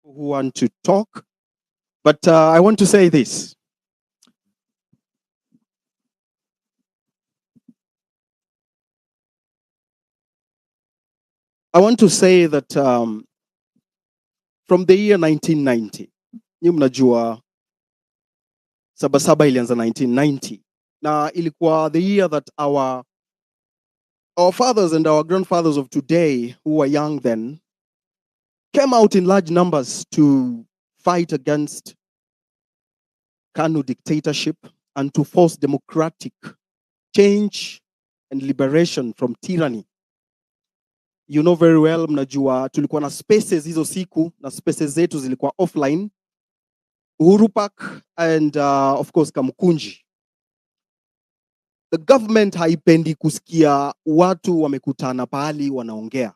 who want to talk, but I want to say this. I want to say that from the year 1990, nyi mnajua Saba ilianza 1990, na ilikuwa the year that our fathers and our grandfathers of today, who were young then, came out in large numbers to fight against KANU dictatorship and to force democratic change and liberation from tyranny. You know very well, mnajua tulikuwa na spaces hizo siku, na spaces zetu zilikuwa offline, Uhuru Park and of course Kamkunji. The government haipendi kusikia watu wamekutana pahali wanaongea.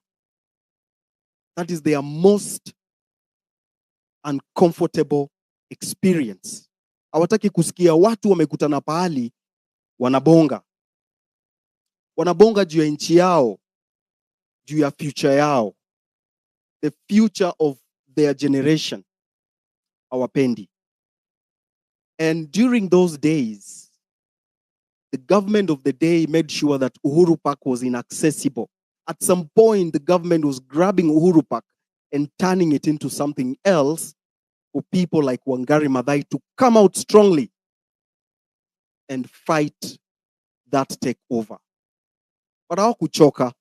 That is their most uncomfortable experience. Hawataki kusikia watu wamekutana pahali wanabonga. Wanabonga juu ya nchi yao, juu ya future yao, the future of their generation. Hawapendi. And during those days, the government of the day made sure that Uhuru Park was inaccessible. At some point, the government was grabbing Uhuru Park and turning it into something else for people like Wangari Maathai to come out strongly and fight that takeover. But hawakuchoka.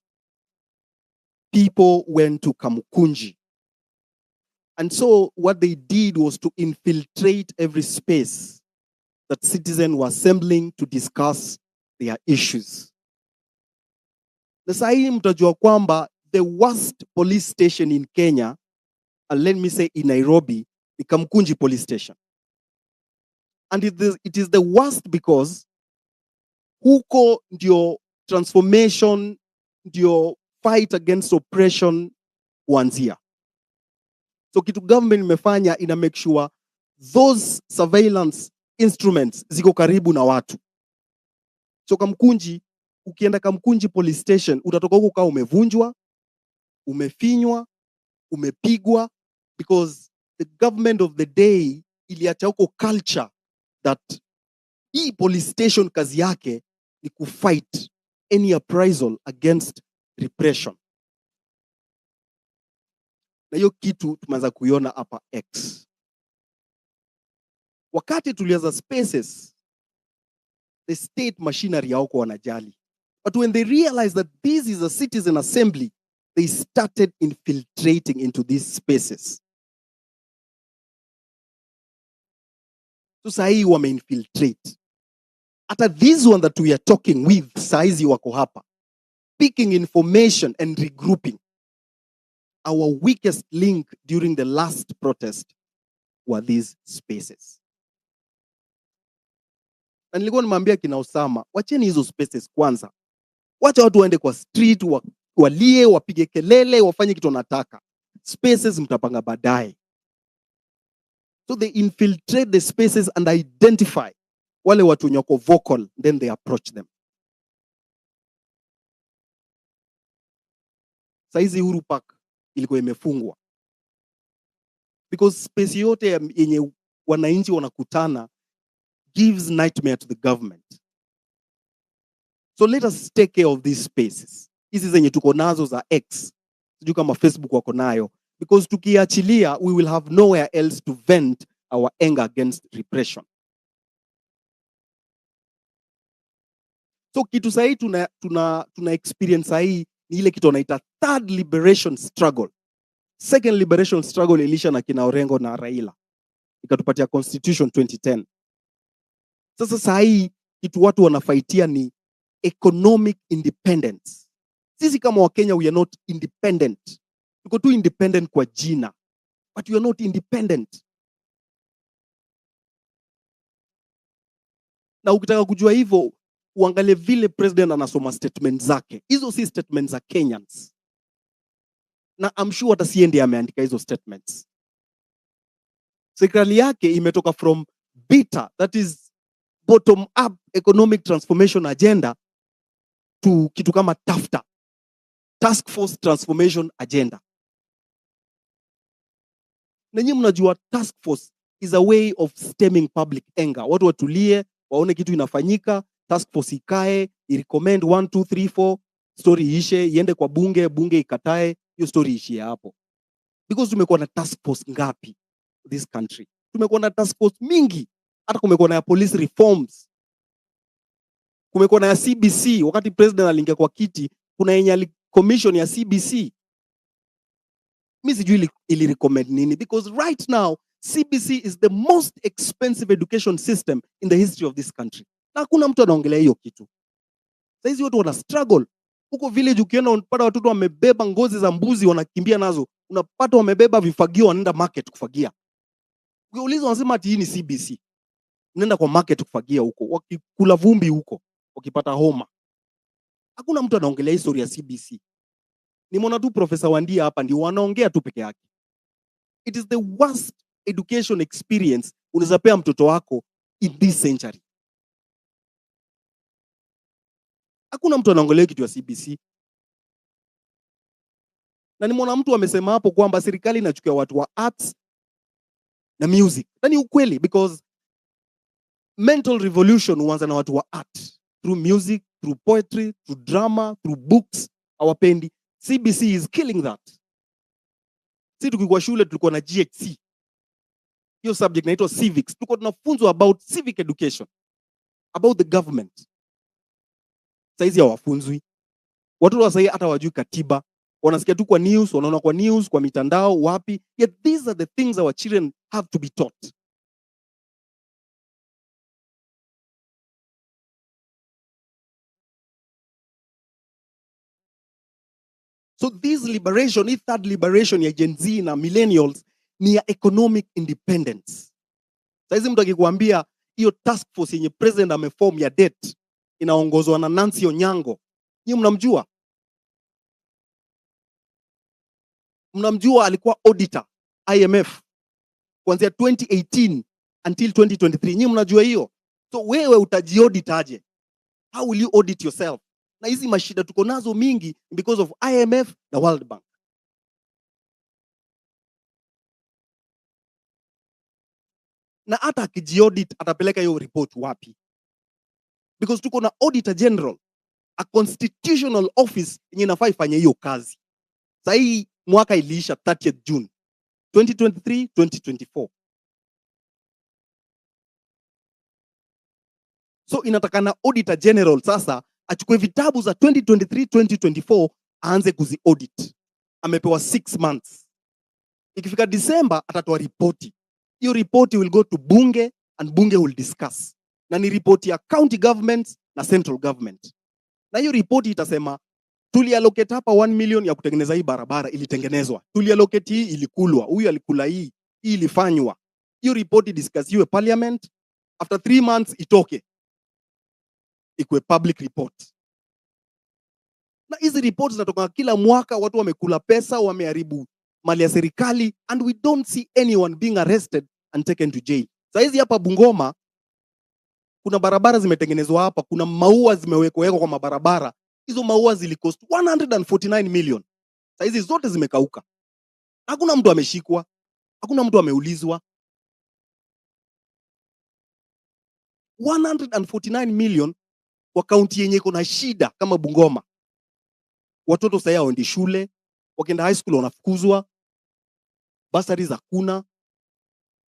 People went to Kamkunji. And so what they did was to infiltrate every space that citizens were assembling to discuss their issues. Na sahi mtajua kwamba the worst police station in Kenya, and let me say in Nairobi, the Kamkunji police station. And it is the worst because huko ndio transformation, ndio fight against oppression huanzia. So kitu government imefanya ina make sure those surveillance instruments ziko karibu na watu. So Kamkunji, ukienda Kamkunji police station, utatoka huko kama umevunjwa, umefinywa, umepigwa, because the government of the day iliacha huko culture that hii police station kazi yake ni kufight any appraisal against repression. Na hiyo kitu tumeanza kuiona hapa X. Wakati tulianza spaces, the state machinery hauko wanajali. But when they realized that this is a citizen assembly, they started infiltrating into these spaces. So sahi wame-infiltrate. Hata this one that we are talking with, saizi wako hapa, picking information and regrouping. Our weakest link during the last protest were these spaces. Na nilikuwa nimwambia kina Osama, wacheni hizo spaces kwanza. Wacha watu waende kwa street, walie, wapige kelele, wafanye kitu wanataka. Spaces mtapanga baadaye. So they infiltrate the spaces and identify wale watu wenye wako vocal, then they approach them. Saizi Uhuru Park ilikuwa imefungwa. Because space yote yenye wananchi wanakutana gives nightmare to the government. So let us take care of these spaces. Hizi zenye tuko nazo za X, sijui kama Facebook wako nayo, because tukiachilia, we will have nowhere else to vent our anger against repression. So kitu sahi tuna experience sahi ni ile kitu wanaita third liberation struggle. Second liberation struggle ilisha na kina Orengo na Raila, ikatupatia constitution 2010. Sasa sahi kitu watu wanafaitia ni economic independence. Sisi kama Wakenya, we are not independent. Tuko tu independent kwa jina, but we are not independent. Na ukitaka kujua hivyo, uangalie vile president anasoma statement zake. Hizo si statements za Kenyans. Na I'm sure hata si ndiye ameandika hizo statements. Serikali yake imetoka from bitter, that is bottom up economic transformation agenda, to kitu kama TAFTA, task force transformation agenda. Na nyinyi mnajua task force is a way of stemming public anger. Watu watulie, waone kitu inafanyika, task force ikae, i-recommend 1 2 3 4, story iishe, iende kwa bunge, bunge ikatae, hiyo story ishie hapo. Because tumekuwa na task force ngapi this country? Tumekuwa na task force mingi. Hata kumekuwa na police reforms. Kumekuwa na ya CBC, wakati president aliingia kwa kiti, kuna yenye commission ya CBC. Mimi sijui ili recommend nini, because right now CBC is the most expensive education system in the history of this country. Na hakuna mtu anaongelea hiyo kitu. Sasa hizi watu wana struggle. Huko village ukienda unapata watoto wamebeba ngozi za mbuzi wanakimbia nazo. Unapata wamebeba vifagio wanaenda market kufagia. Ukiuliza wanasema ati hii ni CBC. Unaenda kwa market kufagia huko, wakikula vumbi huko, wakipata homa. Hakuna mtu anaongelea historia ya CBC. Nimeona tu Profesa Wandia hapa ndio wanaongea tu peke yake. It is the worst education experience unaweza pea mtoto wako in this century. Hakuna mtu anaongelea kitu ya CBC. Na nimeona mtu amesema hapo kwamba serikali inachukia watu wa arts na music. Na ni ukweli, because mental revolution huanza na watu wa art, through music, through poetry, through drama, through books. Hawapendi. CBC is killing that. Sisi tukikuwa shule tulikuwa na GHC. Hiyo subject inaitwa civics. Tulikuwa tunafunzwa about civic education, about the government. Saizi hawafunzwi. Watoto wa sasa hata wajui katiba. Wanasikia tu kwa news, wanaona kwa news, kwa mitandao, wapi. Yet these are the things our children have to be taught. So this liberation, this third liberation ya Gen Z na millennials ni ya economic independence. Saizi mtu akikwambia hiyo task force yenye president ameform ya debt inaongozwa na Nancy Onyango, nyinyi mnamjua? Mnamjua alikuwa auditor IMF kuanzia 2018 until 2023. Nyinyi mnajua hiyo? So wewe utajiaudit aje? How will you audit yourself? Na hizi mashida tuko nazo mingi because of IMF na World Bank. Na hata akijiaudit atapeleka hiyo report wapi? Because tuko na auditor general, a constitutional office yenye inafaa ifanye hiyo kazi. Sasa hii mwaka iliisha 30th June 2023 2024. So inatakana auditor general sasa achukue vitabu za 2023 2024 aanze kuzi audit. Amepewa 6 months. Ikifika December atatoa ripoti. Hiyo ripoti will go to bunge and bunge will discuss. Na ni ripoti ya county governments na central government. Na hiyo ripoti itasema tuliallocate hapa 1 million ya kutengeneza hii barabara, ilitengenezwa. Tuliallocate hii, ilikulwa. Huyu alikula hii ilifanywa. Hiyo ripoti discussiwe parliament. After 3 months itoke, ikuwe public report. Na hizi reports zinatoka kila mwaka, watu wamekula pesa, wameharibu mali ya serikali, and we don't see anyone being arrested and taken to jail. Saizi hapa Bungoma kuna barabara zimetengenezwa hapa, kuna maua zimewekwa kwa mabarabara. Hizo maua zilikost 149 million. Saizi zote zimekauka. Hakuna mtu ameshikwa, hakuna mtu ameulizwa. 149 million kwa kaunti yenye iko na shida kama Bungoma. Watoto sasa hawaendi shule, wakienda high school wanafukuzwa, bursaries hakuna.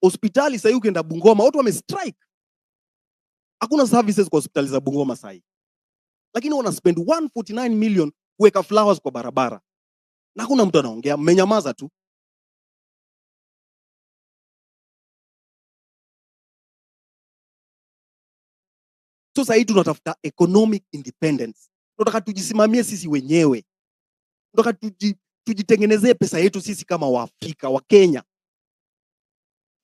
Hospitali sasa ukienda Bungoma watu wamestrike. Hakuna services kwa hospitali za Bungoma sasa. Lakini wana spend 149 million kuweka flowers kwa barabara. Na hakuna mtu anaongea, mmenyamaza tu. So sasa tunatafuta economic independence. Tunataka tujisimamie sisi wenyewe. Tunataka tujitengenezee pesa yetu sisi kama Waafrika, wa Kenya.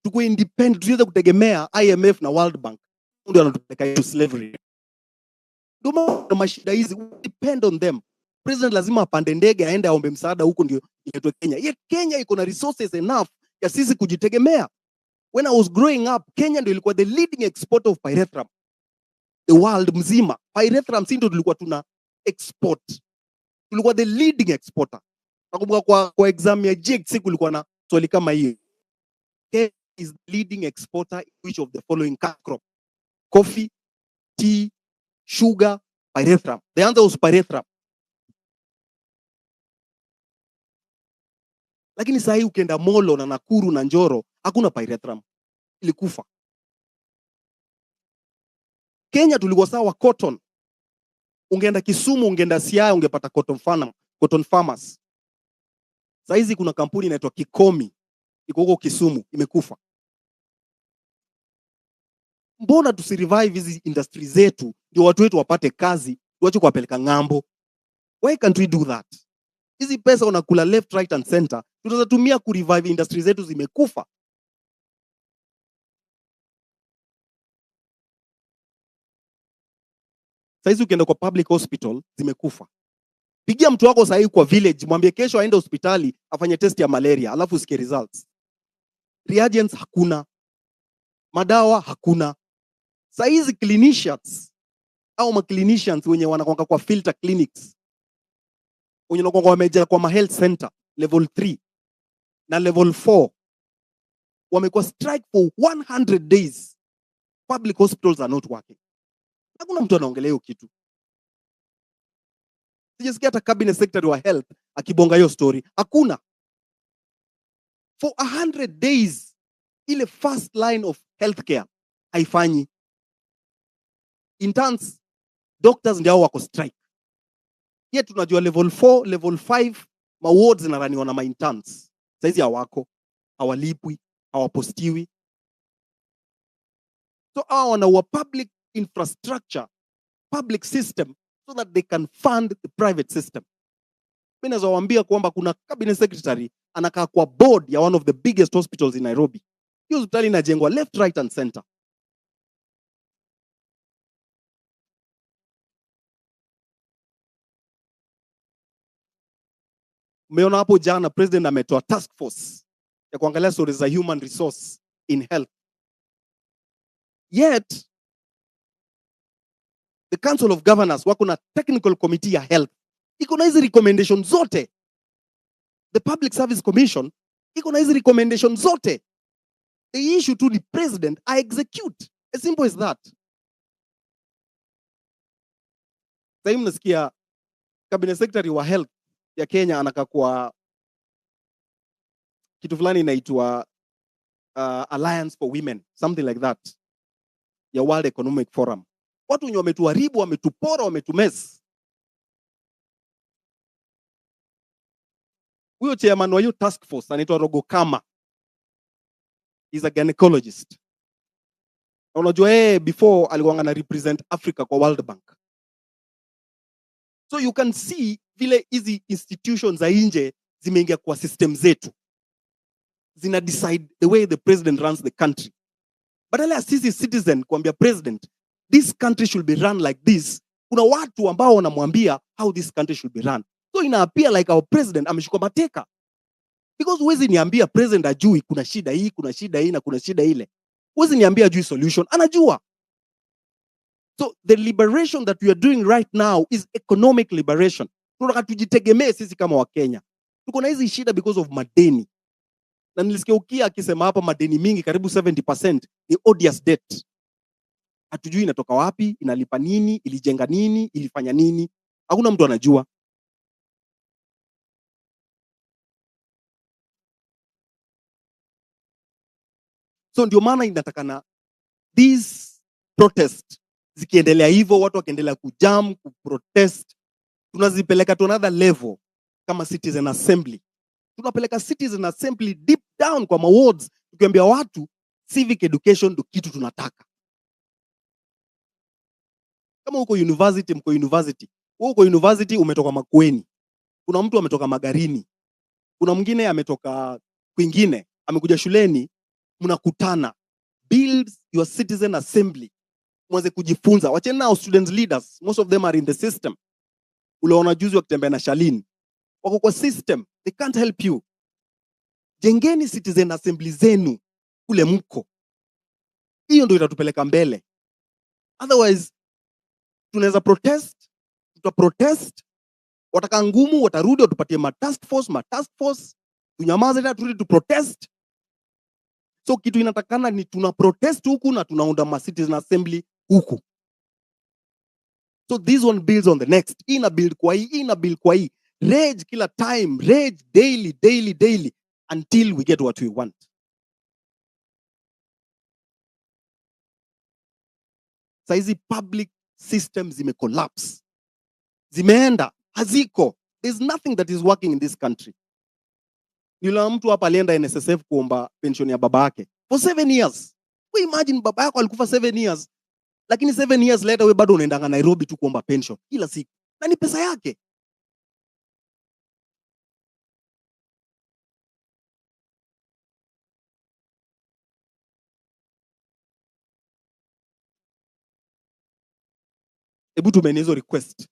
Tuko independent, tusiweze kutegemea IMF na World Bank. Ndio wanatupeleka into slavery. Ndio mashida hizi, depend on them. President lazima apande ndege aende aombe msaada huko ndio iletwe Kenya. Yet Kenya iko na resources enough ya sisi kujitegemea. When I was growing up, Kenya ndio ilikuwa the leading exporter of pyrethrum. The world mzima. Pyrethrum si ndio tulikuwa tuna export. Tulikuwa the leading exporter. Nakumbuka kwa exam ya JEC kulikuwa na swali kama hiyo. is the leading exporter in which of the following crop? Coffee, tea, sugar, pyrethrum. The answer was pyrethrum. Lakini sasa hii ukienda Molo na Nakuru na Njoro hakuna pyrethrum. Ilikufa. Kenya tulikuwa sawa cotton. Ungeenda Kisumu, ungeenda Siaya, ungepata cotton farmers. Sasa hizi kuna kampuni inaitwa Kikomi iko huko Kisumu, imekufa. Mbona tusirevive hizi industry zetu ndio watu wetu wapate kazi, tuache kuwapeleka ng'ambo? Why can't we do that? Hizi pesa unakula left, right and center, tunaweza tumia kurevive industry zetu zimekufa. Sasa hizi ukienda kwa public hospital zimekufa. Pigia mtu wako sasa kwa village, mwambie kesho aende hospitali afanye test ya malaria, alafu usikie results. Reagents hakuna. Madawa hakuna. Sasa hizi clinicians au clinicians wenye wanakwanga kwa filter clinics, wenye wanakwanga wameja kwa ma health center level 3 na level 4 wamekuwa strike for 100 days. Public hospitals are not working. Hakuna mtu anaongelea hiyo kitu. Sijasikia hata cabinet secretary wa health akibonga hiyo story. Hakuna. For 100 days ile first line of healthcare haifanyi. Interns, doctors ndio wako strike. Yet tunajua level 4, level 5 ma wards zinaraniwa na ma interns. Saizi hawako, hawalipwi, hawapostiwi. So wana public infrastructure, public system so that they can fund the private system. Mimi nazowaambia kwamba kuna cabinet secretary anakaa kwa board ya one of the biggest hospitals in Nairobi. Hiyo hospitali inajengwa left, right and center. Umeona hapo jana president ametoa task force ya kuangalia stories za human resource in health. Yet the Council of Governors wako na technical committee ya health. Iko na hizi recommendation zote. The Public Service Commission iko na hizi recommendation zote. The issue to the president, I execute. As simple as that. Sasa mnasikia cabinet secretary wa health ya Kenya anakaa kwa kitu fulani inaitwa Alliance for Women, something like that, ya World Economic Forum. Watu wenye wametuharibu, wametupora, wametumess. Huyo chairman wa hiyo task force anaitwa Rogokama. He's a gynecologist. Na unajua before alikuwa ana represent Africa kwa World Bank. So you can see vile hizi institutions za nje zimeingia kwa system zetu. Zina decide the way the president runs the country. Badala ya sisi citizen kuambia president, this country should be run like this, kuna watu ambao wanamwambia how this country should be run. So ina appear like our president ameshikwa mateka. Because huwezi niambia president ajui kuna shida hii, kuna shida hii na kuna shida ile. Huwezi niambia ajui solution, anajua. So the liberation that we are doing right now is economic liberation. Tunataka tujitegemee sisi kama Wakenya. Tuko na hizi shida because of madeni. Na nilisikia Okiya akisema hapa madeni mingi karibu 70% ni odious debt. Hatujui inatoka wapi, inalipa nini, ilijenga nini, ilifanya nini. Hakuna mtu anajua. So ndio maana inatakana these protest zikiendelea hivyo, watu wakiendelea kujam, kuprotest, tunazipeleka to another level kama citizen assembly. Tunapeleka citizen assembly deep down kwa wards, tukiambia watu civic education ndio kitu tunataka. Kama uko university, mko university. Wewe uko university umetoka Makueni. Kuna mtu ametoka Magarini. Kuna mwingine ametoka kwingine, amekuja shuleni, mnakutana. Build your citizen assembly. Mwanze kujifunza. Wacheni nao student leaders. Most of them are in the system. Ule wanajuzi wakitembea na Shalini. Wako kwa system. They can't help you. Jengeni citizen assembly zenu kule mko. Hiyo ndio itatupeleka mbele. Otherwise, tunaweza protest, tutaprotest, wataka ngumu, watarudi watupatie ma task force, tunyamaze na turudi tu protest. So kitu inatakana ni tuna protest huku na tunaunda ma citizen assembly huku. So this one builds on the next. Ina build kwa hii, ina build kwa hii. Rage kila time, rage daily until we get what we want. Saizi public systems zime collapse. Zimeenda, haziko. There's nothing that is working in this country. Yule mtu hapa alienda NSSF kuomba pension ya baba yake for 7 years. We imagine baba yako alikufa 7 years, lakini 7 years later we bado unaendanga Nairobi tu kuomba pension kila siku. Na ni pesa yake. Hebu tumeni hizo request.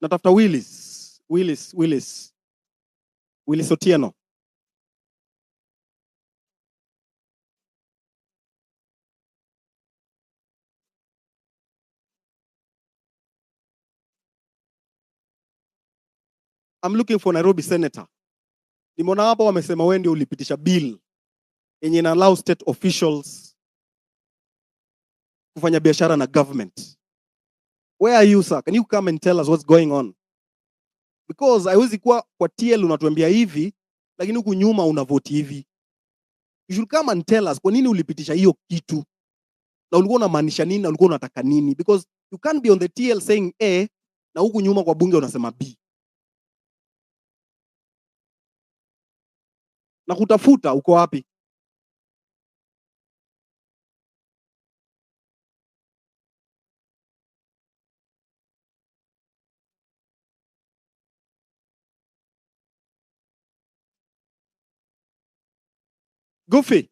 Natafuta Willis Otieno. I'm looking for Nairobi senator. Nimeona hapo wamesema wewe ndio ulipitisha bill yenye ina allow state officials kufanya biashara na government. Where are you, sir? Can you come and tell us what's going on? Because haiwezi kuwa kwa TL unatuambia hivi, lakini huku nyuma unavoti hivi. You should come and tell us kwa nini ulipitisha hiyo kitu. Na ulikuwa unamaanisha nini na ulikuwa unataka nini? Because you can't be on the TL saying A na huku nyuma kwa bunge unasema B. Na kutafuta uko wapi? Goofy.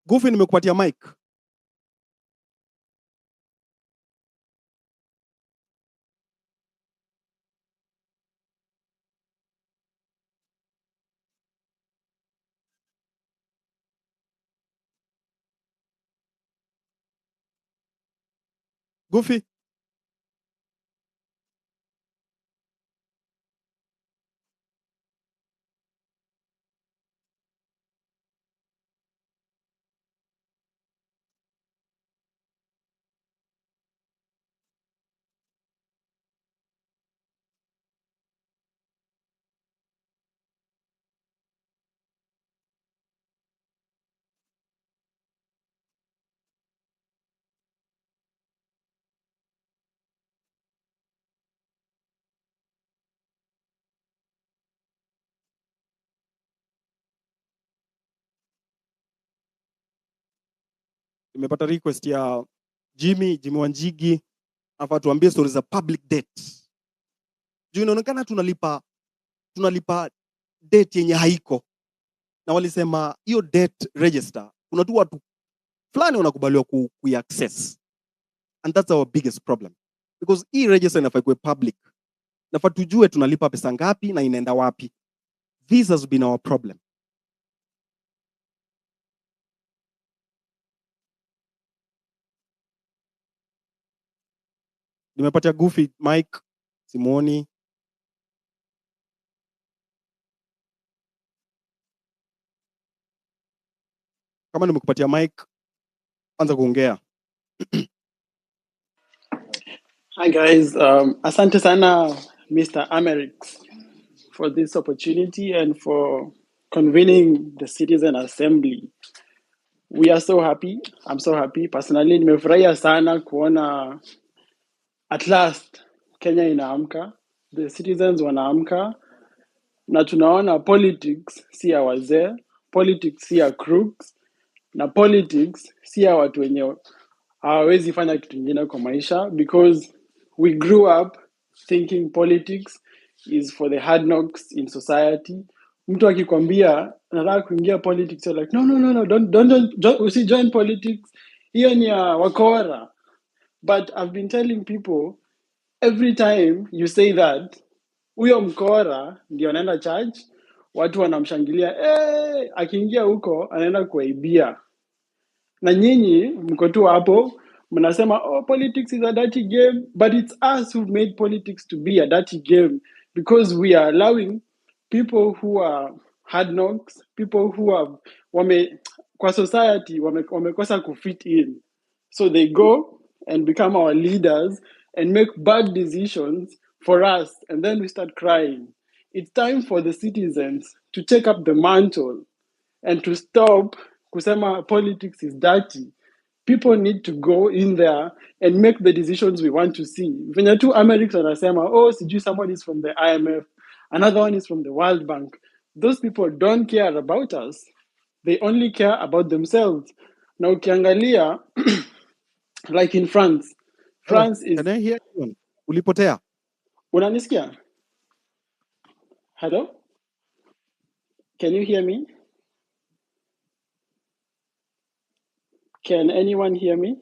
Goofy nimekupatia mic. Goofy. Nimepata request ya Jimmy Wanjigi afa tuambie stories za public debt. Juu inaonekana tunalipa debt yenye haiko. Na walisema hiyo debt register kuna tu watu fulani wanakubaliwa ku-access. And that's our biggest problem. Because hii register inafaa kuwe public. Nafaa tujue tunalipa pesa ngapi na inaenda wapi. This has been our problem. Nimepatia Goofy Mike, Simoni. Kama nimekupatia Mike, anza kuongea. Hi guys, asante sana Mr. Amerix for this opportunity and for convening the Citizen Assembly. We are so happy. I'm so happy. Personally, nimefurahia sana kuona at last Kenya inaamka. The citizens wanaamka. Na tunaona politics si ya wazee, politics si ya crooks, na politics si ya watu wenye hawawezi fanya kitu kingine kwa maisha, because we grew up thinking politics is for the hard knocks in society. Mtu akikwambia nataka kuingia politics, you're like no, don't join politics, hiyo ni ya wakora. But I've been telling people, every time you say that, Huyo mkora ndio anaenda church, watu wanamshangilia, akiingia huko anaenda kuaibia. Na nyinyi mko tu hapo mnasema, oh, politics is a dirty game, but it's us who made politics to be a dirty game, because we are allowing people who are hard knocks, people who are kwa society wamekosa kufit in, so they go and become our leaders and make bad decisions for us, and then we start crying. It's time for the citizens to take up the mantle and to stop kusema politics is dirty. People need to go in there and make the decisions we want to see. Venye tu Amerix anasema, oh, sijui someone is from the IMF, another one is from the World Bank. Those people don't care about us. They only care about themselves. Na ukiangalia, like in France, Hello, France is... can I hear you? Ulipotea. Unanisikia? Hello? Can you hear me? Can anyone hear me?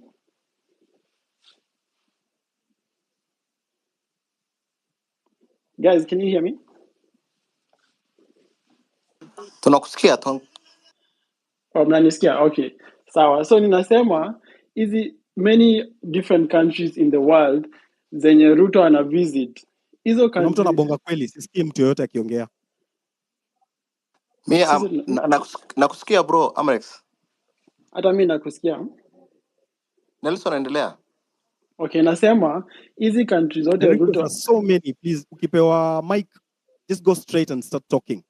Guys, can you hear me? Tunakusikia. Oh, mnanisikia? Okay. Sawa. So ninasema hizi many different countries in the world zenye Ruto ana visit. Hizo Kuna mtu countries anabonga kweli, sisikii mtu yoyote akiongea. Mi sisi nakusikia bro, Amerix. hata mimi nakusikia. Nelson, endelea. Okay, nasema hizi countries zote The requests Ruto... are so many. Please, ukipewa mic, just go straight and start talking.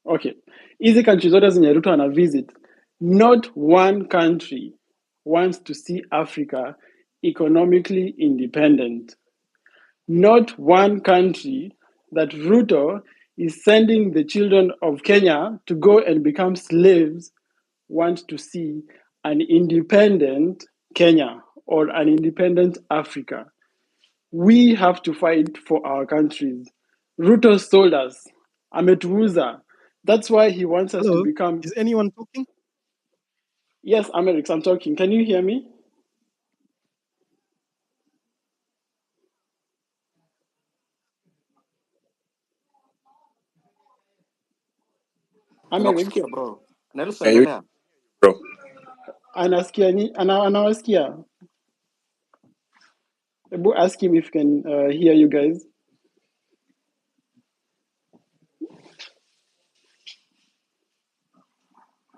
Okay. Hizi countries zote zenye Ruto ana visit, not one country wants to see Africa economically independent. Not one country that Ruto is sending the children of Kenya to go and become slaves want to see an independent Kenya or an independent Africa. We have to fight for our countries. Ruto sold us. Ametuuza. That's why he wants us Hello, to become... is anyone talking? Yes, Amerix, I'm talking. Can you hear me? Amerix, Tunakusikia bro. Nelson, Yeah, you, endelea. bro. anawasikia. Ask him if he can hear you guys.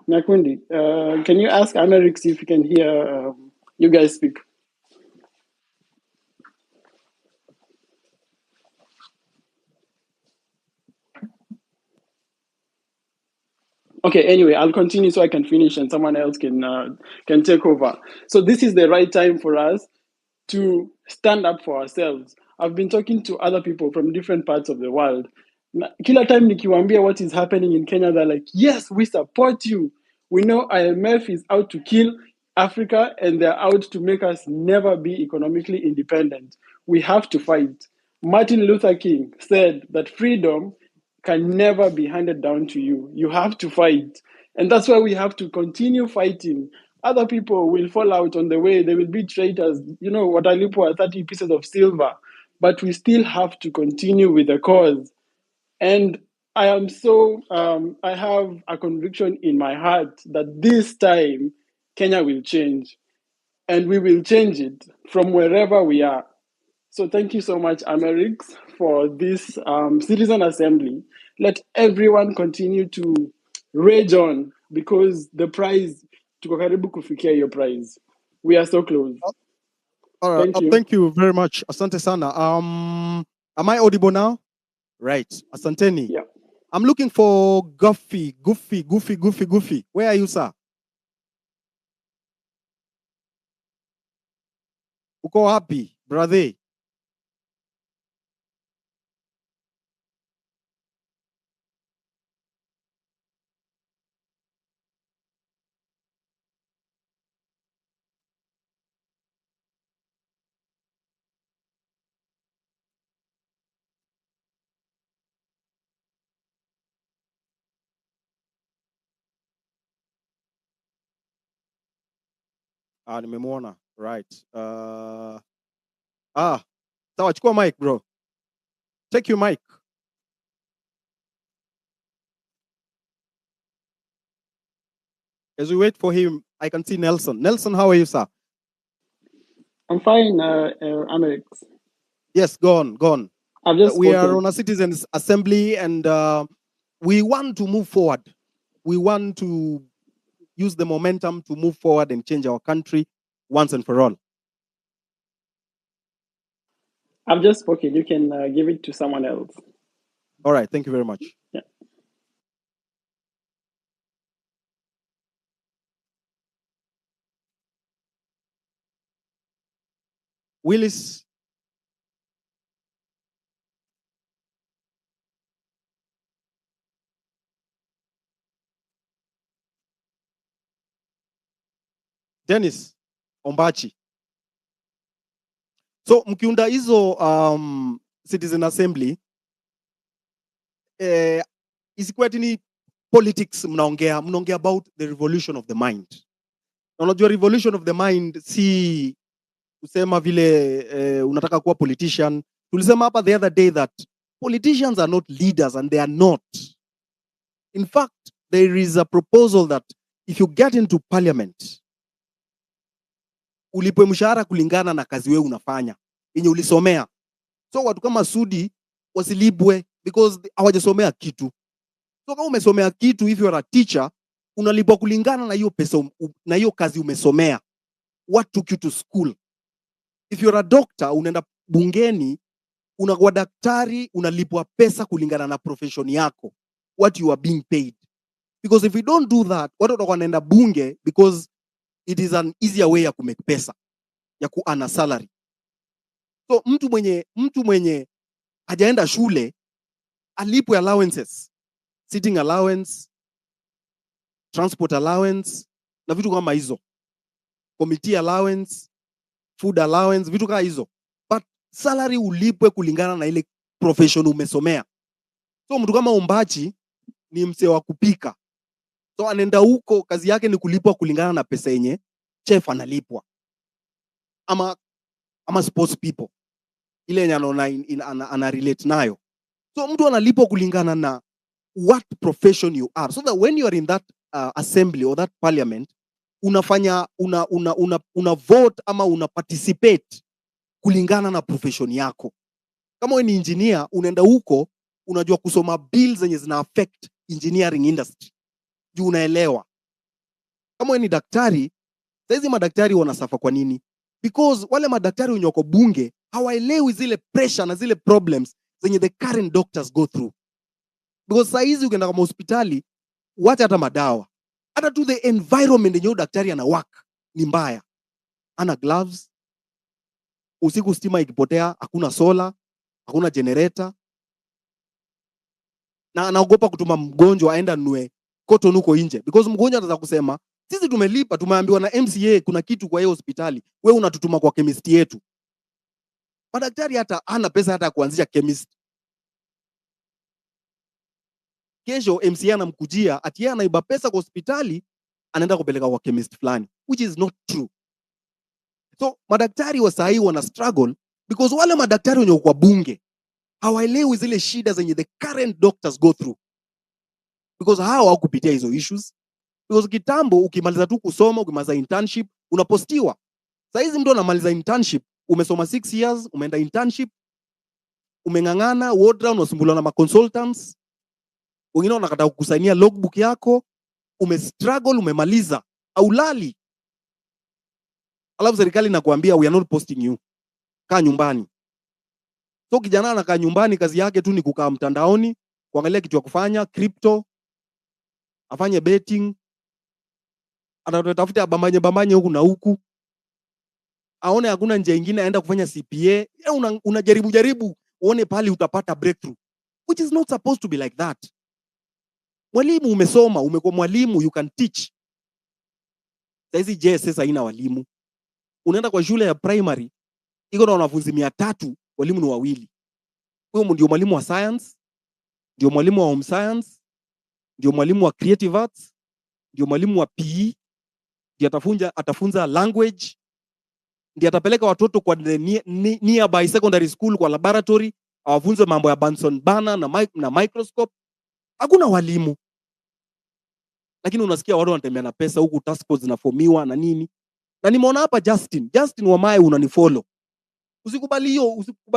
Nakundi, can you ask Amerix if you can hear you guys speak? Okay, anyway, I'll continue so I can finish and someone else can take over. So this is the right time for us to stand up for ourselves. I've been talking to other people from different parts of the world. Kila time nikiwaambia what is happening in Kenya, they're like, yes, we support you. We know IMF is out to kill Africa and they're out to make us never be economically independent. We have to fight. Martin Luther King said that freedom can never be handed down to you. You have to fight. And that's why we have to continue fighting. Other people will fall out on the way. They will be traitors. You know, what I live for 30 pieces of silver. But we still have to continue with the cause. And I am so, I have a conviction in my heart that this time Kenya will change. And we will change it from wherever we are. So thank you so much, Amerix, for this citizen assembly. Let everyone continue to rage on because the prize, tuko karibu kufikia your prize. We are so close. All right, Thank you. thank you very much. Asante sana. Am I audible now? Right. Asanteni. Yeah. I'm looking for Goofy. Where are you, sir? Uko wapi, brother? Nimemwona. Right. Sawa, chukua mic, bro. Take your mic. As we wait for him, I can see Nelson. Nelson, how are you, sir? I'm fine, Amerix. Yes, go on. I've just We are spoken. on a citizens assembly, and we want to move forward. We want to use the momentum to move forward and change our country once and for all. I've just spoken. You can give it to someone else. All right, thank you very much. Yeah. Willis. Dennis Ombachi. So mkiunda hizo citizen assembly isikuwa ati ni politics mnaongea about the revolution of the mind. Na unajua revolution of the mind si kusema vile unataka kuwa politician. Tulisema hapa the other day that politicians are not leaders, and they are not. In fact, there is a proposal that if you get into parliament, ulipwe mshahara kulingana na kazi wewe unafanya yenye ulisomea. So watu kama Sudi wasilipwe because hawajasomea kitu. So kama umesomea kitu, if you are a teacher, unalipwa kulingana na hiyo pesa na hiyo kazi umesomea. What took you to school? If you are a doctor, unaenda bungeni, unakuwa daktari, unalipwa pesa kulingana na profession yako, what you are being paid. Because if you don't do that, watu watakuwa wanaenda bunge because it is an easier way ya kumake pesa, ya kuana salary. So mtu mwenye hajaenda shule alipwe allowances, sitting allowance, transport allowance na vitu kama hizo, committee allowance, food allowance, vitu kama hizo, but salary ulipwe kulingana na ile profession umesomea. So mtu kama Ombachi ni msee wa kupika, so anaenda huko, kazi yake ni kulipwa kulingana na pesa yenye chef analipwa, ama sports people ile yenye ana relate nayo. So mtu analipwa kulingana na what profession you are, so that when you are in that assembly or that parliament, unafanya una vote ama una participate kulingana na profession yako. Kama wewe ni engineer, unaenda huko unajua kusoma bills zenye zina affect engineering industry, juu unaelewa. Kama wewe ni daktari, saizi madaktari wanasafa kwa nini? Because wale madaktari wenye wako bunge hawaelewi zile pressure na zile problems zenye the current doctors go through. Because saizi ukienda kama hospitali, wacha hata madawa, hata to the environment yenye daktari ana work ni mbaya. Ana gloves, usiku stima ikipotea hakuna sola, hakuna generator, na anaogopa kutuma mgonjwa aenda nue cotton huko nje, because mgonjwa anaweza kusema sisi tumelipa, tumeambiwa na MCA kuna kitu kwa hiyo hospitali, wewe unatutuma kwa chemist yetu. Madaktari hata hana pesa hata kuanzisha chemist. Kesho MCA anamkujia ati yeye anaiba pesa kwa hospitali, anaenda kupeleka kwa chemist fulani, which is not true. So madaktari wa sahi wana struggle because wale madaktari wenye kwa bunge hawaelewi zile shida zenye the current doctors go through, because hao hawakupitia hizo issues. Because kitambo ukimaliza tu kusoma, ukimaliza internship, unapostiwa. Sasa hizi mtu anamaliza internship, umesoma 6 years, umeenda internship, umengangana, ward round, unasumbuliwa na consultants, wengine wanakata kukusainia logbook yako, umestruggle, umemaliza, aulali. Alafu serikali inakuambia we are not posting you, kaa nyumbani. So kijana anakaa nyumbani, kazi yake tu ni kukaa mtandaoni, kuangalia kitu ya kufanya, crypto, afanye betting, anatafuta bambanye huku na huku, aone hakuna njia nyingine, aenda kufanya CPA. Unajaribu uone pali utapata breakthrough, which is not supposed to be like that. Mwalimu umesoma, umekuwa mwalimu, you can teach. Saizi JSS haina walimu. Unaenda kwa shule ya primary, iko na wanafunzi 300, walimu ni 2. Huyo ndio mwalimu wa science, ndio mwalimu wa home science, ndio mwalimu wa creative arts, ndio mwalimu wa PE, ndio atafunza language, ndio atapeleka watoto kwa nearby secondary school kwa laboratory, awafunze mambo ya Bunsen burner na microscope. Hakuna walimu. Lakini unasikia watu wanatembea na pesa huku, task force zinaformiwa na nini. Na nimeona hapa Justin Wamae unanifollow. Usikubali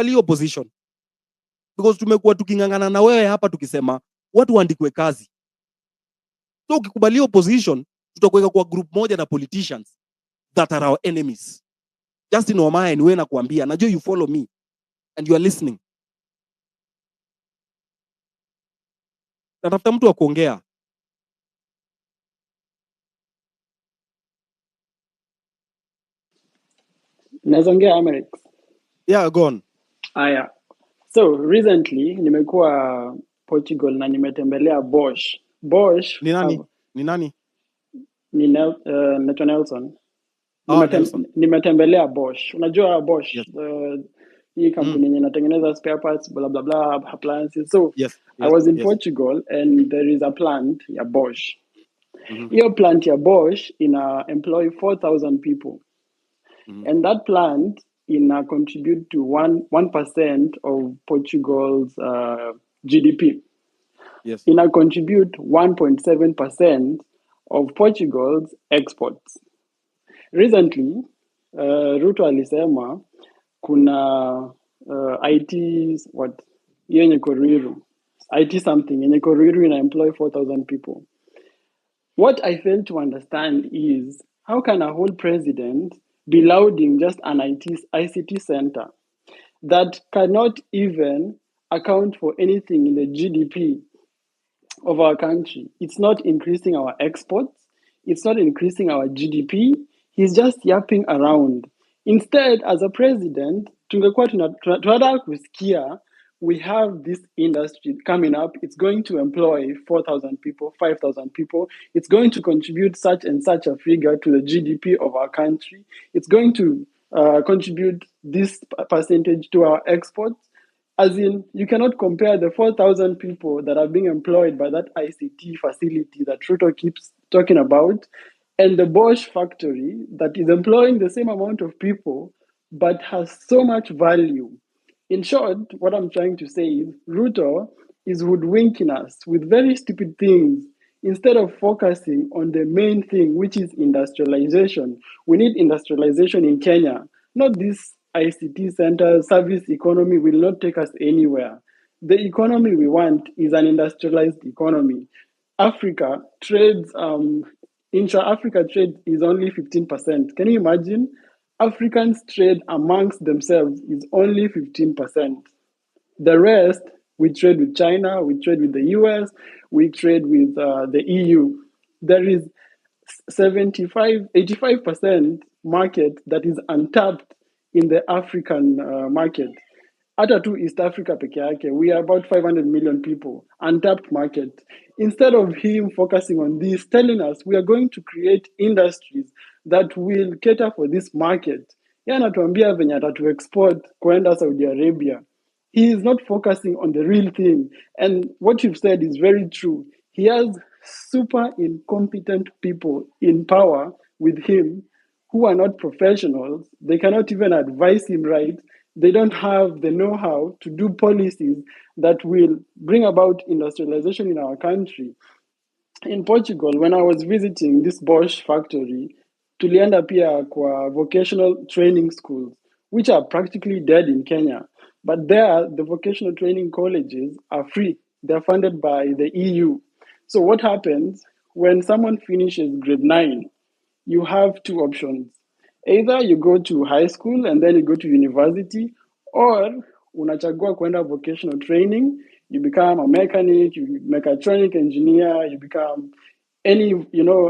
hiyo position. Because tumekuwa tukingangana na wewe hapa tukisema watu waandikwe kazi. So ukikubali hiyo position, tutakuweka kwa group moja na politicians that are our enemies. Justin Wamae ni wewe nakuambia, najua you follow me and you are listening. Natafuta mtu wa kuongea. Nazongea Amerix. Yeah, go on. Aya. So recently nimekuwa Portugal na nimetembelea Bosch. Bosch Ni nani? Ni naitwa Nelson. Nelson. Nimetembelea Bosch. Unajua Bosch, Yes. Hii kampuni yenye inatengeneza spare parts, blah blah blah, appliances. So Yes. I was in Portugal and there is a plant ya Bosch. Mm-hmm. Hiyo plant ya Bosch ina employ 4,000 people. Mm-hmm. And that plant contribute to 1% of Portugal's GDP. Yes. Contribute 1.7% of Portugal's exports. Recently, Ruto alisema kuna IT yenye Koriru, IT something yenye Koriru ina employ 4,000 people. What I fail to understand is how can a whole president be lauding just an ICT center that cannot even account for anything in the GDP of our country? It's not increasing our exports. It's not increasing our GDP. He's just yapping around. Instead, as a president, tunataka kusikia we have this industry coming up. It's going to employ 4,000 people, 5,000 people. It's going to contribute such and such a figure to the GDP of our country. It's going to contribute this percentage to our exports. As in, you cannot compare the 4,000 people that are being employed by that ICT facility that Ruto keeps talking about and the Bosch factory that is employing the same amount of people but has so much value. In short, what I'm trying to say is Ruto is hoodwinking us with very stupid things instead of focusing on the main thing, which is industrialization. We need industrialization in Kenya, not this ICT center. Service economy will not take us anywhere. The economy we want is an industrialized economy. Africa trades, intra-Africa trade is only 15%. Can you imagine? Africans trade amongst themselves is only 15%. The rest, we trade with China, we trade with the US, we trade with the EU. There is 85% market that is untapped in the African market. Hata tu East Africa peke yake, we are about 500 million people, untapped market. Instead of him focusing on this, telling us we are going to create industries that will cater for this market. Yeye anatuambia venye atatu export kwenda Saudi Arabia. He is not focusing on the real thing. And what you've said is very true. He has super incompetent people in power with him who are not professionals. They cannot even advise him right. They don't have the know-how to do policies that will bring about industrialization in our country. In Portugal, when I was visiting this Bosch factory, tulienda pia kwa vocational training schools, which are practically dead in Kenya. But there, the vocational training colleges are free. They're funded by the EU. So what happens when someone finishes grade 9, you have two options. Either you go to high school and then you go to university, or unachagua kwenda vocational training, you become a mechanic, you mechatronic engineer, you become any,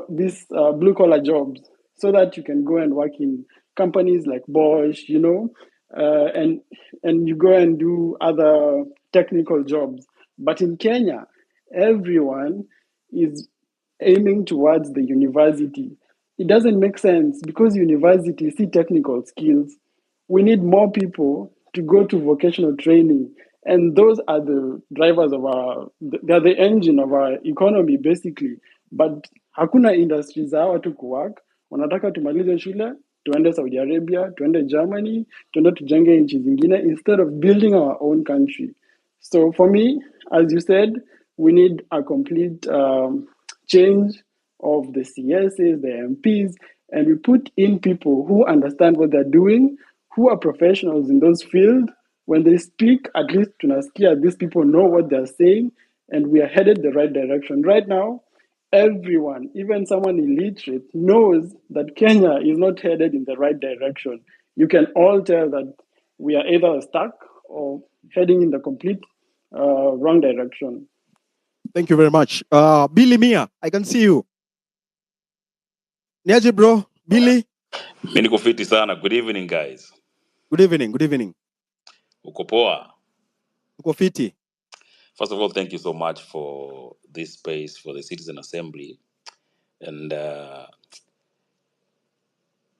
these blue collar jobs so that you can go and work in companies like Bosch, and you go and do other technical jobs. But in Kenya, everyone is aiming towards the university. It doesn't make sense because university see technical skills. We need more people to go to vocational training. And those are the drivers of they're the engine of our economy basically. But hakuna industries za watu kuwork. Wanataka tumalize shule, tuende Saudi Arabia, tuende Germany, tuende tujenge nchi zingine instead of building our own country. So for me, as you said, we need a complete change of the CSs, the MPs, and we put in people who understand what they're doing, who are professionals in those fields. When they speak, at least tunasikia, these people know what they're saying, and we are headed the right direction. Right now, everyone, even someone illiterate, knows that Kenya is not headed in the right direction. You can all tell that we are either stuck or heading in the complete wrong direction. Thank you very much. Billy Mia, I can see you. Niaje bro, Billy. Mimi niko fiti sana. Good evening guys. Good evening, good evening. Uko poa? Uko fiti. First of all, thank you so much for this space for the Citizen Assembly. And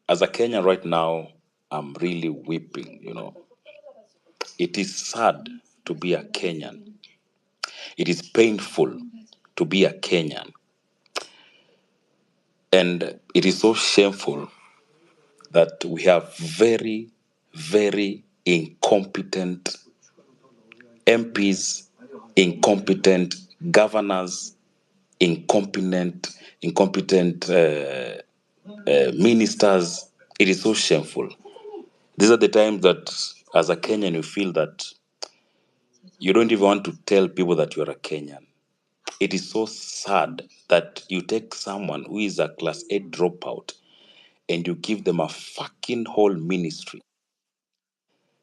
as a Kenyan right now, I'm really weeping, you know. It is sad to be a Kenyan. It is painful to be a Kenyan. And it is so shameful that we have very, very incompetent MPs, incompetent governors, incompetent ministers. It is so shameful. These are the times that, as a Kenyan, you feel that you don't even want to tell people that you're a Kenyan. It is so sad that you take someone who is a class 8 dropout and you give them a fucking whole ministry.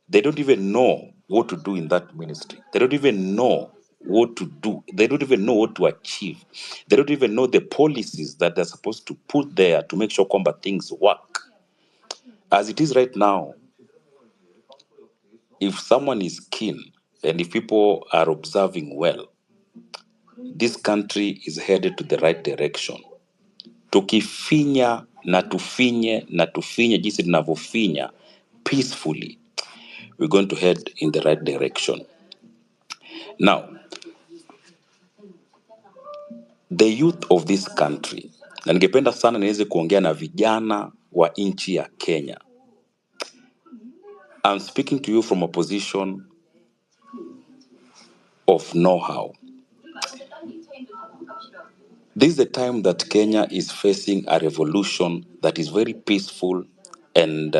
They don't even know what to do in that ministry. They don't even know what to do. They don't even know what to achieve. They don't even know the policies that they're supposed to put there to make sure combat things work. As it is right now, if someone is keen and if people are observing well, this country is headed to the right direction. Tukifinya na tufinye jinsi tunavyofinya peacefully, we're going to head in the right direction. Now, the youth of this country, na ningependa sana niweze kuongea na vijana wa nchi ya Kenya. I'm speaking to you from a position of know-how. This is the time that Kenya is facing a revolution that is very peaceful and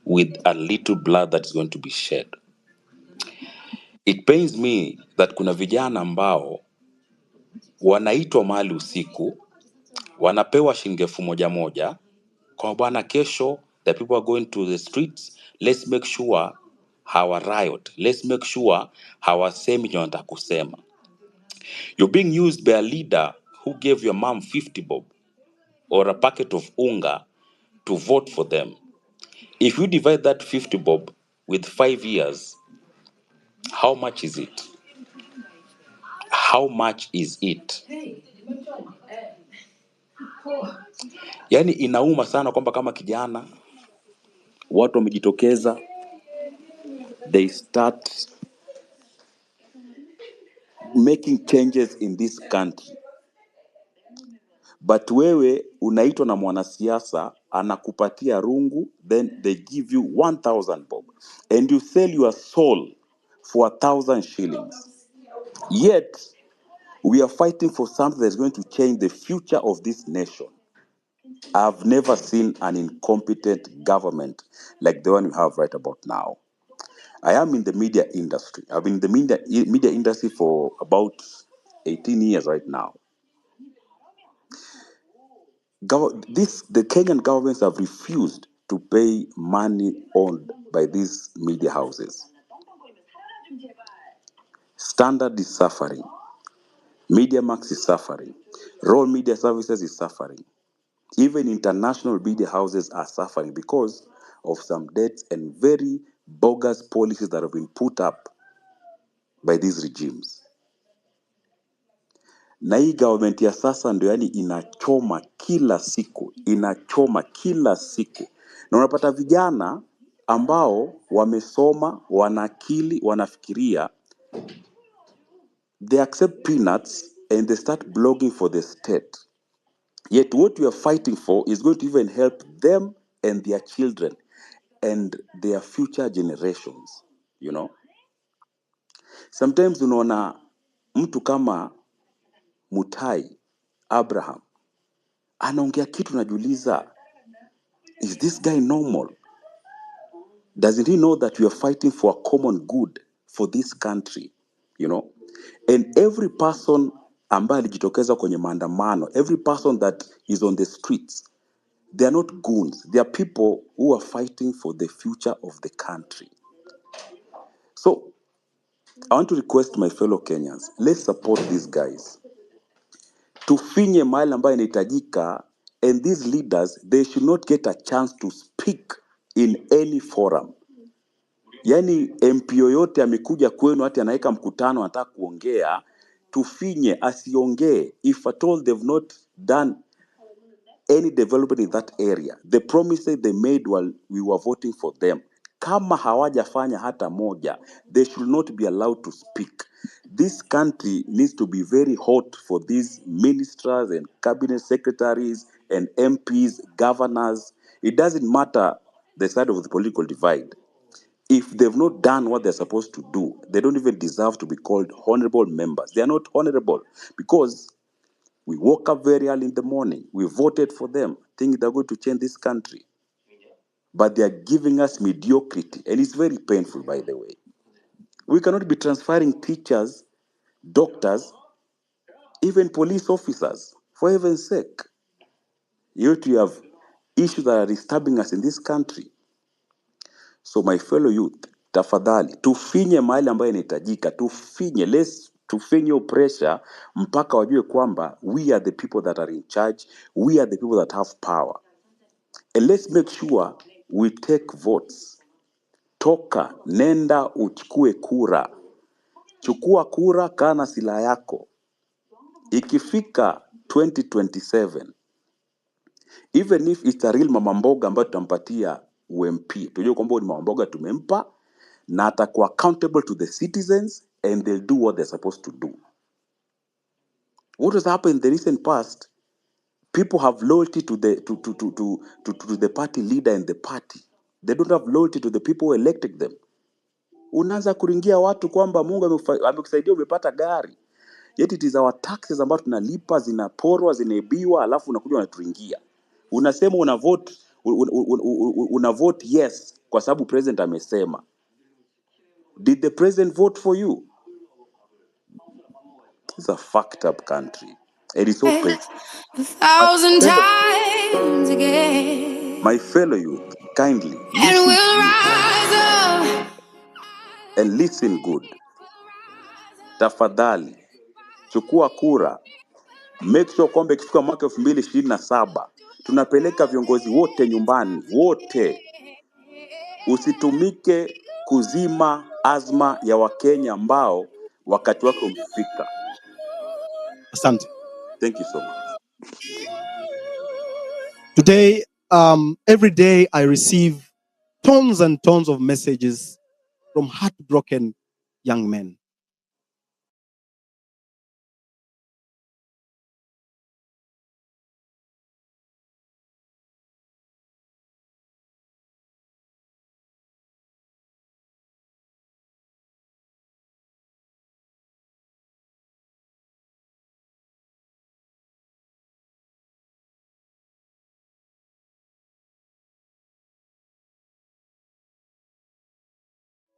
with a little blood that is going to be shed. It pains me that kuna vijana ambao wanaitwa mahali usiku, wanapewa shilingi 1,000 kwa bwana, kesho the people are going to the streets, let's make sure hawa riot, let's make sure hawasemi nyo wanataka kusema. You're being used by a leader who gave your mom 50 bob or a packet of unga to vote for them. If you divide that 50 bob with 5 years, how much is it? How much is it? Yani inauma sana kwamba kama kijana watu wamejitokeza, they start making changes in this country. But wewe unaitwa na mwanasiasa anakupatia rungu, then they give you 1,000 bob and you sell your soul for 1,000 shillings. Yet we are fighting for something that's going to change the future of this nation. I've never seen an incompetent government like the one we have right about now. I am in the media industry. I've been in the media industry for about 18 years right now. The Kenyan governments have refused to pay money owned by these media houses. Standard is suffering. MediaMax is suffering. Raw Media Services is suffering. Even international media houses are suffering because of some debts and very bogus policies that have been put up by these regimes. Na hii government ya sasa ndio yani inachoma kila siku, Na unapata vijana ambao wamesoma, wana akili, wanafikiria, they accept peanuts and they start blogging for the state. Yet what we are fighting for is going to even help them and their children and their future generations, you know. Sometimes unaona mtu kama Mutai Abraham anaongea kitu najiuliza, is this guy normal? Doesn't he know that we are fighting for a common good for this country? You know? And every person ambaye alijitokeza kwenye maandamano, every person that is on the streets, they are not goons. They are people who are fighting for the future of the country. So I want to request my fellow Kenyans, let's support these guys. Tufinye mahali ambayo inahitajika, and these leaders, they should not get a chance to speak in any forum. Yani MP yoyote amekuja kwenu hati anaweka mkutano anataka kuongea, tufinye asiongee if at all they've not done any development in that area. The promises they made while we were voting for them, kama hawajafanya hata moja, they should not be allowed to speak. This country needs to be very hot for these ministers and cabinet secretaries and MPs, governors. It doesn't matter the side of the political divide. If they've not done what they're supposed to do, they don't even deserve to be called honorable members. They are not honorable because we woke up very early in the morning. We voted for them, thinking they're going to change this country. But they are giving us mediocrity. And it's very painful, by the way. We cannot be transferring teachers, doctors, even police officers, for heaven's sake. Yet we have issues that are disturbing us in this country. So my fellow youth, tafadhali, tufinye mahali ambayo inahitajika, tufinye pressure mpaka wajue kwamba we are the people that are in charge, we are the people that have power. And let's make sure we take votes. Toka, nenda uchukue kura. Chukua kura, kana silaha yako. Ikifika 2027, even if it's a real mama mboga ambayo tutampatia UMP, tujue kwamba ni mama mboga tumempa, na atakuwa accountable to the citizens, and they'll do what they're supposed to do. What has happened in the recent past? People have loyalty to the party leader and the party. They don't have loyalty to the people who elected them. Unaanza kuringia watu kwamba Mungu amekusaidia umepata gari. Yet it is our taxes ambazo tunalipa zinaporwa, zinaibiwa, alafu unakuja unaturingia. Unasema una vote yes kwa sababu president amesema. Did the president vote for you? It's a fucked up country. It is so painful. 1,000 times again. My fellow youth, kindly And we'll rise up. and listen good. Tafadhali, chukua kura. Make sure kwamba ikifika mwaka 2027 tunapeleka viongozi wote nyumbani, wote. Usitumike kuzima azma ya Wakenya ambao wakati wake umefika. Asante. Thank you so much. Today, every day I receive tons and tons of messages from heartbroken young men.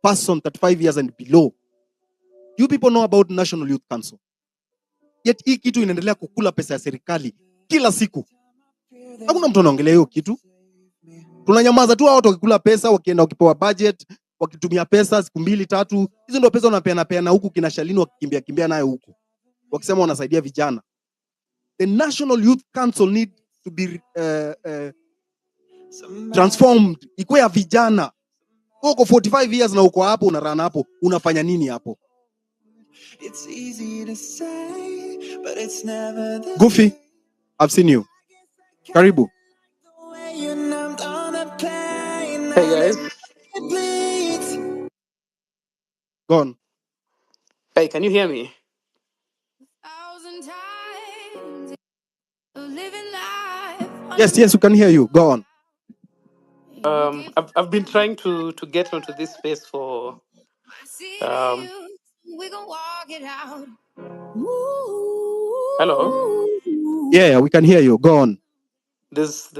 Person 35 years and below. You people know about National Youth Council. Yet hii kitu inaendelea kukula pesa ya serikali kila siku. Hakuna mtu anaongelea hiyo kitu. Tunanyamaza tu, watu wakikula pesa, wakienda wakipewa budget, wakitumia pesa siku 2-3, hizo ndio pesa wanapeana huku kina Shalini wakikimbia nayo huku. Wakisema wanasaidia vijana. The National Youth Council need to be transformed. Ikuwe ya vijana. Uko 45 years na uko hapo unarana hapo, unafanya nini hapo? Goofy, I've seen you. Karibu. Hey guys. Go on. Hey, can you hear me? 1,000 times of living life. Yes, we can hear you. Go on. I've been trying to get onto this space for We gon' walk it out. Hello. Yeah, we can hear you. Go on. This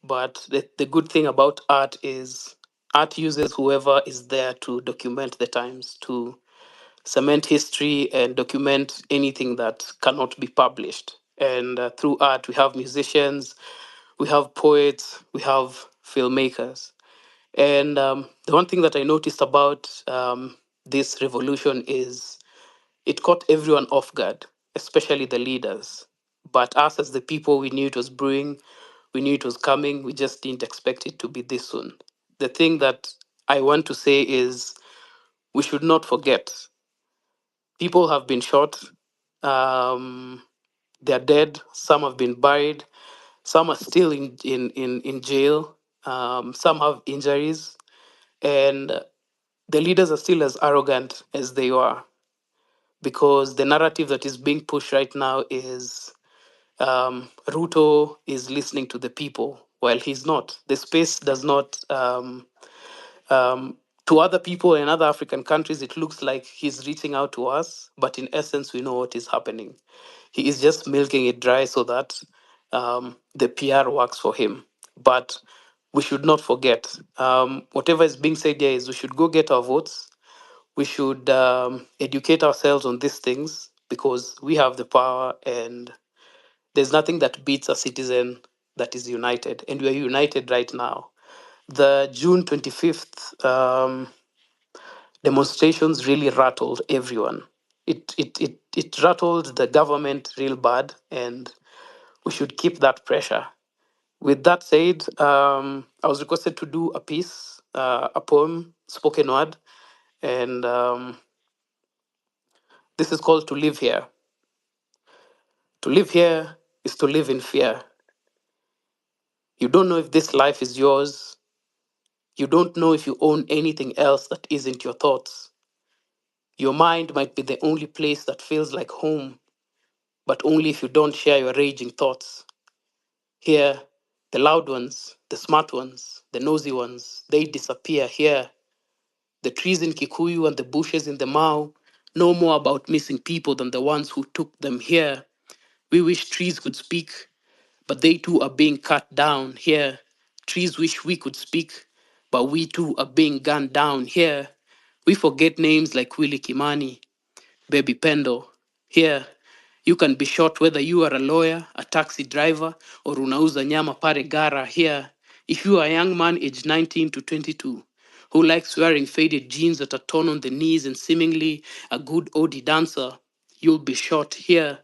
But the good thing about art is art uses whoever is there to document the times, to cement history and document anything that cannot be published. And through art, we have musicians, we have poets, we have filmmakers. And the one thing that I noticed about this revolution is it caught everyone off guard, especially the leaders. But us as the people, we knew it was brewing, we knew it was coming, we just didn't expect it to be this soon. The thing that I want to say is we should not forget people have been shot, they're dead, some have been buried, some are still in jail, some have injuries, and the leaders are still as arrogant as they were because the narrative that is being pushed right now is Ruto is listening to the people while he's not. The space does not. To other people in other African countries, it looks like he's reaching out to us, but in essence, we know what is happening. He is just milking it dry so that the PR works for him. But we should not forget whatever is being said here is we should go get our votes. We should educate ourselves on these things because we have the power and there's nothing that beats a citizen that is united. And we are united right now. The June 25th demonstrations really rattled everyone. It rattled the government real bad, and we should keep that pressure. With that said, I was requested to do a piece, a poem, spoken word, and this is called To Live Here. To live here is to live in fear. You don't know if this life is yours. You don't know if you own anything else that isn't your thoughts. Your mind might be the only place that feels like home, but only if you don't share your raging thoughts. Here, the loud ones, the smart ones, the nosy ones, they disappear here. The trees in Kikuyu and the bushes in the Mao know more about missing people than the ones who took them here. We wish trees could speak, but they too are being cut down here. Trees wish we could speak, but we too are being gunned down here. We forget names like Willie Kimani, Baby Pendo. Here, you can be shot whether you are a lawyer, a taxi driver, or unauza nyama pare gara. Here, if you are a young man aged 19 to 22 who likes wearing faded jeans that are torn on the knees and seemingly a good Odi dancer, you'll be shot here.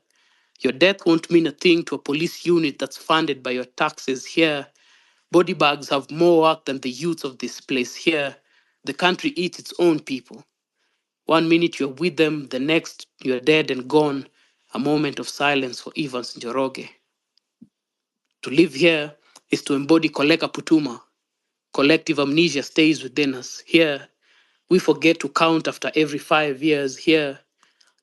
Your death won't mean a thing to a police unit that's funded by your taxes here. Body bags have more work than the youths of this place here. The country eats its own people. 1 minute you're with them, the next you're dead and gone. A moment of silence for Evans Njoroge. To live here is to embody Koleka Putuma. Collective amnesia stays within us. Here, we forget to count after every 5 years. Here,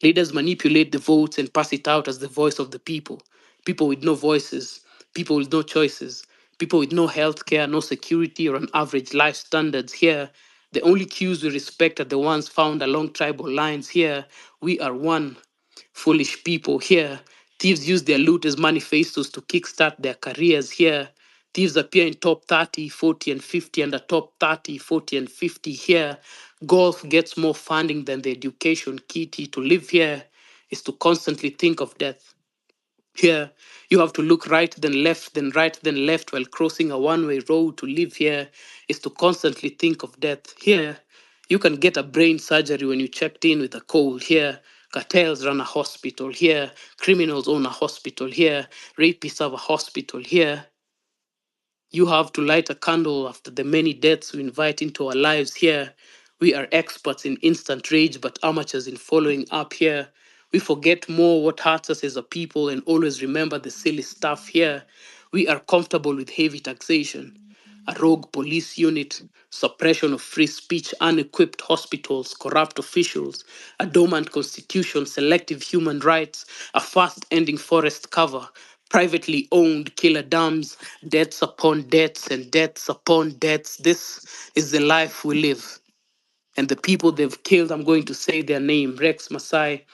leaders manipulate the votes and pass it out as the voice of the people. People with no voices, people with no choices, people with no health care, no security, or an average life standards. Here, the only cues we respect are the ones found along tribal lines. Here, we are one. Foolish people here. Thieves use their loot as manifestos to kickstart their careers here. Thieves appear in top 30, 40, and 50, and the top 30, 40, and 50 here. Golf gets more funding than the education kitty. To live here is to constantly think of death. Here, you have to look right, then left, then right, then left while crossing a one-way road. To live here is to constantly think of death. Here, you can get a brain surgery when you checked in with a cold. Here, Cartels run a hospital here. Criminals own a hospital here. Rapists have a hospital here. You have to light a candle after the many deaths we invite into our lives here. We are experts in instant rage, but amateurs in following up here. We forget more what hurts us as a people and always remember the silly stuff here. We are comfortable with heavy taxation, a rogue police unit, suppression of free speech, unequipped hospitals, corrupt officials, a dormant constitution, selective human rights, a fast ending forest cover, privately owned killer dams, debts upon debts and debts upon debts. This is the life we live. And the people they've killed, I'm going to say their name: Rex Masai,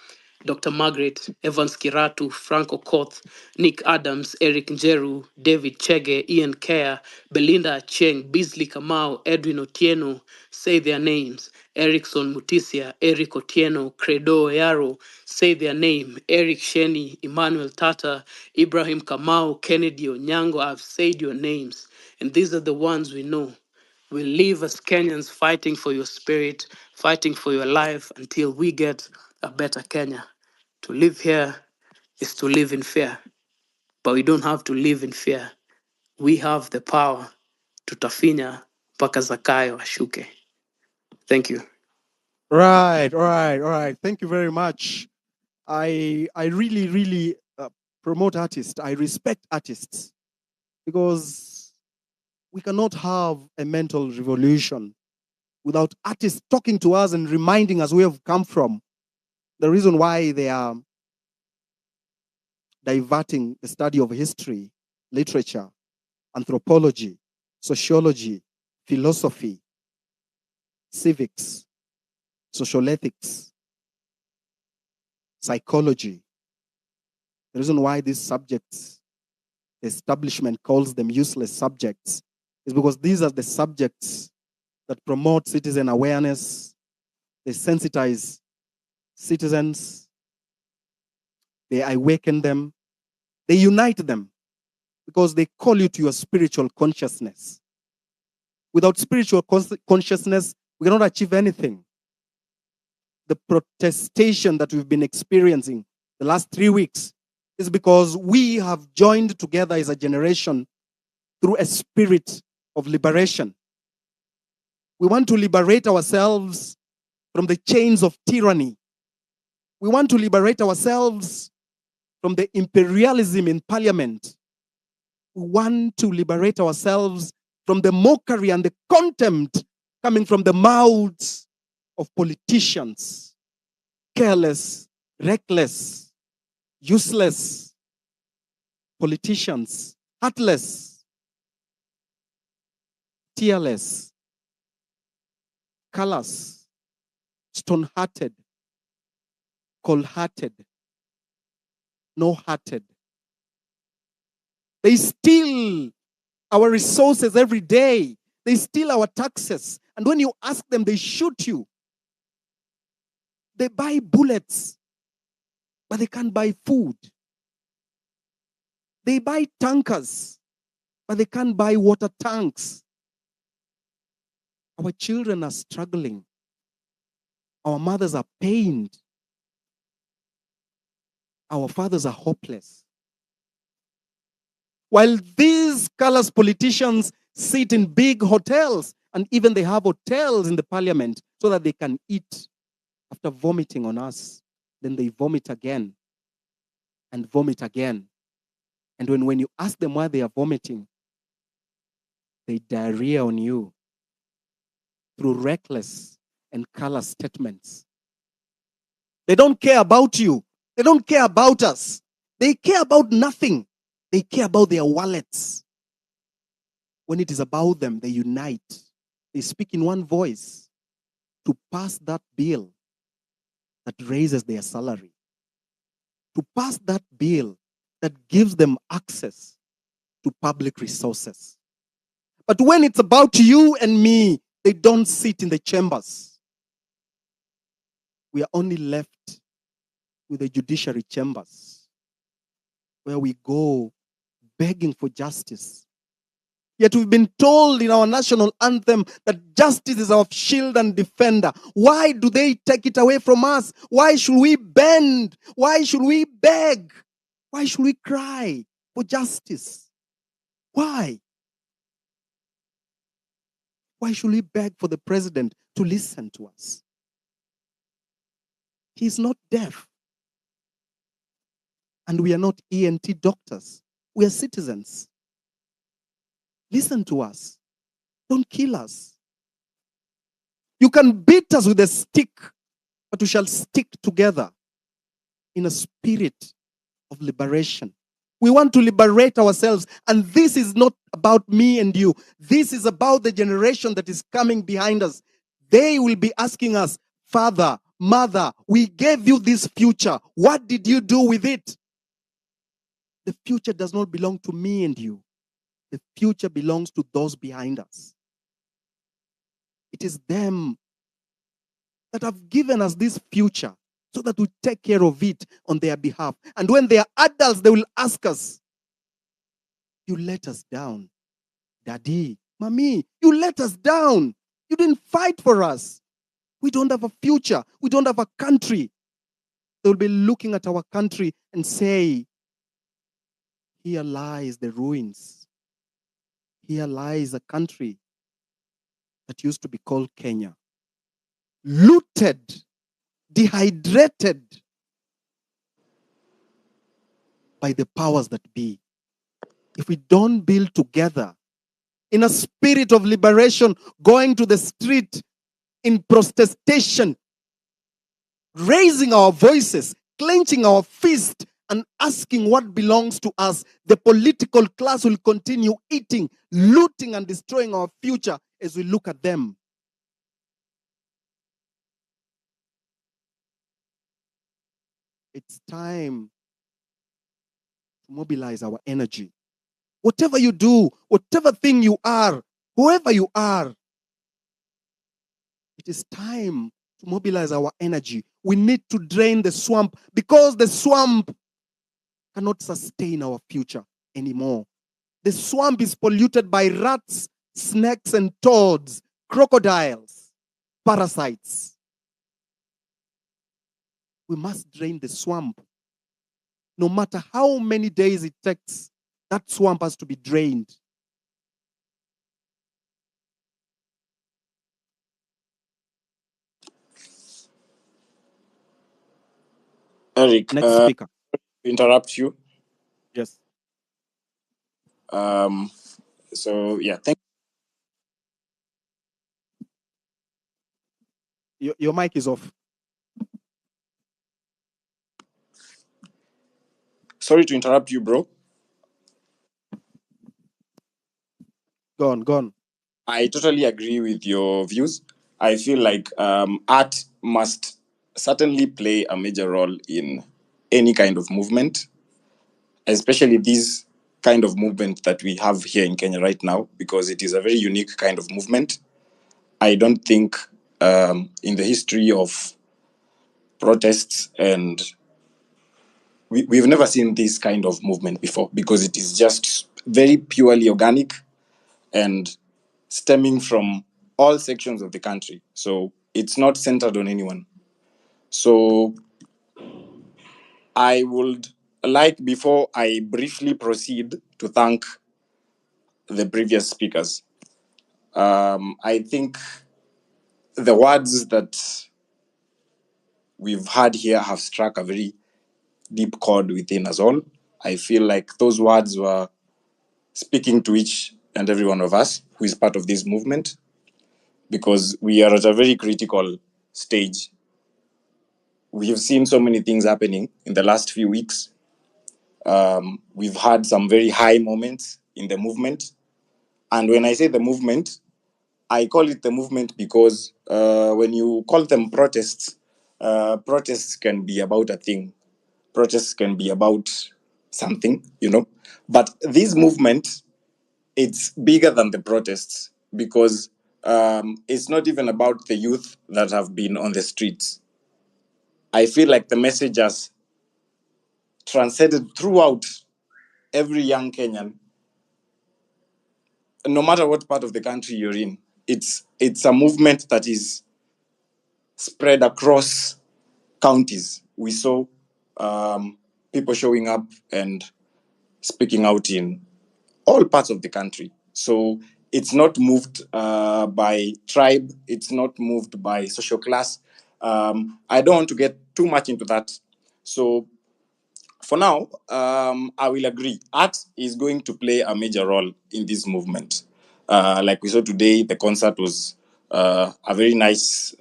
Dr. Margaret, Evans Kiratu, Frank Okoth, Nick Adams, Eric Njeru, David Chege, Ian Kerr, Belinda Acheng, Beasley Kamau, Edwin Otieno. Say their names: Erickson Mutisia, Eric Otieno, Credo Oyaro. Say their name: Eric Sheni, Emmanuel Tata, Ibrahim Kamau, Kennedy Onyango. I've said your names, and these are the ones we know. We live as Kenyans fighting for your spirit, fighting for your life until we get a better Kenya. To live here is to live in fear, but we don't have to live in fear. We have the power to tafinya mpaka Zakayo ashuke. Thank you. Right, all right. Thank you very much. I really, really promote artists. I respect artists because we cannot have a mental revolution without artists talking to us and reminding us where we've come from. The reason why they are diverting the study of history, literature, anthropology, sociology, philosophy, civics, social ethics, psychology. The reason why these subjects, the establishment calls them useless subjects, is because these are the subjects that promote citizen awareness, they sensitize citizens, they awaken them, they unite them, because they call you to your spiritual consciousness. Without spiritual consciousness, we cannot achieve anything. The protestation that we've been experiencing the last 3 weeks is because we have joined together as a generation through a spirit of liberation. We want to liberate ourselves from the chains of tyranny. We want to liberate ourselves from the imperialism in parliament. We want to liberate ourselves from the mockery and the contempt coming from the mouths of politicians, careless, reckless, useless politicians, heartless, tearless, callous, stone-hearted, cold-hearted, no-hearted. They steal our resources every day. They steal our taxes. And when you ask them, they shoot you. They buy bullets, but they can't buy food. They buy tankers, but they can't buy water tanks. Our children are struggling. Our mothers are pained. Our fathers are hopeless. While these callous politicians sit in big hotels, and even they have hotels in the parliament so that they can eat. After vomiting on us, then they vomit again and vomit again. And when you ask them why they are vomiting, they diarrhea on you through reckless and callous statements. They don't care about you. They don't care about us. They care about nothing. They care about their wallets. When it is about them, they unite. They speak in one voice to pass that bill that raises their salary, to pass that bill that gives them access to public resources. But when it's about you and me, they don't sit in the chambers. We are only left with the judiciary chambers, where we go begging for justice, Yet we've been told in our national anthem that justice is our shield and defender. Why do they take it away from us? Why should we bend? Why should we beg? Why should we cry for justice? Why? Why should we beg for the president to listen to us? He's not deaf. And we are not ENT doctors. We are citizens. Listen to us. Don't kill us. You can beat us with a stick, but we shall stick together in a spirit of liberation. We want to liberate ourselves. And this is not about me and you. This is about the generation that is coming behind us. They will be asking us, Father, Mother, we gave you this future. What did you do with it? The future does not belong to me and you. The future belongs to those behind us. It is them that have given us this future so that we take care of it on their behalf. And when they are adults, they will ask us, you let us down. Daddy, Mommy, you let us down. You didn't fight for us. We don't have a future. We don't have a country. They will be looking at our country and say, here lies the ruins. Here lies a country that used to be called Kenya. Looted, dehydrated by the powers that be. If we don't build together in a spirit of liberation, going to the street in protestation, raising our voices, clenching our fist, and asking what belongs to us, the political class will continue eating, looting, and destroying our future as we look at them. It's time to mobilize our energy. Whatever you do, whatever thing you are, whoever you are, it is time to mobilize our energy. We need to drain the swamp because the swamp cannot sustain our future anymore. The swamp is polluted by rats, snakes, and toads, crocodiles, parasites. We must drain the swamp. No matter how many days it takes, that swamp has to be drained. Eric, Next speaker. interrupt you. Yes. So yeah, thank Your mic is off. Sorry to interrupt you, bro. Go on. I totally agree with your views. I feel like art must certainly play a major role in any kind of movement, especially this kind of movement that we have here in Kenya right now, because it is a very unique kind of movement. I don't think in the history of protests and we've never seen this kind of movement before, because it is just very purely organic and stemming from all sections of the country. So it's not centered on anyone. So I would like, before I briefly proceed, to thank the previous speakers. I think the words that we've had here have struck a very deep chord within us all. I feel like those words were speaking to each and every one of us who is part of this movement, because we are at a very critical stage. We have seen so many things happening in the last few weeks. We've had some very high moments in the movement. And when I say the movement, I call it the movement because when you call them protests, protests can be about a thing. Protests can be about something, you know. But this movement, it's bigger than the protests, because it's not even about the youth that have been on the streets. I feel like the message has transcended throughout every young Kenyan no matter what part of the country you're in, it's a movement that is spread across counties. We saw people showing up and speaking out in all parts of the country. So it's not moved by tribe, it's not moved by social class. I don't want to get too much into that. So for now, I will agree. Art is going to play a major role in this movement. Like we saw today, the concert was a very nice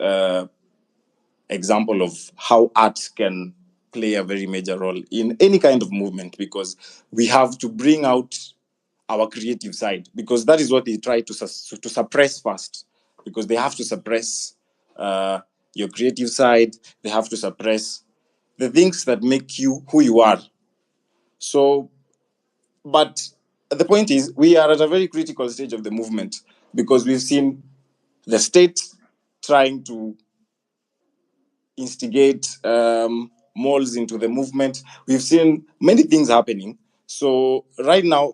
example of how art can play a very major role in any kind of movement, because we have to bring out our creative side, because that is what they try to suppress first, because they have to suppress your creative side. They have to suppress the things that make you who you are. So, but the point is, we are at a very critical stage of the movement, because we've seen the state trying to instigate malls into the movement. We've seen many things happening. So right now,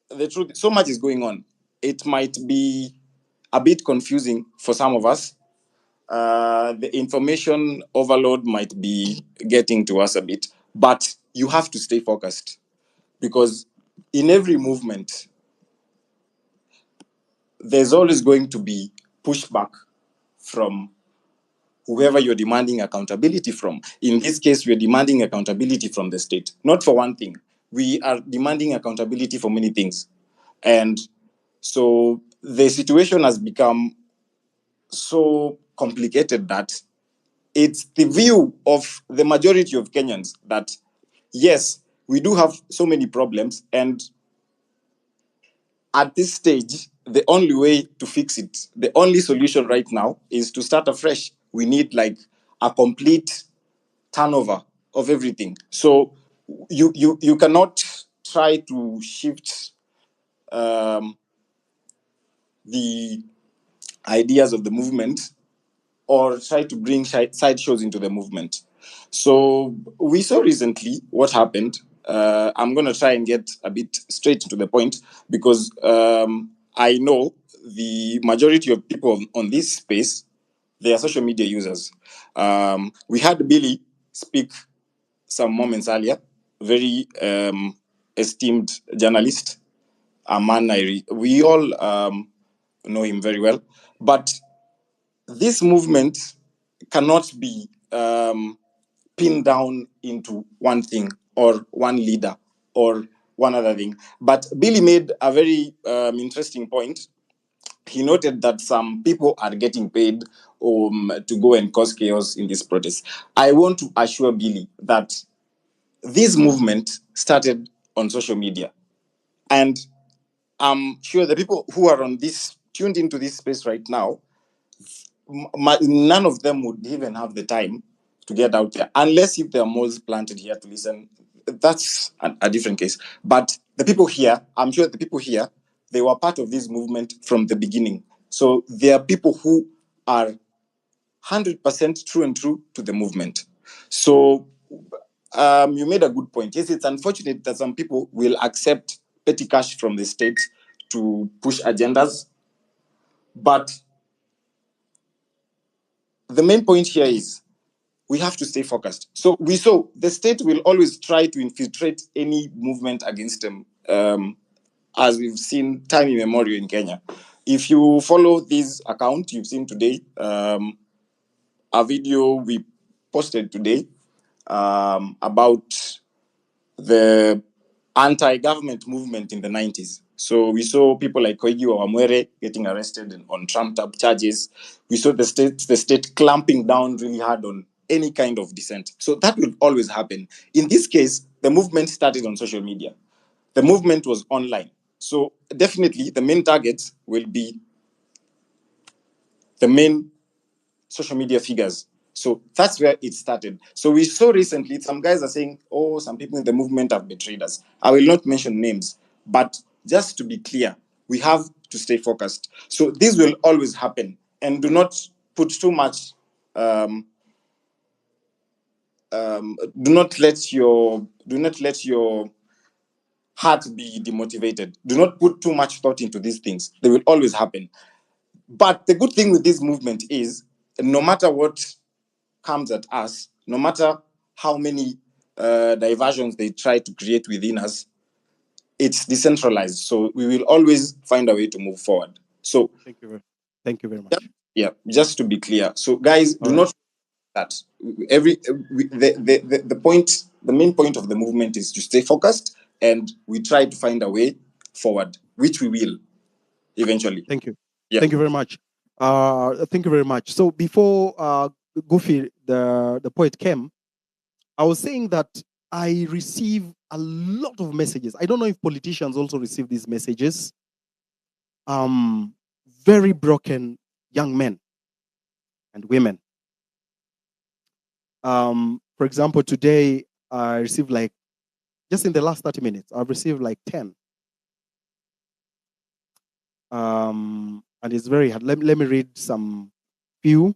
the truth, so much is going on. It might be a bit confusing for some of us. The information overload might be getting to us a bit, but you have to stay focused, because in every movement, there's always going to be pushback from whoever you're demanding accountability from. In this case, we're demanding accountability from the state, not for one thing. We are demanding accountability for many things. And so the situation has become so complicated that it's the view of the majority of Kenyans that, yes, we do have so many problems, and at this stage, the only way to fix it, the only solution right now is to start afresh. We need like a complete turnover of everything. So you cannot try to shift the ideas of the movement, or try to bring side shows into the movement. So we saw recently what happened. I'm going to try and get a bit straight to the point, because I know the majority of people on this space, they are social media users. We had Billy speak some moments earlier, very esteemed journalist, a man we all know him very well. But this movement cannot be pinned down into one thing or one leader or one other thing. But Billy made a very interesting point. He noted that some people are getting paid to go and cause chaos in this protest. I want to assure Billy that this movement started on social media. And I'm sure the people who are on this, tuned into this space right now, none of them would even have the time to get out there, unless if there are malls planted here to listen. That's a different case. But the people here, I'm sure the people here, they were part of this movement from the beginning. So there are people who are 100% true to the movement. So you made a good point. Yes, it's unfortunate that some people will accept petty cash from the state to push agendas, but the main point here is we have to stay focused. So we saw the state will always try to infiltrate any movement against them, as we've seen time immemorial in Kenya. If you follow this account, you've seen today a video we posted today about the anti-government movement in the 90s. So we saw people like Okiya Omtatah getting arrested on trumped-up charges. We saw the state clamping down really hard on any kind of dissent. So that will always happen. In this case, the movement started on social media. The movement was online. So definitely the main targets will be the main social media figures. So that's where it started. So we saw recently, some guys are saying, oh, some people in the movement have betrayed us. I will not mention names, but just to be clear, we have to stay focused. So this will always happen, and do not put too much, do not let your heart be demotivated. Do not put too much thought into these things. They will always happen. But the good thing with this movement is, no matter what comes at us, no matter how many diversions they try to create within us, it's decentralized. So we will always find a way to move forward. So Thank you very much. yeah, just to be clear. So guys, All do right. not that the main point of the movement is to stay focused, and we try to find a way forward, which we will eventually. Thank you. Yeah. Thank you very much. Thank you very much. So before Goofy, the poet, came, I was saying that I receive a lot of messages. I don't know if politicians also receive these messages. Very broken young men and women. For example, today I received, like, just in the last 30 minutes, I've received like 10. And it's very hard. Let me read some few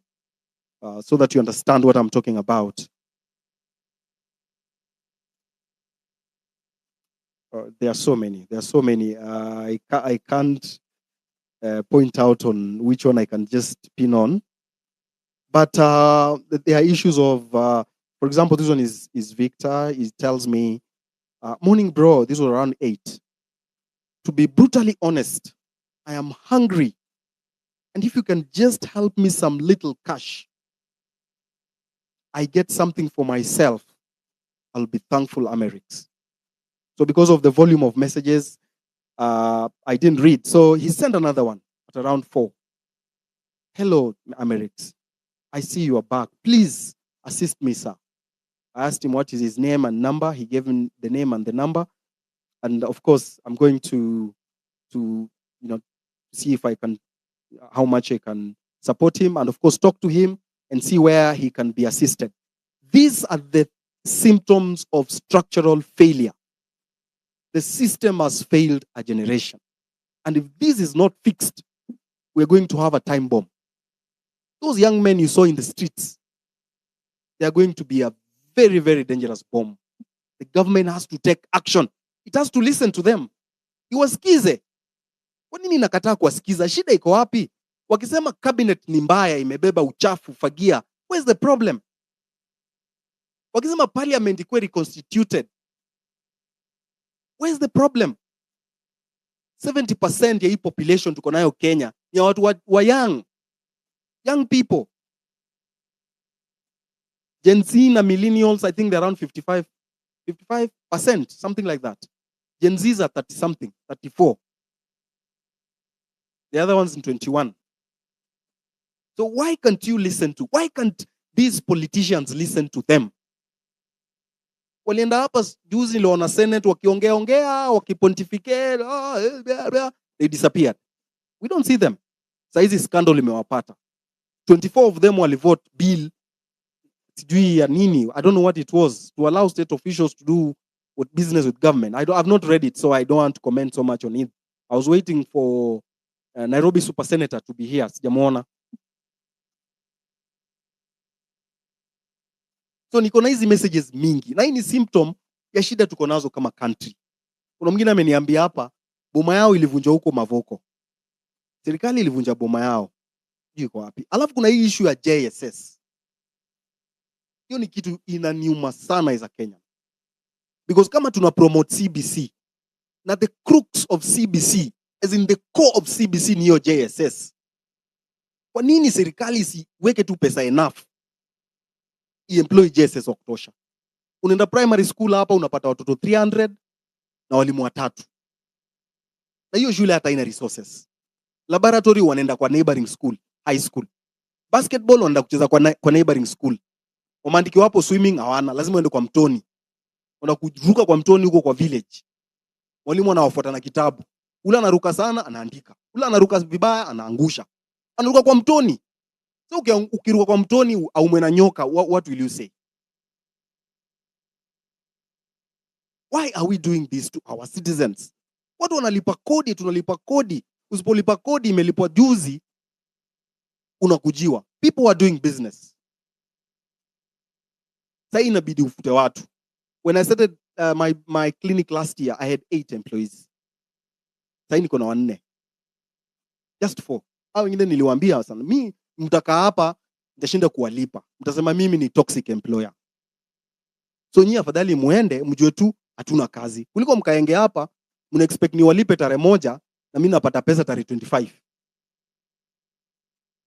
so that you understand what I'm talking about. There are so many. There are so many. I can't point out on which one I can just pin on. But there are issues of, for example, this one is Victor. He tells me, morning, bro. This was around 8. To be brutally honest, I am hungry. And if you can just help me some little cash, I get something for myself, I'll be thankful, Amerix. So because of the volume of messages, I didn't read. So he sent another one at around 4. Hello, Amerix. I see you are back. Please assist me, sir. I asked him what is his name and number. He gave him the name and the number. And of course, I'm going to see if I can, how much I can support him, and of course, talk to him and see where he can be assisted. These are the symptoms of structural failure. The system has failed a generation. And if this is not fixed, we're going to have a time bomb. Those young men you saw in the streets, they are going to be a very, very dangerous bomb. The government has to take action. It has to listen to them. Iwasikize. Kwa nini nakataa kuwasikiza? Shida iko wapi? Wakisema cabinet ni mbaya, imebeba uchafu, fagia, where's the problem? Wakisema parliament ikuwe reconstituted, where's the problem? 70% ya hii population tuko nayo Kenya ni watu wa young people. Gen Z na millennials, I think they're around 55%, something like that. Gen Zs are 30 something, 34. The other ones in 21. So why can't these politicians listen to them? Walienda hapa juzi niliona Senate wakiongea wakipontificate, they disappeared. We don't see them. Saizi scandal imewapata. 24 of them walivote bill sijui ya nini, I don't know what it was, to allow state officials to do with business with government. I've not read it, so I don't want to comment so much on it. I was waiting for Nairobi Super Senator to be here. Sijamuona. So niko na hizi messages mingi. Na hii ni symptom ya shida tuko nazo kama country. Kuna mwingine ameniambia hapa, boma yao ilivunja huko Mavoko. Serikali ilivunja boma yao. Iko wapi? Alafu kuna hii issue ya JSS. Hiyo ni kitu inaniuma sana as a Kenyan. Because kama tuna promote CBC, na the crux of CBC, as in the core of CBC ni hiyo JSS. Kwa nini serikali isiweke tu pesa enough i-employ JSS wa kutosha? Unaenda primary school hapa unapata watoto 300 na walimu 3. Na hiyo shule hata ina resources. Laboratory wanaenda kwa neighboring school, high school. Basketball wanaenda kucheza kwa neighboring school. Wamandiki wapo swimming hawana, lazima waende kwa mtoni. Wanakuruka kwa mtoni huko kwa village. Mwalimu anawafuata na kitabu. Ule anaruka sana anaandika. Ule anaruka vibaya anaangusha. Anaruka kwa mtoni. So ukiruka kwa mtoni au mwena nyoka, what will you say? Why are we doing this to our citizens? Watu wanalipa kodi, tunalipa kodi. Usipolipa kodi imelipwa juzi, unakujiwa. People are doing business. Sasa inabidi ufute watu. When I started my clinic last year, I had 8 employees. Sasa niko na 4. Just 4. Hao wengine niliwaambia sana, mimi mtakaa hapa nitashinda kuwalipa. Mtasema mimi ni toxic employer. So nyinyi afadhali muende mjue tu hatuna kazi. Kuliko mkaenge hapa mna expect ni walipe tarehe 1 na mimi napata pesa tarehe 25.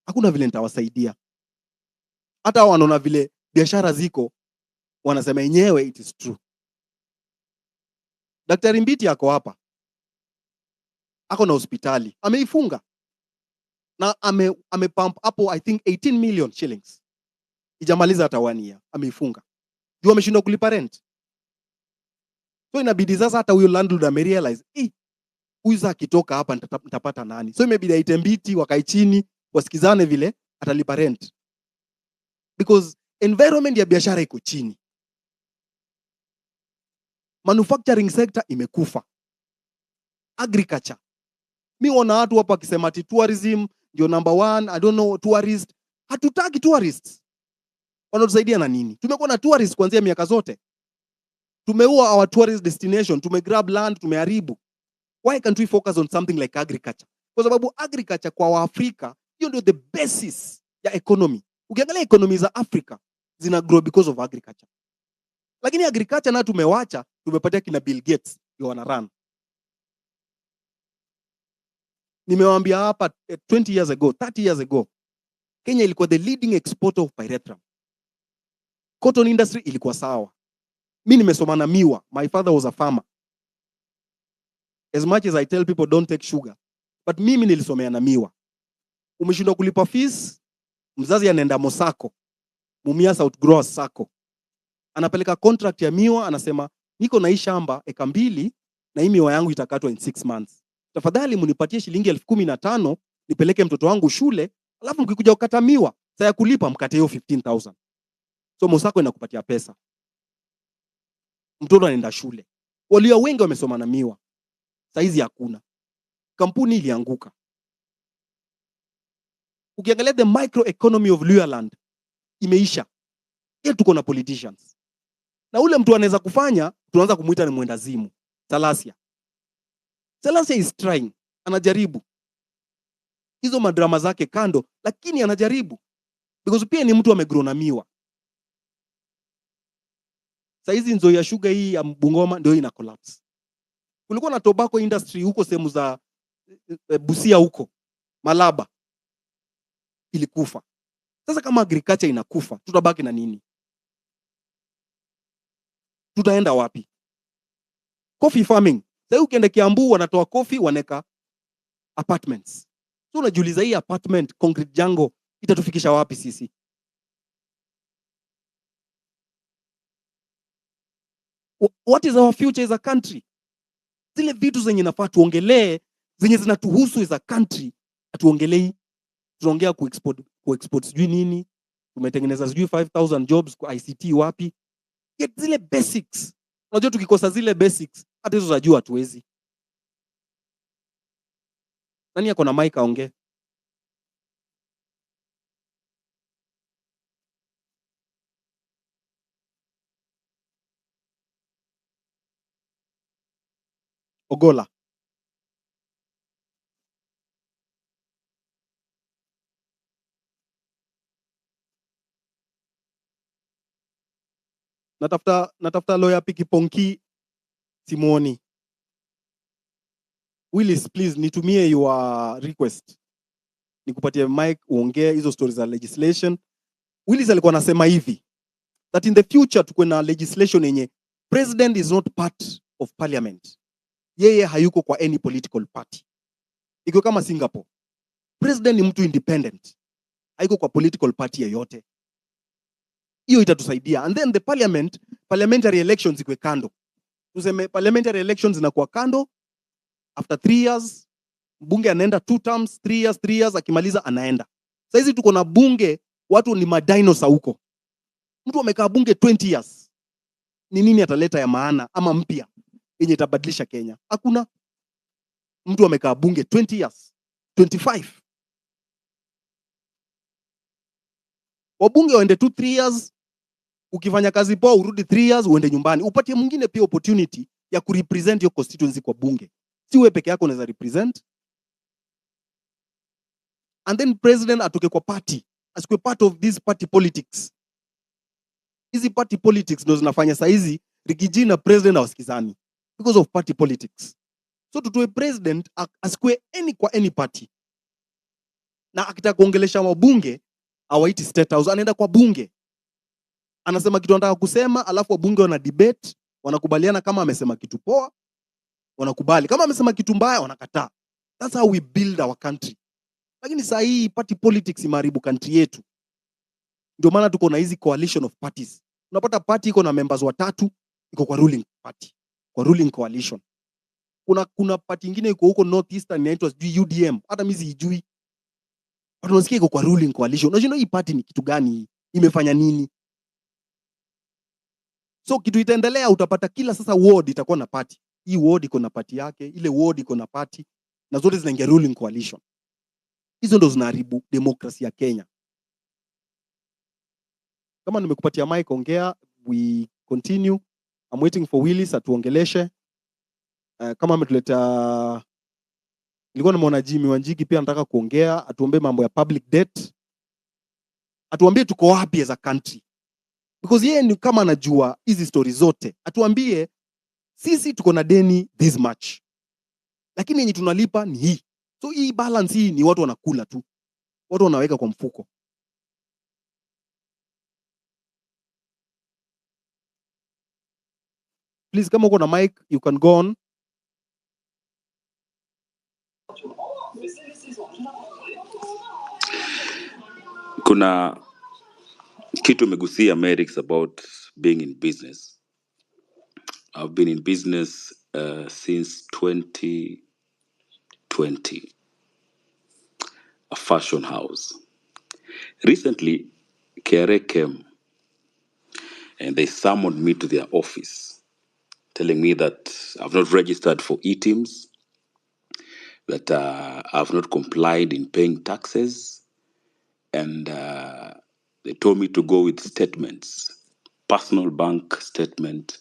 Hakuna vile nitawasaidia. Hata wanaona vile biashara ziko wanasema yenyewe it is true. Daktari Mbiti ako hapa. Ako na hospitali. Ameifunga. Na pump hapo I think 18 million shillings. Ijamaliza hata 1 year. Ameifunga. Juu ameshindwa kulipa rent. So inabidi sasa hata huyo landlord amerealize, huyu sasa akitoka hapa nitapata nani? So imebidi aite Mbiti wakae chini wasikizane vile atalipa rent. Because environment ya biashara iko chini. Manufacturing sector imekufa. Agriculture. Mimi wana watu hapa wakisema ati tourism ndio number 1, I don't know, tourist. Hatutaki tourists. Wanatusaidia na nini? Tumekuwa na tourists kuanzia miaka zote. Tumeua our tourist destination, tumegrab land, tumeharibu. Why can't we focus on something like agriculture? Kwa sababu agriculture kwa Waafrika hiyo ndio the basis ya economy. Ukiangalia economy za Africa zina grow because of agriculture. Lakini agriculture na tumewacha, tumepatia kina Bill Gates ndio wana run. Nimewaambia hapa 20 years ago, 30 years ago, Kenya ilikuwa the leading exporter of pyrethrum. Cotton industry ilikuwa sawa. Mimi nimesoma na miwa. My father was a farmer. As much as I tell people don't take sugar, but mimi nilisomea na miwa. Umeshindwa kulipa fees, mzazi anaenda Mosako, Mumia South Gross Sako. Anapeleka contract ya miwa, anasema niko na hii shamba eka 2 na hii miwa yangu itakatwa in 6 months. Tafadhali munipatie shilingi 15,000 nipeleke mtoto wangu shule, alafu mkikuja kukata miwa, saa ya kulipa mkate hiyo 15,000. So Mosako inakupatia pesa. Mtoto anaenda shule. Walio wengi wamesoma na miwa. Saizi hakuna. Kampuni ilianguka. Ukiangalia the microeconomy of Luyaland imeisha. Yeye tuko na politicians. Na ule mtu anaweza kufanya, tunaanza kumuita ni mwendazimu. Salasia. Salasia is trying. Anajaribu. Hizo madrama zake kando, lakini anajaribu. Because pia ni mtu amegrow na miwa. Saizi Nzoia Sugar hii ya Bungoma ndio ina collapse. Kulikuwa na tobacco industry huko sehemu za Busia huko, Malaba, ilikufa. Sasa kama agriculture inakufa, tutabaki na nini? Tutaenda wapi? Coffee farming. Sasa ukienda Kiambu wanatoa coffee waneka apartments. So unajiuliza hii apartment concrete jungle itatufikisha wapi sisi? What is our future as a country? Zile vitu zenye nafaa tuongelee, zenye zinatuhusu as a country, atuongelei. Tunaongea kuexport sijui nini, tumetengeneza sijui 5,000 jobs kwa ICT wapi. Yet zile basics, unajua tukikosa zile basics, hata hizo zajua hatuwezi. Nani yako na mic aongee? Ogola. Natafuta lawyer Pikiponki Simoni. Willis, please nitumie your request. Nikupatie mic uongee hizo stories za legislation. Willis alikuwa anasema hivi that in the future tuko na legislation yenye president is not part of parliament. Yeye hayuko kwa any political party. Iko kama Singapore. President ni mtu independent. Hayuko kwa political party yoyote. Hiyo itatusaidia. And then the parliamentary elections ikwe kando. Tuseme parliamentary elections zinakuwa kando. After 3 years, bunge anaenda 2 terms, 3 years, akimaliza anaenda. Sasa hizi tuko na bunge, watu ni madinosaur huko. Mtu amekaa bunge 20 years. Ni nini ataleta ya maana ama mpya yenye itabadilisha Kenya? Hakuna. Mtu amekaa bunge 20 years, 25. Wabunge waende 2-3 years, Ukifanya kazi poa urudi 3 years uende nyumbani. Upatie mwingine pia opportunity ya kurepresent your constituency kwa bunge. Si wewe peke yako unaweza represent. And then president atoke kwa party, asikwe part of this party politics. Hizi party politics ndio zinafanya saa hizi Rigiji na president hawasikizani because of party politics. So tutoe president asikwe kwa any party. Na akitaka kuongelesha wabunge hawaiti state house, anaenda kwa bunge. Anasema kitu anataka kusema, alafu wabunge wana debate, wanakubaliana kama amesema kitu poa, wanakubali. Kama amesema kitu mbaya, wanakataa. That's how we build our country. Lakini saa hii party politics imeharibu country yetu. Ndio maana tuko na hizi coalition of parties. Unapata party iko na members watatu, iko kwa ruling party, kwa ruling coalition. Kuna party nyingine iko huko northeastern inaitwa UDM, hata mimi sijui. Watu wanasikia iko kwa ruling coalition. Unajua hii party ni kitu gani? Imefanya nini? So kitu itaendelea, utapata kila sasa ward itakuwa na party. Hii ward iko na party yake, ile ward iko na party, na zote zinaingia ruling coalition. Hizo ndo zinaharibu demokrasia ya Kenya. Kama nimekupatia mic, ongea, we continue. I'm waiting for Willis atuongeleshe. Kama ametuleta, nilikuwa nimeona Jimmy Wanjigi pia anataka kuongea, atuombe mambo ya public debt. Atuambie tuko wapi as a country. Because yeye ni kama anajua hizi stories zote. Atuambie sisi tuko na deni this much, lakini yenye tunalipa ni hii. So hii balance hii ni watu wanakula tu, watu wanaweka kwa mfuko. Please, kama uko na mic, you can go on. Kuna kitu umegusia Amerix about being in business. I've been in business since 2020, a fashion house. Recently, KRA came and they summoned me to their office, telling me that I've not registered for e-teams, that I've not complied in paying taxes, and they told me to go with statements, personal bank statement,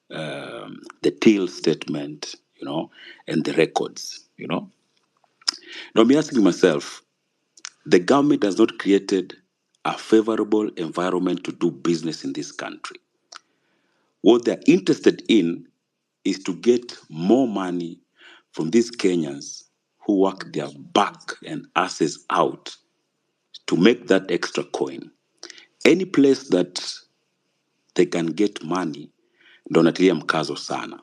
the till statement, and the records, Now I'm asking myself, the government has not created a favorable environment to do business in this country. What they're interested in is to get more money from these Kenyans who work their back and asses out to make that extra coin. Any place that they can get money, ndo natilia mkazo sana.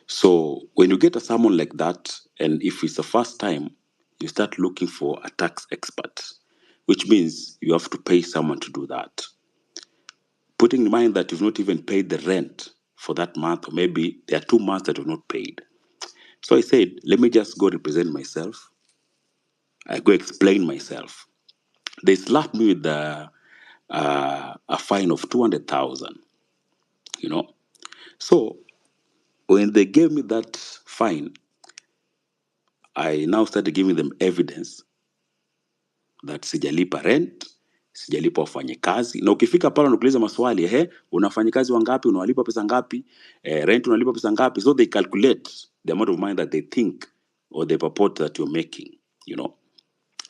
So when you get someone like that, and if it's the first time, you start looking for a tax expert, which means you have to pay someone to do that. Putting in mind that you've not even paid the rent for that month, or maybe there are 2 months that you've not paid. So I said, let me just go represent myself. I go explain myself. They slapped me with a fine of 200,000, So when they gave me that fine, I now started giving them evidence that sijalipa rent, sijalipa wafanyikazi. Na ukifika pale unakuuliza maswali, unafanyikazi wangapi, unawalipa pesa ngapi, rent unalipa pesa ngapi? So they calculate the amount of money that they think or they purport that you're making,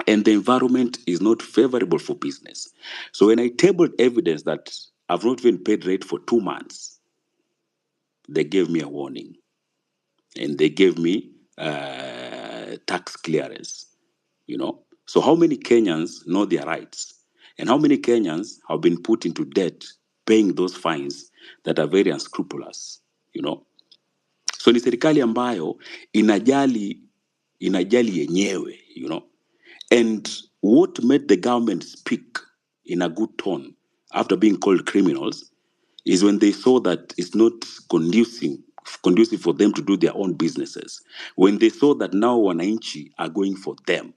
And the environment is not favorable for business. So when I tabled evidence that I've not even paid rent for 2 months, they gave me a warning. And they gave me tax clearance, So how many Kenyans know their rights? And how many Kenyans have been put into debt paying those fines that are very unscrupulous, So ni serikali ambayo inajali yenyewe, And what made the government speak in a good tone after being called criminals is when they saw that it's not conducive for them to do their own businesses. When they saw that now wananchi are going for them.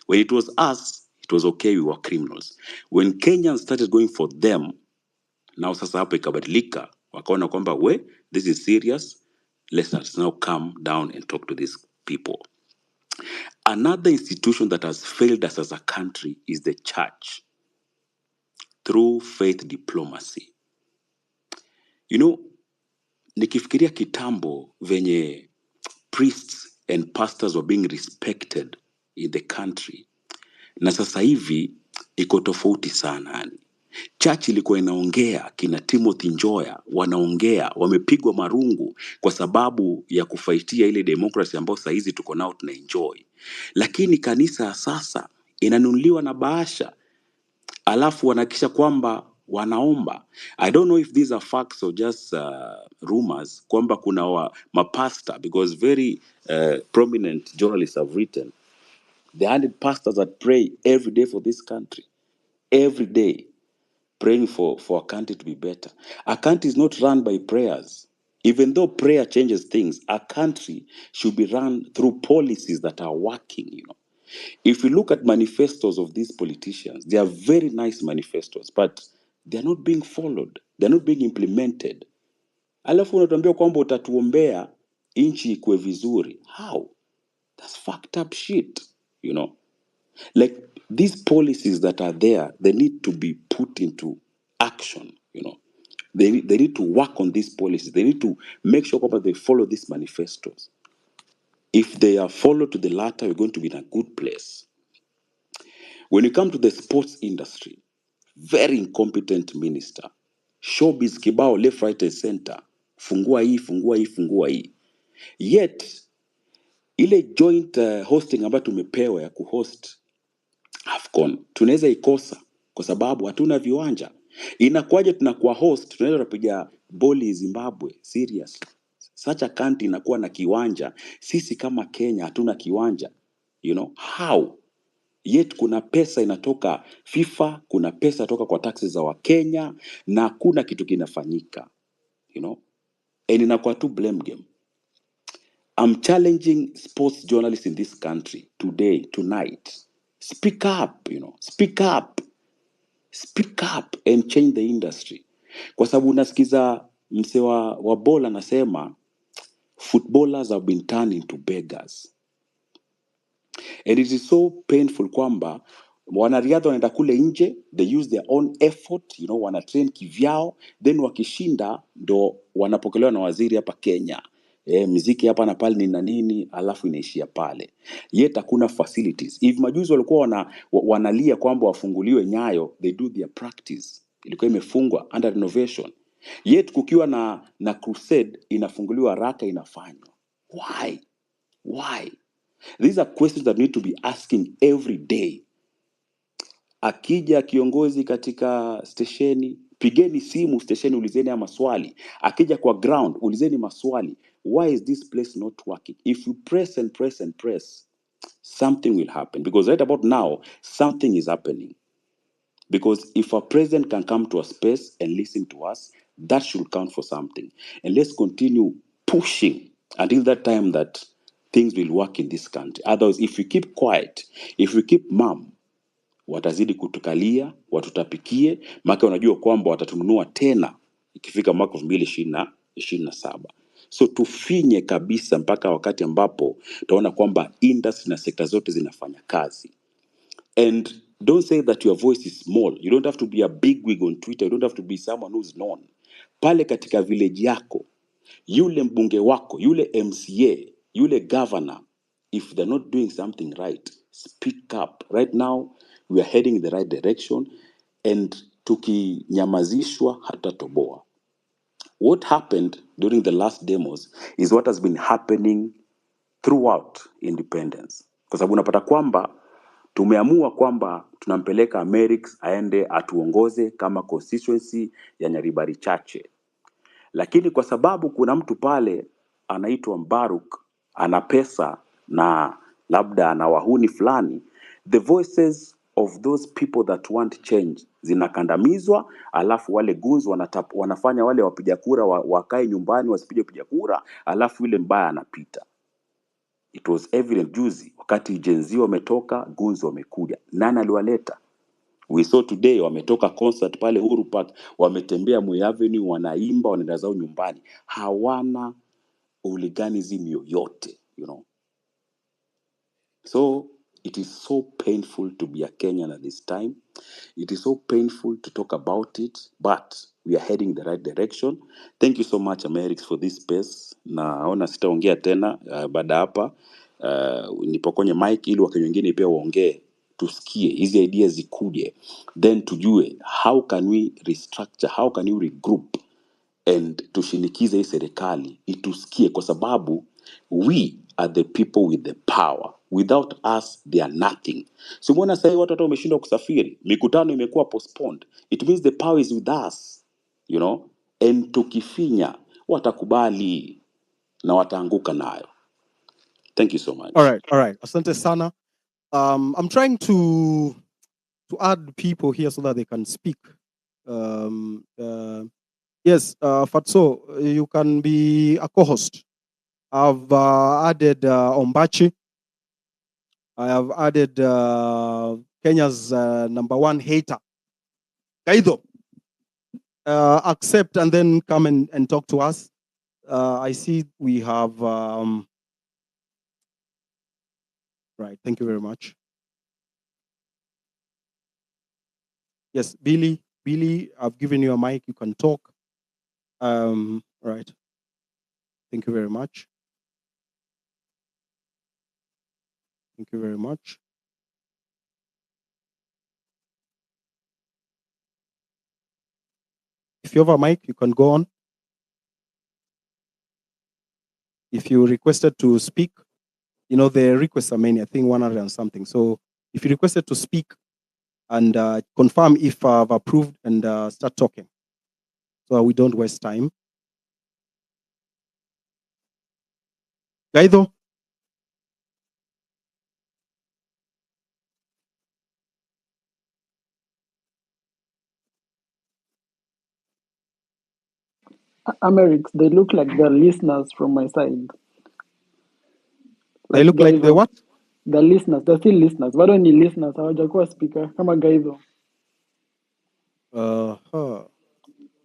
When it was us, it was okay, we were criminals. When Kenyans started going for them, now sasa hapo ikabadilika, wakaona kwamba this is serious, let's now come down and talk to these people. Another institution that has failed us as a country is the church. through faith diplomacy. You know, nikifikiria kitambo venye priests and pastors were being respected in the country, na sasa hivi iko tofauti sana. Yani church ilikuwa inaongea, kina Timothy Njoya wanaongea, wamepigwa marungu kwa sababu ya kufaitia ile democracy ambayo saa hizi tuko nao tuna enjoy. Lakini kanisa ya sasa inanunuliwa na bahasha, alafu wanahakisha kwamba wanaomba. I don't know if these are facts or just rumors, kwamba kuna mapasta, because very prominent journalists have written the 100 pastors that pray every day for this country, every day, praying for our country to be better. A country is not run by prayers. Even though prayer changes things, a country should be run through policies that are working, you know. If you look at manifestos of these politicians, they are very nice manifestos, but they're not being followed. They're not being implemented. Alafu unatuambia kwamba utatuombea inchi ikue vizuri. How? That's fucked up shit, you know. Like, these policies that are there, they need to be put into action, you know. They need to work on these policies. They need to make sure that they follow these manifestos. If they are followed to the latter, we're going to be in a good place. When you come to the sports industry, very incompetent minister. Showbiz kibao, left, right, and center. Fungua hii, fungua hii, fungua hii. Yet, ile joint hosting ambayo tumepewa ya kuhost AFCON, tunaweza ikosa kwa sababu hatuna viwanja. Inakuwaje tunakuwa host, tunaweza kupiga boli Zimbabwe? Serious. Such a country inakuwa na kiwanja. Sisi kama Kenya hatuna kiwanja. You know, how? Yet kuna pesa inatoka FIFA, kuna pesa inatoka kwa taxes za Wakenya, na hakuna kitu kinafanyika. You know? And inakuwa tu blame game. I'm challenging sports journalists in this country today, tonight. Speak up, you know. Speak up. Speak up and change the industry. Kwa sababu unasikiza mse wa bola anasema footballers have been turned into beggars. And it is so painful kwamba wanariadha wanaenda kule nje, they use their own effort, you know, wanatrain kivyao, then wakishinda ndo wanapokelewa na waziri hapa Kenya. Muziki hapa na pale ni na nini, alafu inaishia pale. Yet hakuna facilities. If majuzi walikuwa wanalia kwamba wafunguliwe Nyayo, they do their practice. Ilikuwa imefungwa under renovation. Yet kukiwa na crusade inafunguliwa haraka inafanywa. Why? Why? These are questions that we need to be asking every day. Akija kiongozi katika stesheni, pigeni simu stesheni, ulizeni ya maswali. Akija kwa ground, ulizeni maswali. Why is this place not working? If you press and press and press, something will happen. Because right about now, something is happening. Because if a president can come to a space and listen to us, that should count for something. And let's continue pushing until that time that things will work in this country. Otherwise, if we keep quiet, if we keep mum, watazidi kutukalia, watutapikie, maka unajua kwamba watatununua tena ikifika mwaka 2027. So tufinye kabisa mpaka wakati ambapo taona kwamba industry na sekta zote zinafanya kazi. And don't say that your voice is small. You don't have to be a big wig on Twitter. You don't have to be someone who's known. Pale katika village yako, yule mbunge wako, yule MCA, yule governor, if they're not doing something right, speak up. Right now, we are heading in the right direction, and tukinyamazishwa hatatoboa. What happened during the last demos is what has been happening throughout independence. Kwa sababu unapata kwamba tumeamua kwamba tunampeleka Amerix aende atuongoze kama constituency ya Nyaribari Chache. Lakini kwa sababu kuna mtu pale anaitwa Mbaruk, ana pesa na labda ana wahuni fulani, the voices of those people that want change zinakandamizwa, alafu wale goons wanafanya wale wapiga kura wakae nyumbani wasipige piga kura, alafu yule mbaya anapita. It was evident juzi wakati Gen Z wametoka, goons wamekuja. Nani aliwaleta? We saw today wametoka concert pale Uhuru Park, wametembea Moi Avenue, wanaimba, wanaenda zao nyumbani. Hawana hooliganism yoyote, you know. So It is so painful to be a Kenyan at this time. It is so painful to talk about it, but we are heading in the right direction. Thank you so much, Amerix, for this space. Naona sitaongea tena baada hapa. Nipokonye mic ili wakenya wengine pia waongee, tusikie hizi ideas zikuje, then tujue how can we restructure, how can we regroup and tushinikize hii serikali itusikie, kwa sababu we are the people with the power. Without us they are nothing. So mbona sasa watu hata wameshindwa kusafiri, mikutano imekuwa postponed, it means the power is with us, you know, and tukifinya watakubali na wataanguka nayo. Thank you so much. All right. Asante sana. I'm trying to add people here so that they can speak. Yes, Fatso, you can be a co-host. I've added Ombachi. I have added Kenya's number one hater, Kaido. Accept and then come and talk to us. I see we have. Right, thank you very much. Yes, Billy, I've given you a mic. You can talk. Right. Thank you very much. Thank you very much. If you have a mic, you can go on. If you requested to speak, you know, the requests are many, I think 100 and something. So if you requested to speak and confirm if I've approved and start talking so we don't waste time. Gaido? Amerix, they look like they're listeners from my side. They look like the what? The listeners, they're still listeners. Bado ni listeners, hawajakuwa speaker kama Gaido.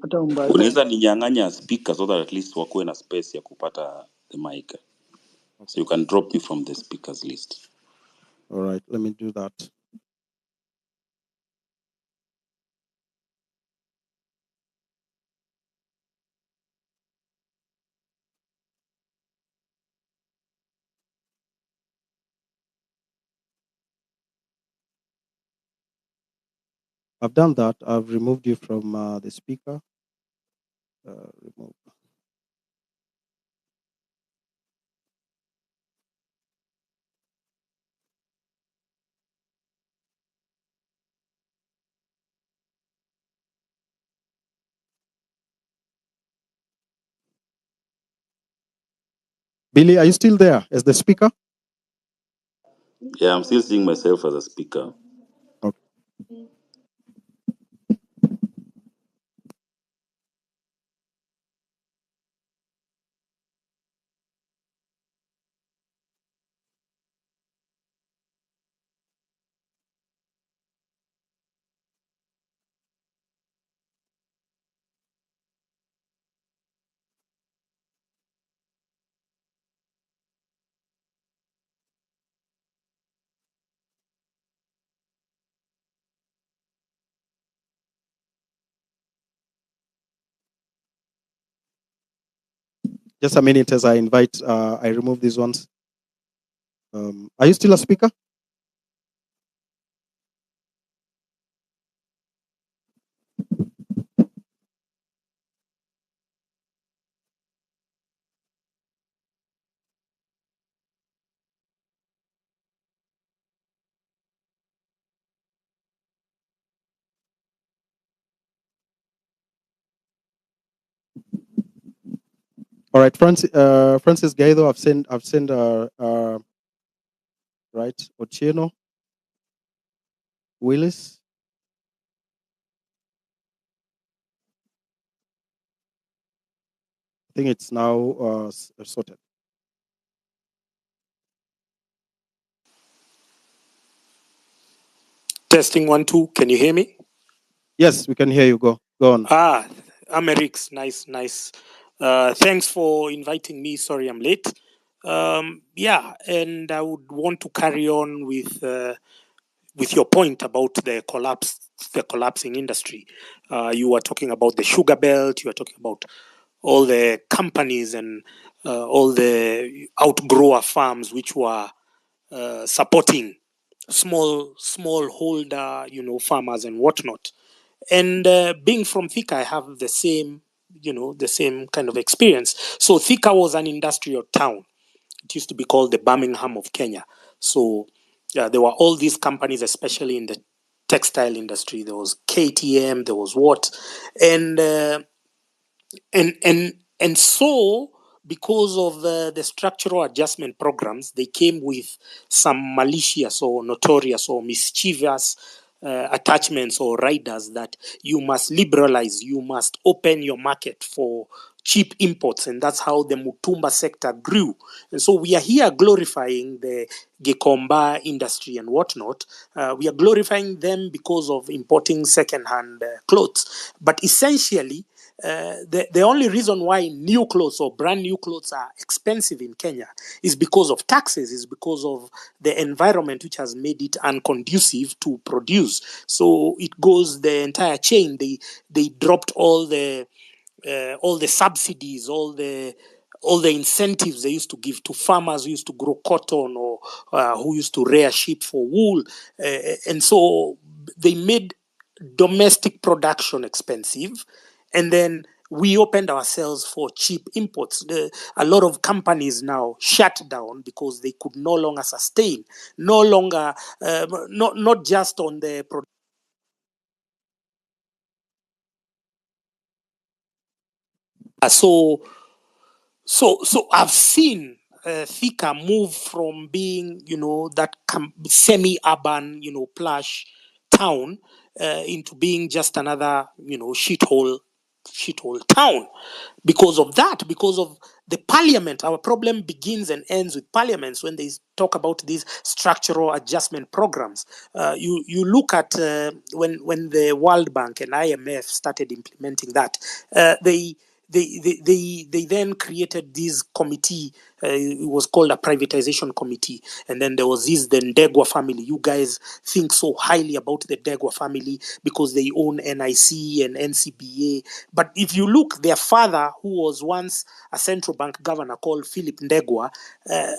Hata Ombachi. Unaweza ninyang'anya speaker so that at least wakuwe na space ya kupata the mic. Okay. So you can drop me from the speakers list. All right, let me do that. I've done that. I've removed you from the speaker. Remove. Billy, are you still there as the speaker? Yeah, I'm still seeing myself as a speaker. Okay. Just a minute as I invite, I remove these ones. Are you still a speaker? All right, Francis Gaido, I've sent right, Ochieno, Willis. I think it's now sorted. Testing 1 2. Can you hear me? Yes, we can hear you. Go on. Amerix, nice. Thanks for inviting me. Sorry, I'm late. Yeah, and I would want to carry on with your point about the collapsing industry. You were talking about the sugar belt. You were talking about all the companies and all the outgrower farms which were supporting smallholder, farmers and whatnot. And being from Thika, I have the same kind of experience. So Thika was an industrial town. It used to be called the Birmingham of Kenya. So there were all these companies, especially in the textile industry. There was KTM, there was what, and so because of the structural adjustment programs, they came with some malicious or notorious or mischievous attachments or riders that you must liberalize, you must open your market for cheap imports, and that's how the Mutumba sector grew. And so we are here glorifying the Gikomba industry and whatnot. We are glorifying them because of importing second-hand clothes. But essentially, the only reason why new clothes or brand new clothes are expensive in Kenya is because of taxes, is because of the environment which has made it unconducive to produce. So it goes the entire chain. They dropped all the subsidies, all the incentives they used to give to farmers who used to grow cotton or who used to rear sheep for wool, and so they made domestic production expensive, and then we opened ourselves for cheap imports. A lot of companies now shut down because they could no longer sustain, no longer, not just on the production. So I've seen Thika move from being, that semi-urban, plush town into being just another, shithole town. Because of that, because of the parliament, our problem begins and ends with parliaments when they talk about these structural adjustment programs. You look at when the World Bank and IMF started implementing that, they then created this committee. It was called a privatization committee. And then there was the Ndegwa family. You guys think so highly about the Ndegwa family because they own NIC and NCBA. But if you look, their father, who was once a central bank governor called Philip Ndegwa,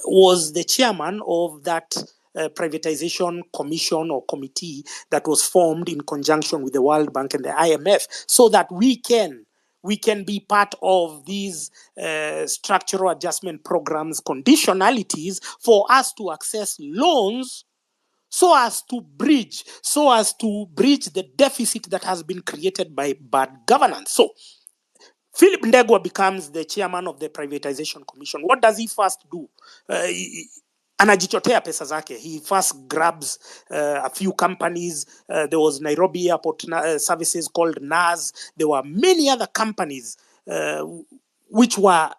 was the chairman of that privatization commission or committee that was formed in conjunction with the World Bank and the IMF, so that we can be part of these structural adjustment programs, conditionalities for us to access loans so as to bridge the deficit that has been created by bad governance. So Philip Ndegwa becomes the chairman of the privatization commission. What does he first do? Anajichotea pesa zake. He first grabs a few companies. There was Nairobi Airport Services called NAS. There were many other companies which were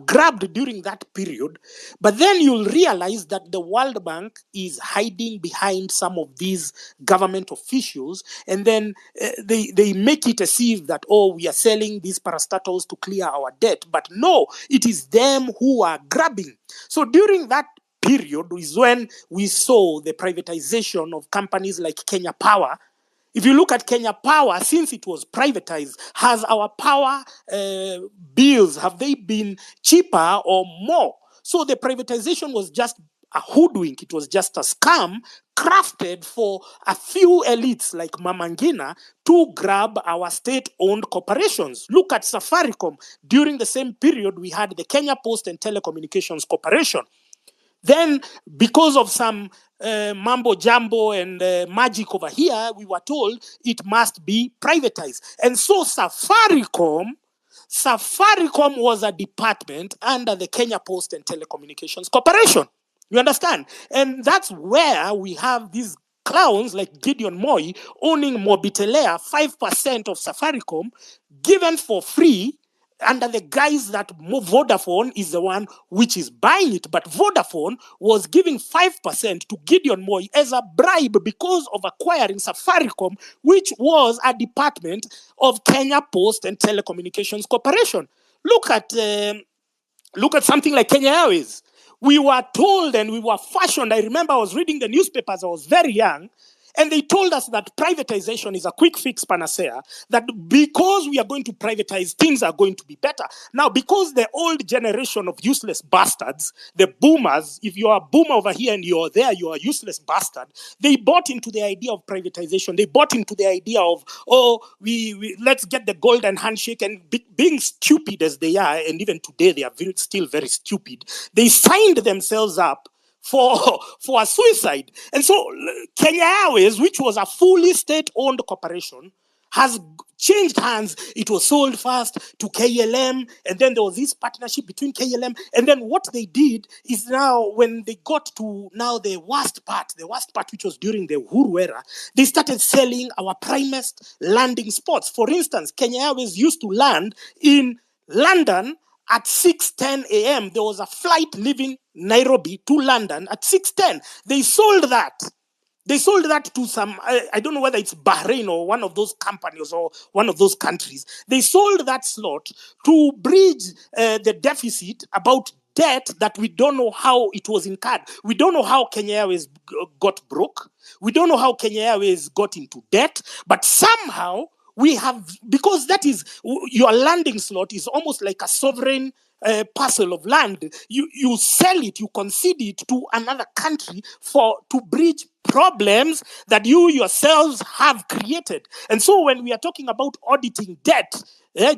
grabbed during that period. But then you'll realize that the World Bank is hiding behind some of these government officials, and then they make it as if that, we are selling these parastatals to clear our debt. But no, it is them who are grabbing. So during that period is when we saw the privatization of companies like Kenya Power. If you look at Kenya Power, since it was privatized, has our power bills, have they been cheaper or more? So the privatization was just a hoodwink. It was just a scam crafted for a few elites like Mamangina to grab our state-owned corporations. Look at Safaricom. During the same period, we had the Kenya Post and Telecommunications Corporation. Then, because of some mambo jumbo and magic over here, we were told it must be privatized. And so Safaricom was a department under the Kenya Post and Telecommunications Corporation. You understand? And that's where we have these clowns like Gideon Moi owning Mobitelea, 5% of Safaricom, given for free, under the guise that Vodafone is the one which is buying it. But Vodafone was giving 5% to Gideon Moi as a bribe because of acquiring Safaricom, which was a department of Kenya Post and Telecommunications Corporation. Look at Look at something like Kenya Airways. We were told and we were fashioned. I remember I was reading the newspapers, I was very young, and they told us that privatization is a quick fix panacea, that because we are going to privatize, things are going to be better. Now, because the old generation of useless bastards, the boomers, if you are a boomer over here and you're there, you're a useless bastard, they bought into the idea of privatization. They bought into the idea of, oh, let's get the golden handshake, and being stupid as they are, and even today they are still very stupid, they signed themselves up for a suicide. And so Kenya Airways, which was a fully state-owned corporation, has changed hands. It was sold first to KLM, and then there was this partnership between KLM. And then what they did is now, when they got to now the worst part, which was during the Uhuru era, they started selling our primest landing spots. For instance, Kenya Airways used to land in London at 6:10 a.m. There was a flight leaving Nairobi to London at 6:10. They sold that. They sold that to some, I don't know whether it's Bahrain or one of those companies or one of those countries. They sold that slot to bridge the deficit about debt that we don't know how it was incurred. We don't know how Kenya Airways got broke. We don't know how Kenya Airways got into debt, but somehow we have, because that is, your landing slot is almost like a sovereign parcel of land. You sell it, you concede it to another country to bridge problems that you yourselves have created. And so when we are talking about auditing debt,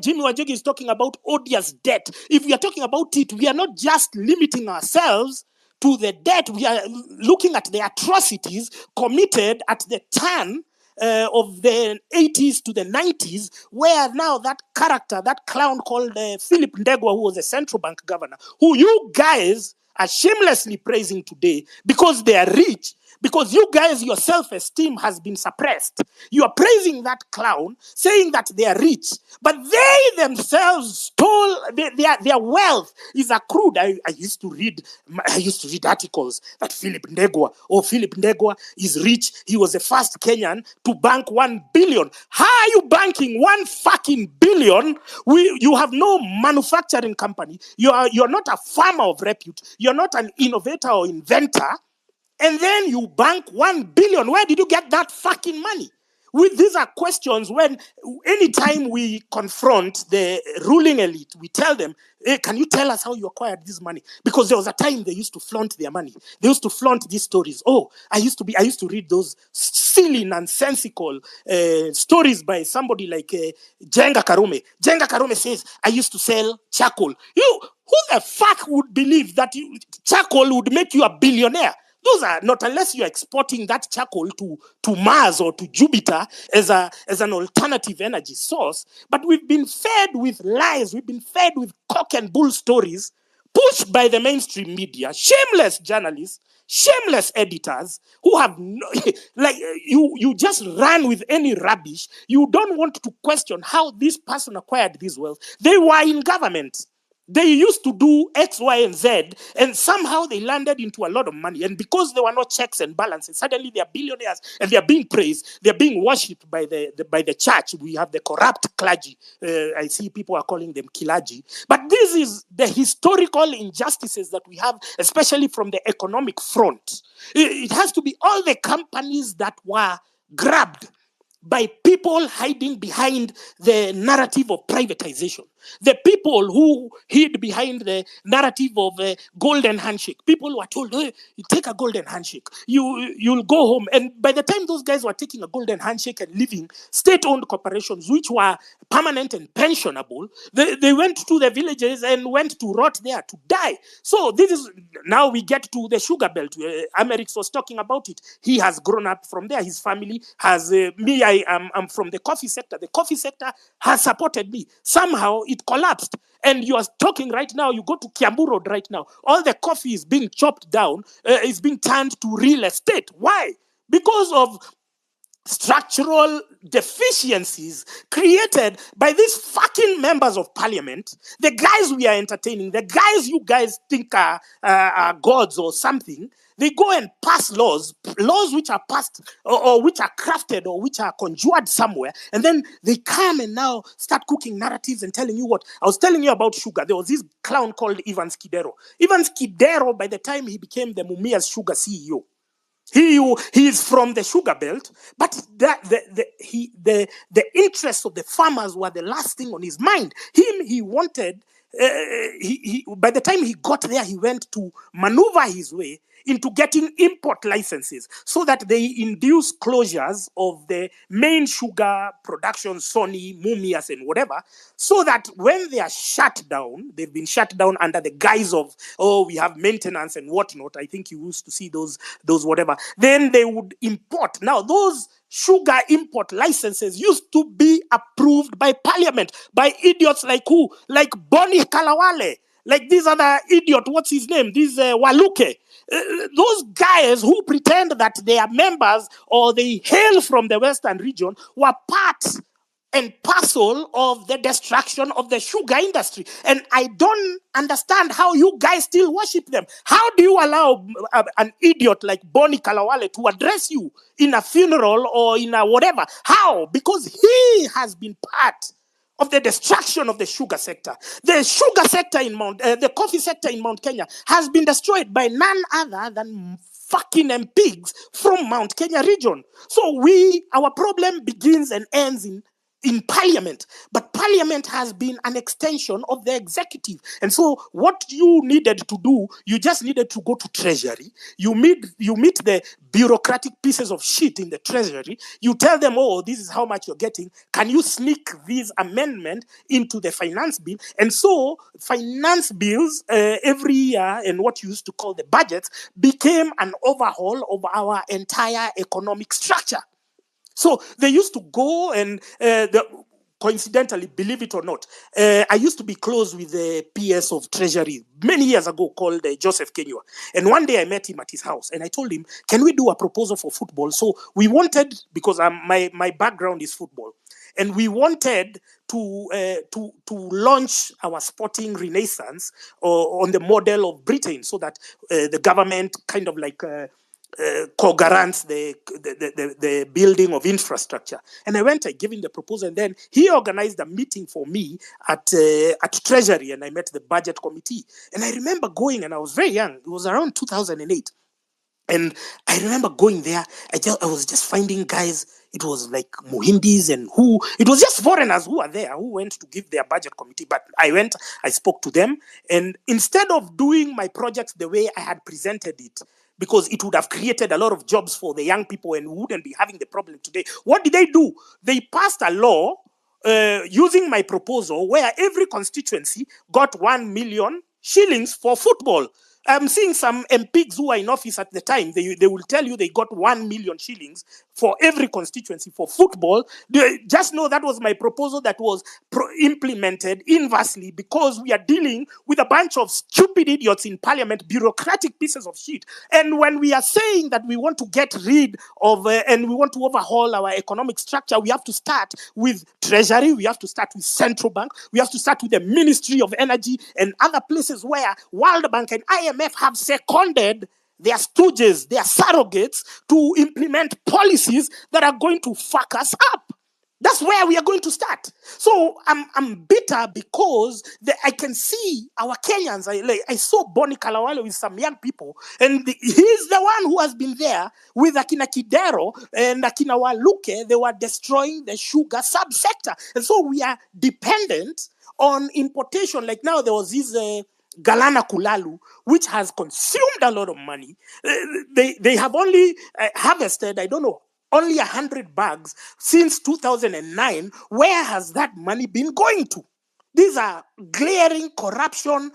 Jimmy Wajegi is talking about odious debt. If we are talking about it, we are not just limiting ourselves to the debt. We are looking at the atrocities committed at the turn of the 80s to the 90s, where now that character, that clown called Philip Ndegwa, who was a central bank governor, who you guys are shamelessly praising today because they are rich, because you guys, your self-esteem has been suppressed. You are praising that clown, saying that they are rich, but they themselves stole their wealth is accrued. I used to read articles that Philip Ndegwa is rich. He was the first Kenyan to bank 1 billion. How are you banking 1 fucking billion? You have no manufacturing company. You're not a farmer of repute. You're not an innovator or inventor. And then you bank 1 billion. Where did you get that fucking money? These are questions when anytime we confront the ruling elite, we tell them, hey, can you tell us how you acquired this money? Because there was a time they used to flaunt their money. They used to flaunt these stories. Oh, I used to read those silly, nonsensical stories by somebody like Jenga Karume. Jenga Karume says, I used to sell charcoal. Who the fuck would believe that charcoal would make you a billionaire? Those are not, unless you're exporting that charcoal to Mars or to Jupiter as an alternative energy source. But we've been fed with lies. We've been fed with cock and bull stories pushed by the mainstream media, shameless journalists, shameless editors who have you just run with any rubbish. You don't want to question how this person acquired this wealth. They were in government. They used to do X, Y, and Z, and somehow they landed into a lot of money. And because there were no checks and balances, suddenly they are billionaires and they are being praised. They are being worshipped by the church. We have the corrupt clergy. I see people are calling them kilaji. But this is the historical injustices that we have, especially from the economic front. It has to be all the companies that were grabbed by people hiding behind the narrative of privatization. The people who hid behind the narrative of a golden handshake. People were told, hey, you take a golden handshake. You'll go home. And by the time those guys were taking a golden handshake and leaving state-owned corporations, which were permanent and pensionable, they went to the villages and went to rot there to die. So this is, now we get to the sugar belt. Amerix was talking about it. He has grown up from there. His family has, I'm from the coffee sector. The coffee sector has supported me. Somehow it collapsed. And you are talking right now, you go to Kiambu Road right now, all the coffee is being chopped down, is being turned to real estate. Why? Because of structural deficiencies created by these fucking members of parliament, the guys we are entertaining, the guys you guys think are gods or something. They go and pass laws which are passed or which are crafted or which are conjured somewhere, and then they come and now start cooking narratives and telling you what. I was telling you about sugar. There was this clown called Ivan Skidero. Ivan Skidero, by the time he became the Mumia's sugar CEO, he is from the sugar belt, but the interests of the farmers were the last thing on his mind. He wanted. By the time he got there, he went to maneuver his way into getting import licenses so that they induce closures of the main sugar production, Sony, Mumias, and whatever, so that when they are shut down, they've been shut down under the guise of, oh, we have maintenance and whatnot. I think you used to see those whatever. Then they would import. Now, those sugar import licenses used to be approved by parliament, by idiots like who? Like Bonnie Kalawale. Like this other idiot, what's his name? This Waluke. Those guys who pretend that they are members or they hail from the Western region were part and parcel of the destruction of the sugar industry. And I don't understand how you guys still worship them. How do you allow an idiot like Bonnie Kalawale to address you in a funeral or in a whatever? How? Because he has been part of the destruction of the sugar sector. The sugar sector in the coffee sector in Mount Kenya has been destroyed by none other than fucking MPs from Mount Kenya region. So our problem begins and ends in parliament, but parliament has been an extension of the executive. And so what you needed to do, you just needed to go to treasury. You meet the bureaucratic pieces of shit in the treasury. You tell them, oh, this is how much you're getting. Can you sneak this amendment into the finance bill? And so finance bills every year and what you used to call the budgets became an overhaul of our entire economic structure. So they used to go and coincidentally, believe it or not, I used to be close with the PS of Treasury many years ago called Joseph Kenywa. And one day I met him at his house and I told him, can we do a proposal for football? So we wanted, because my background is football, and we wanted to launch our sporting renaissance on the model of Britain, so that the government kind of like co-guarants the building of infrastructure. And I gave him the proposal, and then he organized a meeting for me at Treasury, and I met the budget committee. And I remember going, and I was very young, it was around 2008. And I remember going there, I was just finding guys, it was like Muhindis and it was just foreigners who were there, who went to give their budget committee. But I went, I spoke to them, and instead of doing my project the way I had presented it, because it would have created a lot of jobs for the young people and we wouldn't be having the problem today, what did they do? They passed a law using my proposal where every constituency got 1 million shillings for football. I'm seeing some MPs who are in office at the time, they will tell you they got 1 million shillings for every constituency for football. Just know that was my proposal that was implemented inversely, because we are dealing with a bunch of stupid idiots in parliament, bureaucratic pieces of shit. And when we are saying that we want to get rid of and we want to overhaul our economic structure, we have to start with Treasury, we have to start with Central Bank, we have to start with the Ministry of Energy and other places where World Bank and IMF have seconded their stooges, their surrogates, to implement policies that are going to fuck us up. That's where we are going to start. So I'm bitter because I can see our Kenyans. I saw Bonnie Kalawale with some young people, and he's the one who has been there with Akina Kidero and Akina Waluke. They were destroying the sugar subsector. And so we are dependent on importation. Like now there was this Galana Kulalu, which has consumed a lot of money. They have only harvested, I don't know, only 100 bags since 2009. Where has that money been going to? These are glaring corruption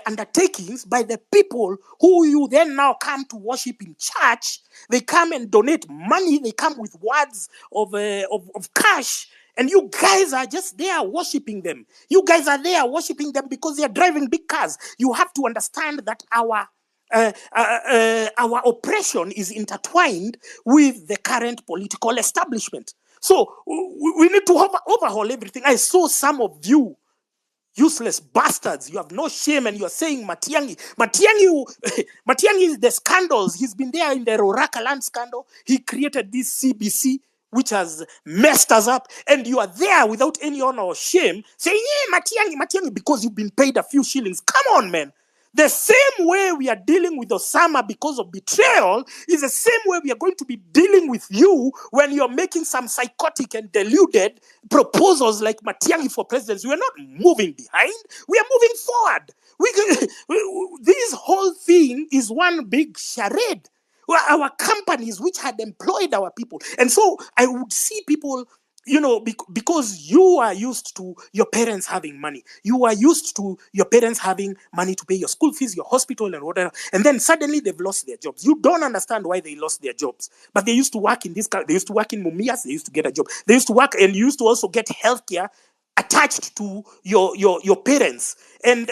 undertakings by the people who you then now come to worship in church. They come and donate money. They come with words of cash. And you guys are just there worshiping them. You guys are there worshiping them because they are driving big cars. You have to understand that our our oppression is intertwined with the current political establishment. So we need to overhaul everything. I saw some of you useless bastards. You have no shame, and you are saying Matiang'i. Matiang'i is the scandals. He's been there in the Roraka land scandal. He created this CBC, which has messed us up. And you are there without any honor or shame saying, yeah, Matiang'i, because you've been paid a few shillings. Come on, man. The same way we are dealing with Osama because of betrayal is the same way we are going to be dealing with you when you're making some psychotic and deluded proposals like Matiang'i for presidency. We're not moving behind. We are moving forward. This whole thing is one big charade. Our companies which had employed our people. And so I would see people, because you are used to your parents having money. You are used to your parents having money to pay your school fees, your hospital, and whatever. And then suddenly they've lost their jobs. You don't understand why they lost their jobs. But they used to work in this. They used to work in Mumias. They used to get a job. They used to work, and you used to also get healthcare attached to your parents. And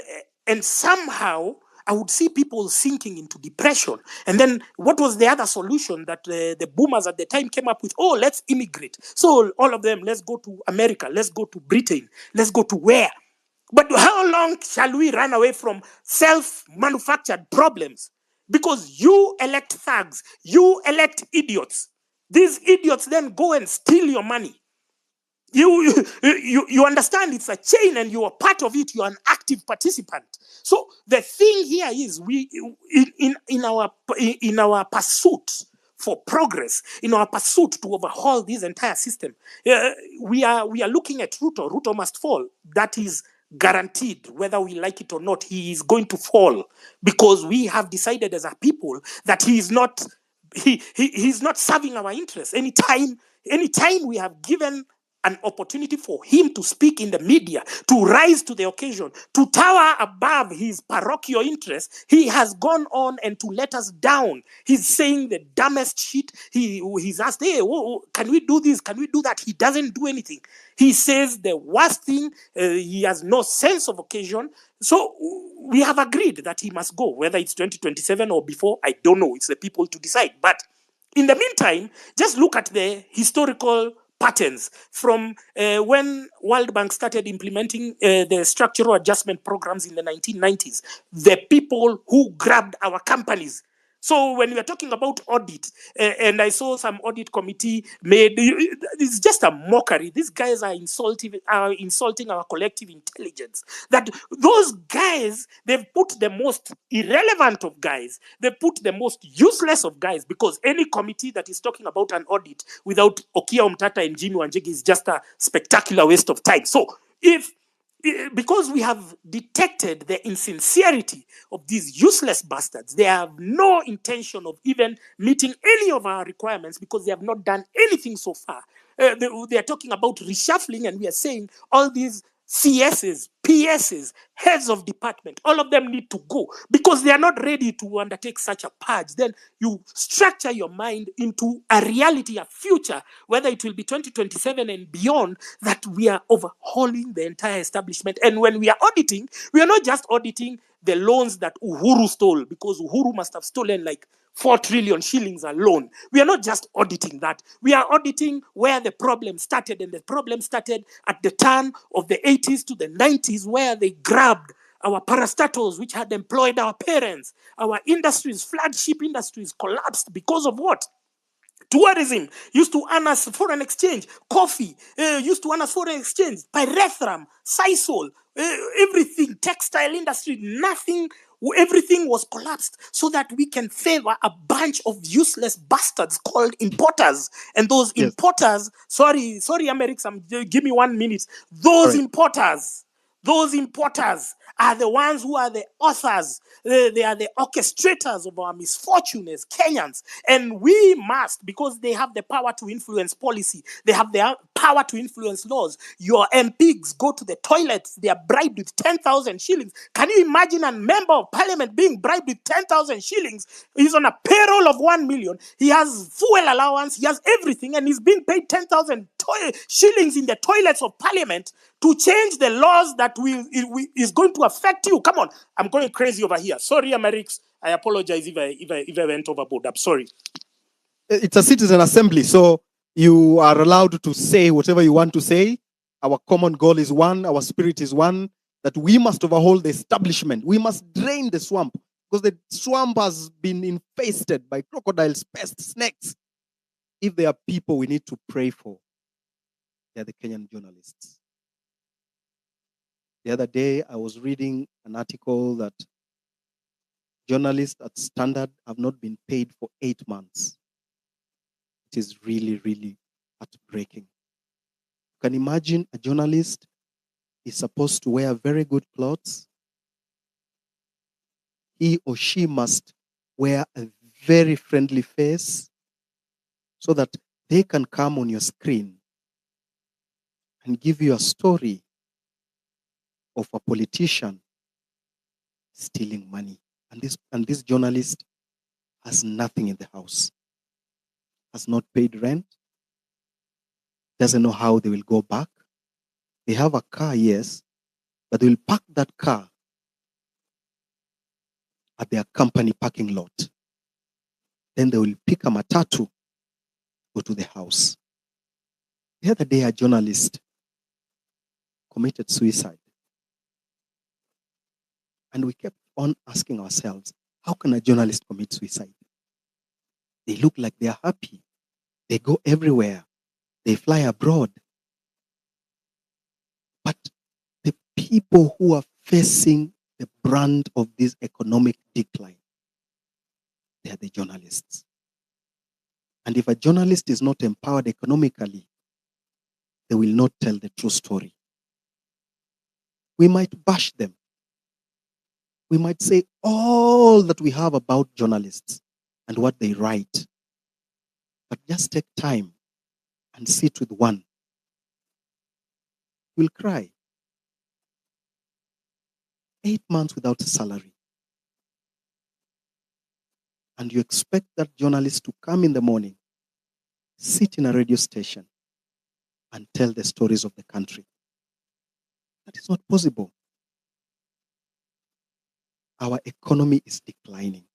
somehow I would see people sinking into depression. And then what was the other solution that the boomers at the time came up with? Oh, let's immigrate. So all of them, let's go to America, let's go to Britain, let's go to where? But how long shall we run away from self-manufactured problems? Because you elect thugs, you elect idiots. These idiots then go and steal your money. You understand it's a chain and you are part of it. You are an active participant. So the thing here is we in our pursuit for progress, in our pursuit to overhaul this entire system, we are looking at Ruto. Ruto must fall. That is guaranteed, whether we like it or not. He is going to fall because we have decided as a people that he is not he's not serving our interests. Anytime we have given an opportunity for him to speak in the media, to rise to the occasion, to tower above his parochial interests, he has gone on and to let us down. He's saying the dumbest shit. He's asked, hey, can we do this? Can we do that? He doesn't do anything. He says the worst thing. He has no sense of occasion. So we have agreed that he must go, whether it's 2027 or before, I don't know. It's the people to decide. But in the meantime, just look at the historical patterns from when World Bank started implementing the structural adjustment programs in the 1990s. The people who grabbed our companies. So when we are talking about audit, and I saw some audit committee made, it's just a mockery. These guys are insulting our collective intelligence. That those guys, they've put the most irrelevant of guys, they put the most useless of guys, because any committee that is talking about an audit without Okiya Omtatah and Jimmy Wanjigi is just a spectacular waste of time. So because we have detected the insincerity of these useless bastards, they have no intention of even meeting any of our requirements because they have not done anything so far. They are talking about reshuffling, and we are saying all these CSs, PSs, heads of department, all of them need to go because they are not ready to undertake such a purge. Then you structure your mind into a reality, a future, whether it will be 2027 and beyond, that we are overhauling the entire establishment. And when we are auditing, we are not just auditing the loans that Uhuru stole, because Uhuru must have stolen like 4 trillion shillings alone. We are not just auditing that. We are auditing where the problem started, and the problem started at the turn of the 80s to the 90s, where they grabbed our parastatals, which had employed our parents. Our industries, flagship industries, collapsed because of what? Tourism used to earn us foreign exchange. Coffee used to earn us foreign exchange. Pyrethrum, Sisal, everything, textile industry, nothing, everything was collapsed so that we can favor a bunch of useless bastards called importers. And those importers, sorry, Amerix, give me 1 minute. Those importers are the ones who are the authors. They are the orchestrators of our misfortune as Kenyans. And we must, because they have the power to influence policy, they have the power to influence laws. Your MPs go to the toilets, they are bribed with 10,000 shillings. Can you imagine a member of parliament being bribed with 10,000 shillings? He's on a payroll of 1 million. He has fuel allowance, he has everything, and he's being paid 10,000 shillings in the toilets of parliament to change the laws that is going to affect you. Come on, I'm going crazy over here. Sorry, Amerix. I apologize if I went overboard. I'm sorry. It's a citizen assembly, so you are allowed to say whatever you want to say. Our common goal is one, our spirit is one, that we must overhaul the establishment. We must drain the swamp, because the swamp has been infested by crocodiles, pests, snakes. If there are people we need to pray for, they are the Kenyan journalists. The other day, I was reading an article that journalists at Standard have not been paid for 8 months. It is really, really heartbreaking. You can imagine a journalist is supposed to wear very good clothes. He or she must wear a very friendly face so that they can come on your screen and give you a story of a politician stealing money. And this journalist has nothing in the house, has not paid rent, doesn't know how they will go back. They have a car, yes, but they will park that car at their company parking lot. Then they will pick a matatu, go to the house. The other day, a journalist committed suicide. And we kept on asking ourselves, how can a journalist commit suicide? They look like they are happy. They go everywhere. They fly abroad. But the people who are facing the brunt of this economic decline, they are the journalists. And if a journalist is not empowered economically, they will not tell the true story. We might bash them. We might say all that we have about journalists and what they write. But just take time and sit with one. You'll cry. 8 months without a salary. And you expect that journalist to come in the morning, sit in a radio station, and tell the stories of the country. That is not possible. Our economy is declining.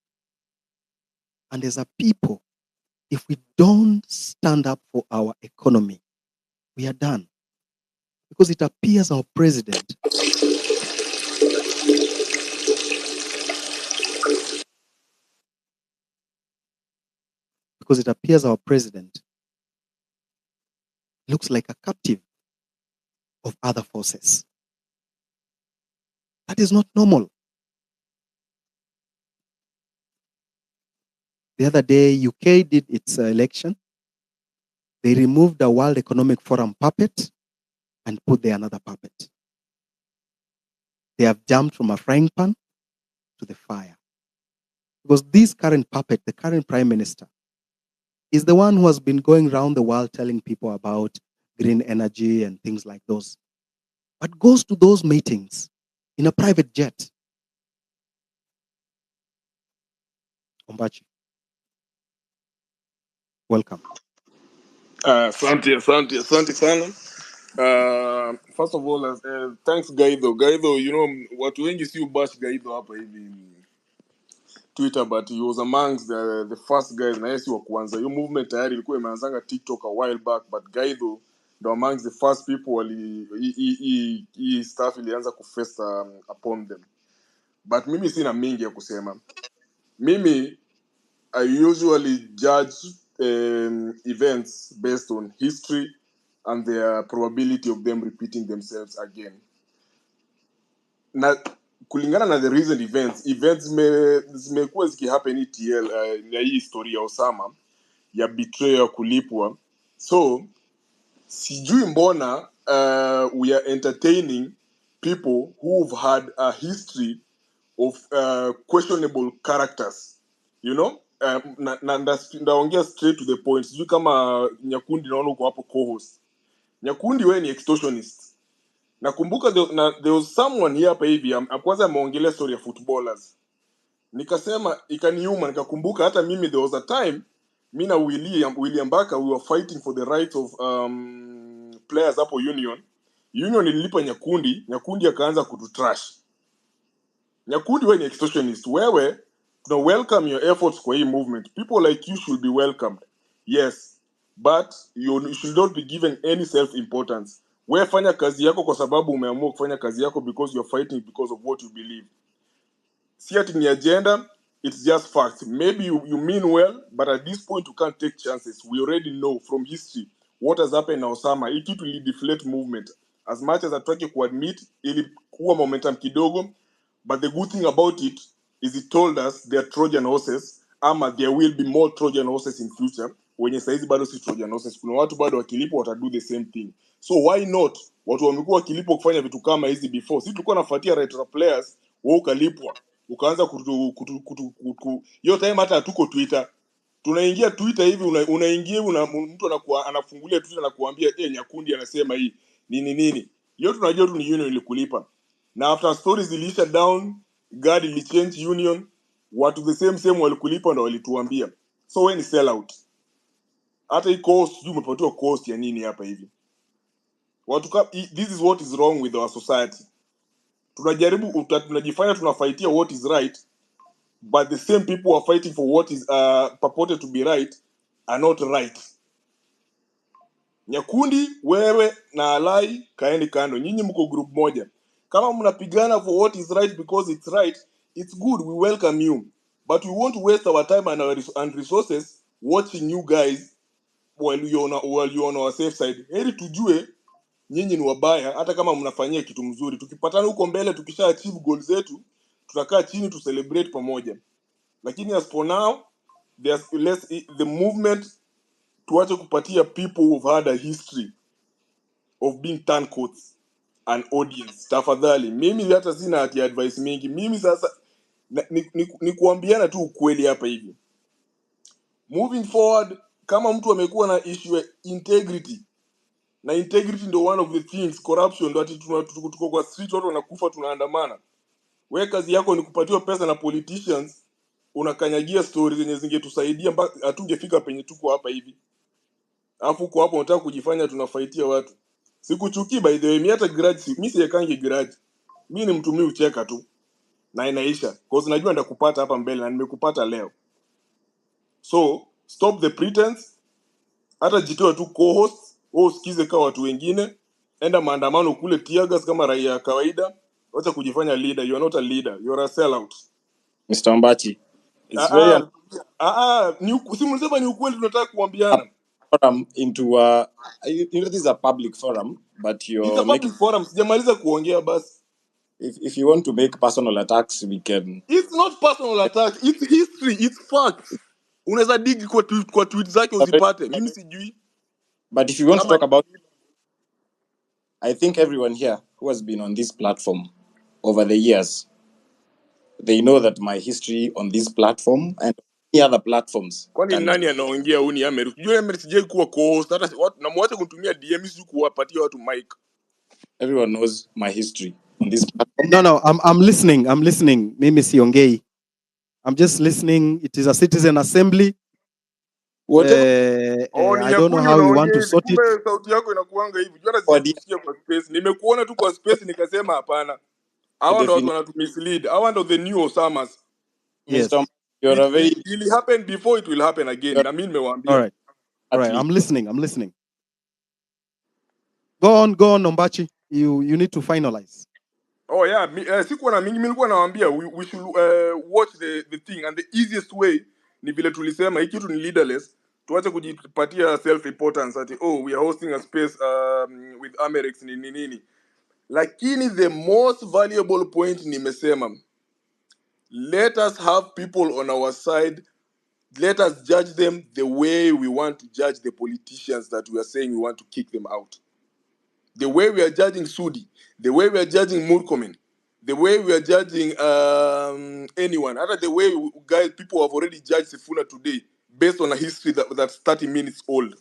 And as a people, if we don't stand up for our economy, we are done. Because it appears our president looks like a captive of other forces. That is not normal. The other day, UK did its election. They removed the World Economic Forum puppet and put there another puppet. They have jumped from a frying pan to the fire. Because this current puppet, the current prime minister, is the one who has been going around the world telling people about green energy and things like those. But goes to those meetings in a private jet. Ombachi, welcome. Asante sana. First of all, thanks Gaido. Gaido, you know, watu wengi si ubash Gaido hapa hivi Twitter, but he was amongst the first guys na yesi wa kwanza. Hiyo movement tayari ilikuwa imeanzanga TikTok a while back, but Gaido ndo amongst the first people hii stuff ilianza kufesta upon them. But mimi sina mingi ya kusema. Mimi I usually judge events based on history and the probability of them repeating themselves again. Na kulingana na the recent events zimekuwa zikihappen ETL na hii historia ya Osama ya betrayal kulipwa. So sijui mbona we are entertaining people who've had a history of questionable characters, you know. Ndaongea straight to the point. Sijui kama Nyakundi naona uko hapo co-host. Nyakundi wewe ni extortionist. Nakumbuka there was someone here hapa hivi kwanza ameongelea story ya footballers. Nikasema ikaniuma, nikakumbuka hata mimi there was a time mimi na William Baka we were fighting for the right of players hapo union ililipa Nyakundi akaanza kututrash. Nyakundi, wewe ni extortionist. Wewe tuna welcome your efforts kwa hii movement. People like you should be welcomed. Yes, but you should not be given any self importance. Wewe fanya kazi yako kwa sababu umeamua kufanya kazi yako, because you're fighting because of what you believe. See it in the agenda, it's just facts. Maybe you mean well, but at this point you can't take chances. We already know from history what has happened in Osama. It will deflate movement. As much as I try to admit, ilikuwa momentum kidogo, but the good thing about it is it told us there are Trojan horses, ama there will be more Trojan horses in future. Wenye saizi bado si Trojan horses. Kuna watu bado wakilipo watadu the same thing. So why not? Watu wamekuwa wakilipo kufanya vitu kama hizi before. Si tulikuwa nafuatia retro players, wewe ukalipwa. Ukaanza hiyo time hata hatuko Twitter. Tunaingia Twitter hivi, unaingia mtu anafungulia Twitter na kuambia Nyakundi anasema hii nini. Hiyo tunajua tu ni union ilikulipa. Na after stories zilisha down, God ili change union, watu the same walikulipa ndo walituambia. So when sell out. Hata hii cost, umepatiwa cost ya nini hapa hivi. This is what is wrong with our society. Tunajifanya tunafaitia what is right, but the same people who are fighting for what is purported to be right are not right. Nyakundi, wewe na Alai kaeni kando. Nyinyi mko group moja. Kama mnapigana for what is right because it's right, it's good, we welcome you. But we won't waste our time and resources watching you guys while you're on our safe side. Heri tujue nyinyi ni wabaya, hata kama mnafanyia kitu mzuri. Tukipatana huko mbele, tukisha achieve goals zetu, tutakaa chini to celebrate pamoja. Lakini as for now, there's less the movement tuache kupatia people who've had a history of being turncoats and audience. Tafadhali, mimi hata sina hati advice mingi. Mimi sasa ni kuambiana tu ukweli hapa hivi. Moving forward, kama mtu amekuwa na issue ya integrity, na integrity ndo one of the things, corruption ndo ati tuko kwa street watu wanakufa tunaandamana. Wewe kazi yako ni kupatiwa pesa na politicians, unakanyagia stories zenye zingetusaidia mpaka hatungefika penye tuko hapa hivi. Alafu kwa hapo unataka kujifanya tunafaitia watu. Sikuchukii by the way, mimi hata grudge, mimi siyekangi grudge. Mimi ni mtu ucheka tu na inaisha, cause najua ndakupata hapa mbele na nimekupata leo. So stop the pretense. Hata jitoa tu co-host, wewe usikize kama watu wengine, enda maandamano kule tiagas kama raia kawaida. Wacha kujifanya leader, you are not a leader, you are a sellout. Mr. Ombatah, it's very ni ukweli tunataka kuambiana. forum into this is a public forum, but It's a public forum. Sijamaliza kuongea basi. If you want to make personal attacks, we can. It's not personal attack, it's history, it's facts. Unaweza dig kwa tweet zake uzipate. Mimi sijui. But if you want to talk about, I think everyone here who has been on this platform over the years, they know that my history on this platform and any other platforms. Kwani nani anaongea uni Amerix? Unajua Amerix sije kuwa co-host, hata watu na mwache kunitumia DM siju kuwapatia watu mic. Everyone knows my history on this platform. No, I'm listening. Mimi siongei. I'm just listening. It is a citizen assembly. I don't know how you want to sort it. Sauti yako inakuanga hivi. Jana sikusikia kwa space. Nimekuona tu kwa space nikasema hapana. Hawa ndo watu wanatumislead. Hawa ndo the new Osamas. Yes. You're a very... It will happen before it will happen again. Na mimi nimewaambia. All right. I'm listening. Go on, Ombatah. You need to finalize. Oh yeah, sikuwa na mingi, nilikuwa nawaambia we should watch the thing, and the easiest way ni vile tulisema hiki kitu ni leaderless. Tuache kujipatia self importance ati we are hosting a space with Amerix nini. Lakini the most valuable point nimesema, let us have people on our side. Let us judge them the way we want to judge the politicians that we are saying we want to kick them out. The way we are judging Sudi, the way we are judging Murkomen, the way we are judging anyone, other the way people have already judged Sifuna today based on a history that's 30 minutes old.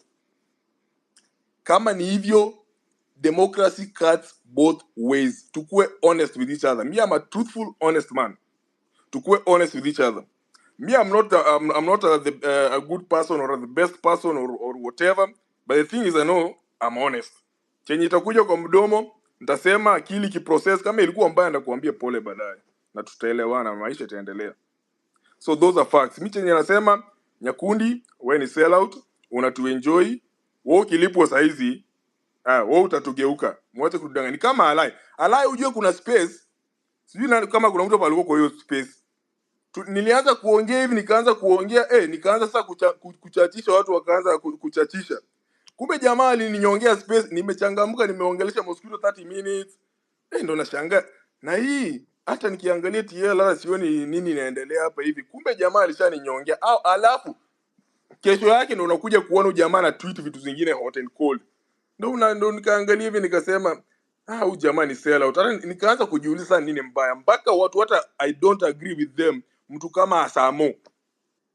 Kama ni hivyo, democracy cuts both ways. Tukue honest with each other. Me, I'm a truthful, honest man. Tukue honest with each other. Me, I'm not a good person or the best person or whatever. But the thing is, I know I'm honest. Chenye itakuja kwa mdomo nitasema, akili kiprocess. Kama ilikuwa mbaya ndakuambia pole baadaye, na tutaelewana, maisha itaendelea. So those are facts. Mimi chenye nasema, Nyakundi, wewe ni sell out, unatuenjoy. Wewe ukilipwa saizi, wewe utatugeuka. Mwache kudanganya. Ni kama alai ujue kuna space. Sijui kama kuna mtu hapa alikuwa kwa hiyo space. Nilianza kuongea hivi, nikaanza kuongea, nikaanza sasa kuchachisha watu, wakaanza kuchachisha. Kumbe jamaa alininyongea space, nimechangamka, nimeongelesha mosquito 30 minutes. Ndo nashangaa. Na hii hata nikiangalia TL hata sioni nini inaendelea hapa hivi. Kumbe jamaa alishaninyongea. Alafu kesho yake ndo unakuja kuona jamaa na tweet vitu zingine hot and cold. Ndo nikaangalia hivi nikasema, huyu jamaa ni sell out. Hata nikaanza kujiuliza nini mbaya. Mpaka watu hata I don't agree with them. Mtu kama Asamo.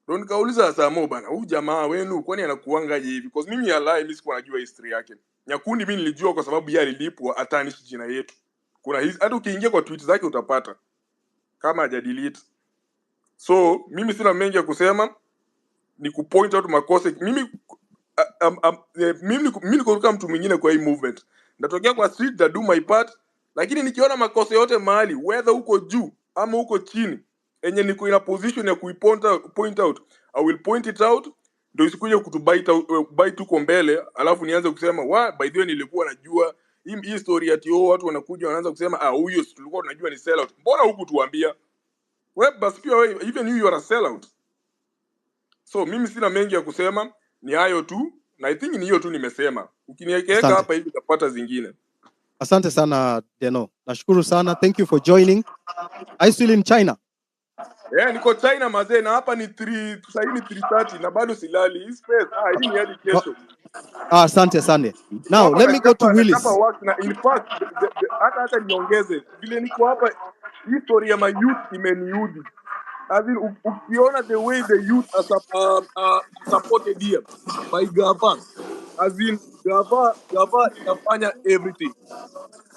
Ndo nikauliza Asamo, bana, huyu jamaa wenu kwani anakuangaje hivi? Because mimi mimi sikuwa najua history yake. Nyakundi mimi nilijua kwa sababu yeye alilipwa atanishi jina yetu. Kuna hizi hata ukiingia kwa tweet zake utapata kama hajadelete. So mimi sina mengi ya kusema, ni kupoint out makosa. Mimi niko kama mtu mwingine kwa hii movement. Natokea kwa street to do my part, lakini nikiona makosa yote mahali, whether uko juu ama uko chini, enye niko in a position ya point out, I will point it out. Ndio isikuje bite uko mbele, alafu nianze kusema, by the way nilikuwa najua hii story ati watu wanakuja wanaanza kusema huyo tulikuwa tunajua ni sell out. Mbona huku tuambia? Wewe basi pia wewe, even you are a sell out. So mimi sina mengi ya kusema, ni hayo tu, na I think ni hiyo tu nimesema. Ukiniweka hapa hivi utapata zingine. Asante sana Deno. Nashukuru sana. Thank you for joining. Are you still in China? Niko China mazee, na hapa ni 3 sasa hivi 3:30 na bado silali. Hii space hii ni hadi kesho. Asante sana. Now let me go to Willis. Na in fact hata niongeze vile niko hapa, hii story ya my youth imeniudhi. As in, ukiona the way the youth are supported here by Gava, as in Gava inafanya everything.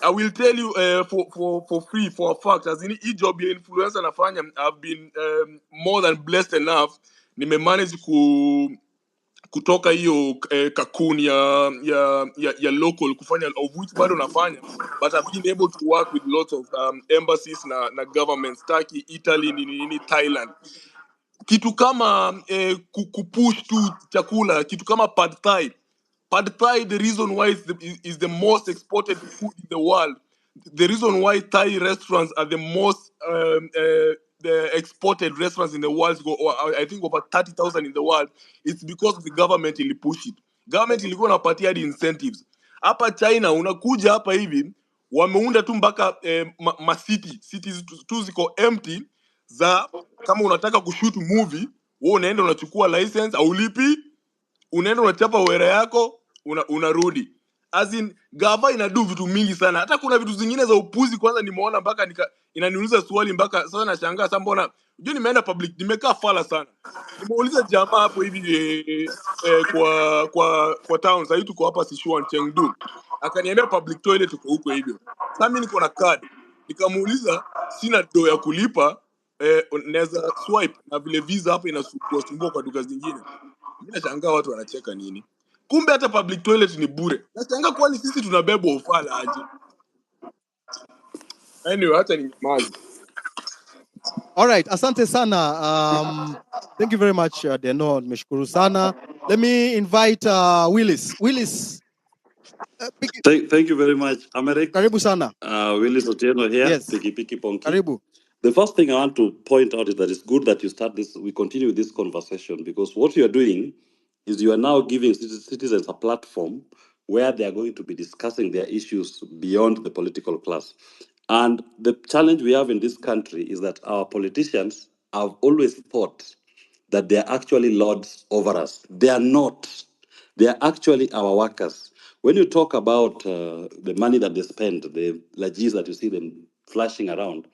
I will tell you for free, for a fact, as in hii job ya influencer nafanya, I've been more than blessed enough, nimemanage kutoka hiyo cocoon ya local kufanya, of which bado nafanya, but I've been able to work with lots of embassies na governments, Turkey, Italy, nini Thailand. Kitu kama kupush tu chakula, kitu kama pad thai, the reason why is the most exported food in the world. The reason why Thai restaurants are the most the exported restaurants in the world, I think over 30,000 in the world, it's because the government ili push it. Government ilikuwa inapatia hadi incentives. Hapa China unakuja hapa hivi, wameunda tu mpaka cities tu ziko empty, za kama unataka kushoot movie, wewe unaenda unachukua license, aulipi, unaenda unachapa wera yako, unarudi. As in Gava inadu vitu mingi sana. Hata kuna vitu zingine za upuzi kwanza nimeona mpaka inaniuliza swali mpaka sasa nashangaa sasa, mbona unajua nimeenda public, nimekaa fala sana. Nimeuliza jamaa hapo hivi kwa town, sasa tuko hapa Sichuan Chengdu. Akaniambia public toilet uko huko hivyo. Sasa mimi niko na card. Nikamuuliza sina do ya kulipa, naweza swipe, na vile visa hapa inasumbua kwa duka zingine. Mimi nashangaa watu wanacheka nini? Kumbe hata public toilet ni bure. Nashangaa kwani sisi tunabebwa ufala aje? Anyway, hata ni mazi. All right, asante sana. Thank you very much Deno, nimeshukuru sana. Let me invite Willis. Willis. Thank you very much, Amerix. Karibu sana. Willis Otieno here. Yes. Piki Ponki. Karibu. The first thing I want to point out is that it's good that you start this. We continue this conversation, because what you are doing is you are now giving citizens a platform where they are going to be discussing their issues beyond the political class. And the challenge we have in this country is that our politicians have always thought that they are actually lords over us. They are not. They are actually our workers. When you talk about the money that they spend, the lagis that you see them flashing around,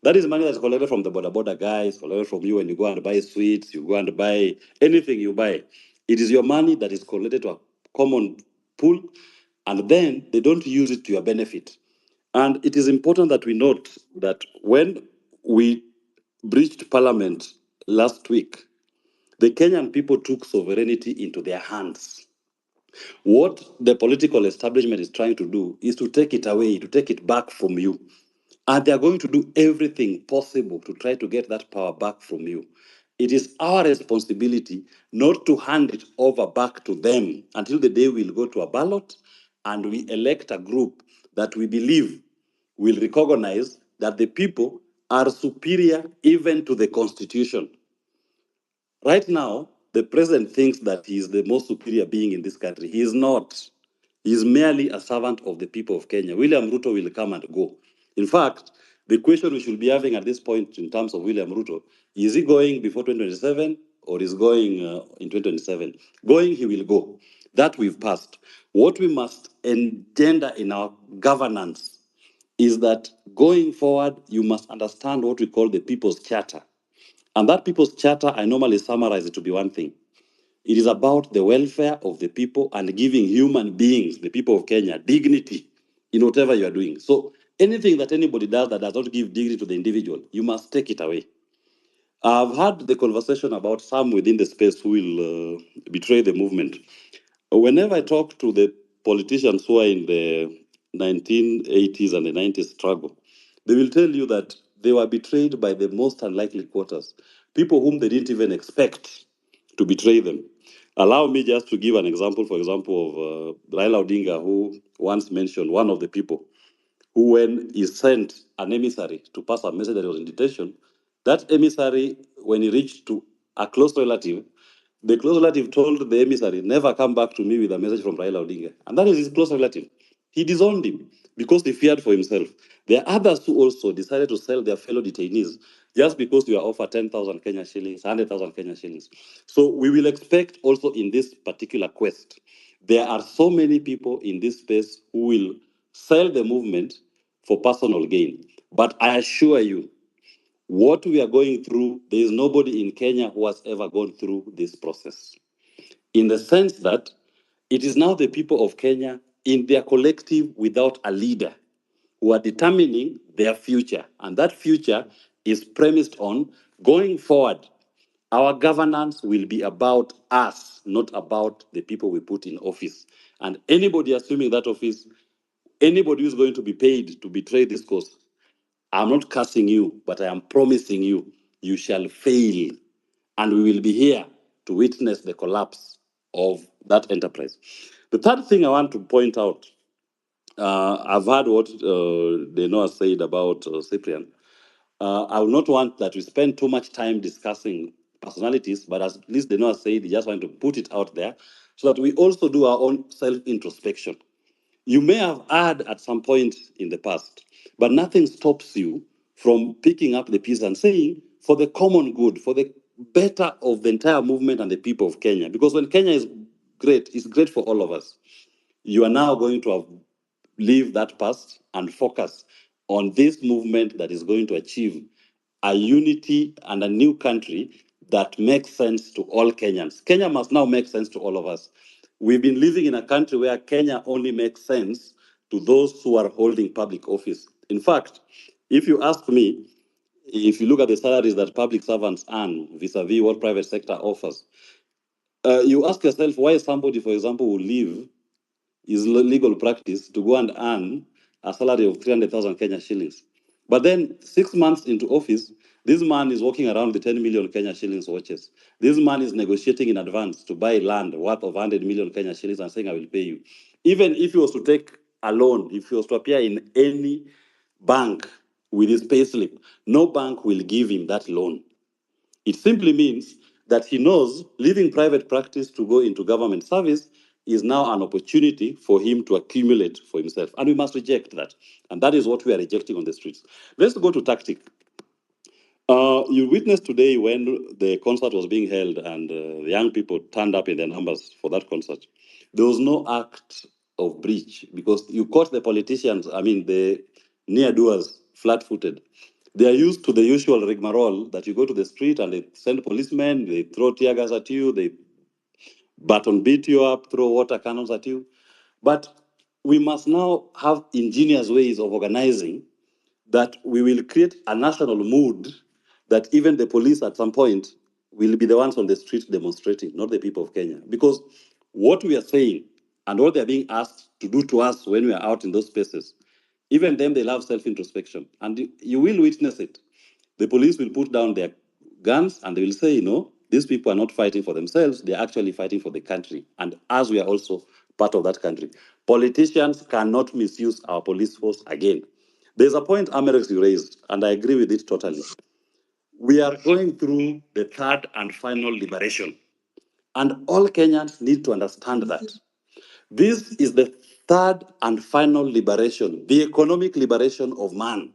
that is money that's collected from the border guys, collected from you when you go and buy sweets, you go and buy anything you buy. It is your money that is collected to a common pool, and then they don't use it to your benefit. And it is important that we note that when we breached parliament last week, the Kenyan people took sovereignty into their hands. What the political establishment is trying to do is to take it away, to take it back from you. And they are going to do everything possible to try to get that power back from you. It is our responsibility not to hand it over back to them until the day we'll go to a ballot and we elect a group that we believe will recognize that the people are superior even to the constitution. Right now, the president thinks that he is the most superior being in this country. He is not. He is merely a servant of the people of Kenya. William Ruto will come and go. In fact, the question we should be having at this point in terms of William Ruto, is he going before 2027 or is going in 2027? Going, he will go. That we've passed. What we must engender in our governance is that going forward, you must understand what we call the People's Charter. And that People's Charter, I normally summarize it to be one thing. It is about the welfare of the people and giving human beings, the people of Kenya, dignity in whatever you are doing. So anything that anybody does that does not give dignity to the individual, you must take it away. I've had the conversation about some within the space who will betray the movement. Whenever I talk to the politicians who are in the 1980s and the 90s struggle, they will tell you that they were betrayed by the most unlikely quarters, people whom they didn't even expect to betray them. Allow me just to give an example, for example, of Raila Odinga, who once mentioned one of the people who, when he sent an emissary to pass a message that he was in detention, that emissary, when he reached to a close relative, the close relative told the emissary, never come back to me with a message from Raila Odinga. And that is his close relative. He disowned him because he feared for himself. There are others who also decided to sell their fellow detainees just because you are offered 10,000 Kenya shillings, 100,000 Kenya shillings. So we will expect also in this particular quest, there are so many people in this space who will sell the movement for personal gain. But I assure you, what we are going through, there is nobody in Kenya who has ever gone through this process. In the sense that it is now the people of Kenya in their collective without a leader who are determining their future. And that future is premised on going forward. Our governance will be about us, not about the people we put in office. And anybody assuming that office, anybody who's going to be paid to betray this cause, I'm not cursing you, but I am promising you, you shall fail. And we will be here to witness the collapse of that enterprise. The third thing I want to point out, I've heard what Denoa said about Cyprian. I will not want that we spend too much time discussing personalities, but as at least Denoa said, he just want to put it out there so that we also do our own self-introspection. You may have heard at some point in the past, but nothing stops you from picking up the piece and saying, for the common good, for the better of the entire movement and the people of Kenya. Because when Kenya is great, it's great for all of us. You are now going to have leave that past and focus on this movement that is going to achieve a unity and a new country that makes sense to all Kenyans. Kenya must now make sense to all of us. We've been living in a country where Kenya only makes sense to those who are holding public office. In fact, if you ask me, if you look at the salaries that public servants earn vis-a-vis what private sector offers, you ask yourself why somebody, for example, will leave his legal practice to go and earn a salary of 300,000 Kenya shillings. But then 6 months into office, this man is walking around with 10 million Kenya shillings watches. This man is negotiating in advance to buy land worth of 100 million Kenya shillings and saying, I will pay you. Even if he was to take a loan, if he was to appear in any bank with his payslip, no bank will give him that loan. It simply means that he knows leaving private practice to go into government service is now an opportunity for him to accumulate for himself. And we must reject that. And that is what we are rejecting on the streets. Let's go to tactic. You witnessed today when the concert was being held and the young people turned up in their numbers for that concert. There was no act of breach because you caught the politicians, the near-doers, flat-footed. They are used to the usual rigmarole that you go to the street and they send policemen, they throw tear gas at you, they baton beat you up, throw water cannons at you. But we must now have ingenious ways of organizing that we will create a national mood that even the police at some point will be the ones on the street demonstrating, not the people of Kenya. Because what we are saying and what they're being asked to do to us when we are out in those spaces, even them, they love self-introspection. And you will witness it. The police will put down their guns and they will say, these people are not fighting for themselves, they're actually fighting for the country. And as we are also part of that country, politicians cannot misuse our police force again. There's a point, Amerix, you raised, and I agree with it totally. We are going through the third and final liberation. And all Kenyans need to understand that. This is the third and final liberation, the economic liberation of man.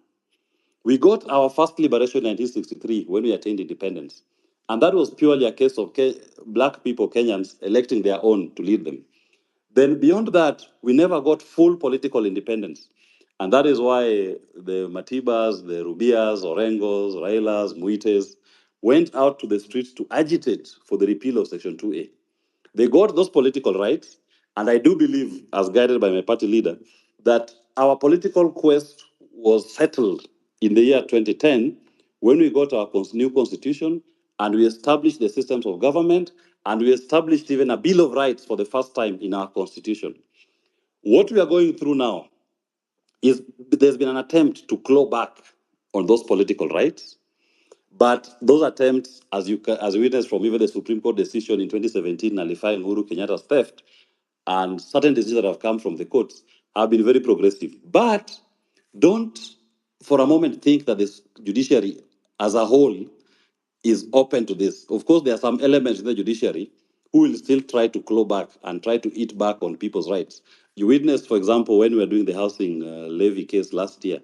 We got our first liberation in 1963 when we attained independence. And that was purely a case of black people, Kenyans, electing their own to lead them. Then beyond that, we never got full political independence. And that is why the Matibas, the Rubias, Orengos, Railas, Muites went out to the streets to agitate for the repeal of Section 2A. They got those political rights, and I do believe, as guided by my party leader, that our political quest was settled in the year 2010 when we got our new constitution and we established the systems of government and we established even a Bill of Rights for the first time in our constitution. What we are going through now is there's been an attempt to claw back on those political rights. But those attempts, as witnessed from even the Supreme Court decision in 2017 nullifying Uhuru Kenyatta's theft, and certain decisions that have come from the courts have been very progressive. But don't for a moment think that the judiciary as a whole is open to this. Of course, there are some elements in the judiciary who will still try to claw back and try to eat back on people's rights. You witnessed, for example, when we were doing the housing levy case last year,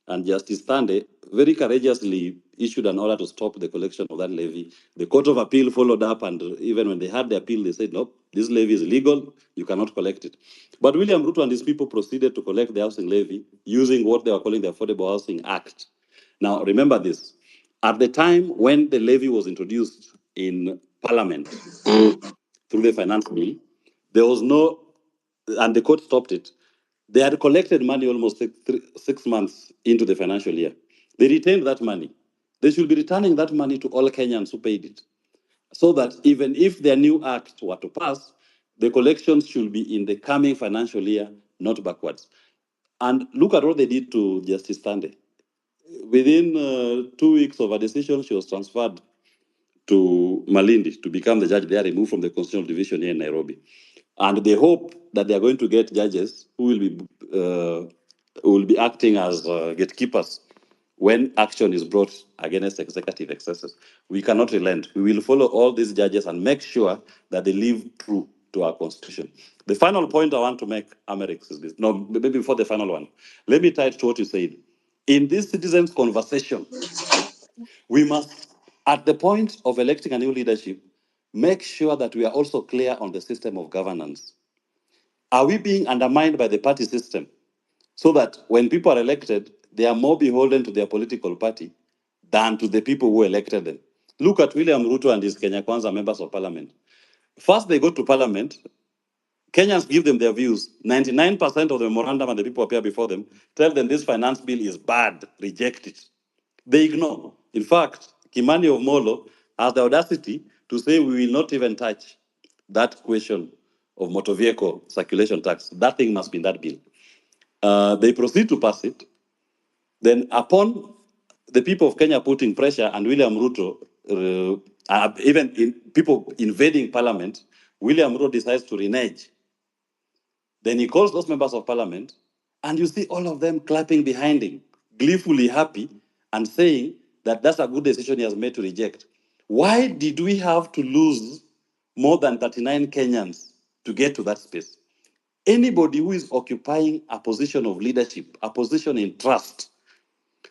and Justice Thande very courageously issued an order to stop the collection of that levy. The Court of Appeal followed up, and even when they had the appeal, they said, no, this levy is illegal, you cannot collect it. But William Ruto and his people proceeded to collect the housing levy using what they were calling the Affordable Housing Act. Now, remember this. At the time when the levy was introduced in Parliament through the finance bill, there was no, and the court stopped it. They had collected money almost 6 months into the financial year. They retained that money. They should be returning that money to all Kenyans who paid it, so that even if their new act were to pass, the collections should be in the coming financial year, not backwards. And look at what they did to Justice Thande. Within 2 weeks of a decision, she was transferred to Malindi to become the judge there, removed from the Constitutional Division here in Nairobi. And they hope that they are going to get judges who will be acting as gatekeepers when action is brought against executive excesses. We cannot relent. We will follow all these judges and make sure that they live true to our constitution. The final point I want to make, Amerix, is this. No, maybe before the final one. Let me tie it to what you said. In this citizens' conversation, we must, at the point of electing a new leadership, make sure that we are also clear on the system of governance. Are we being undermined by the party system so that when people are elected, they are more beholden to their political party than to the people who elected them? Look at William Ruto and his Kenya Kwanza members of parliament. First, they go to parliament. Kenyans give them their views. 99% of the memorandum and the people appear before them tell them this finance bill is bad, reject it. They ignore. In fact, Kimani of Molo has the audacity to say we will not even touch that question of motor vehicle circulation tax. That thing must be in that bill. They proceed to pass it. Then upon the people of Kenya putting pressure and William Ruto, even in people invading parliament, William Ruto decides to renege. Then he calls those members of parliament, and you see all of them clapping behind him, gleefully happy, and saying that that's a good decision he has made to reject. Why did we have to lose more than 39 Kenyans to get to that space? Anybody who is occupying a position of leadership, a position in trust,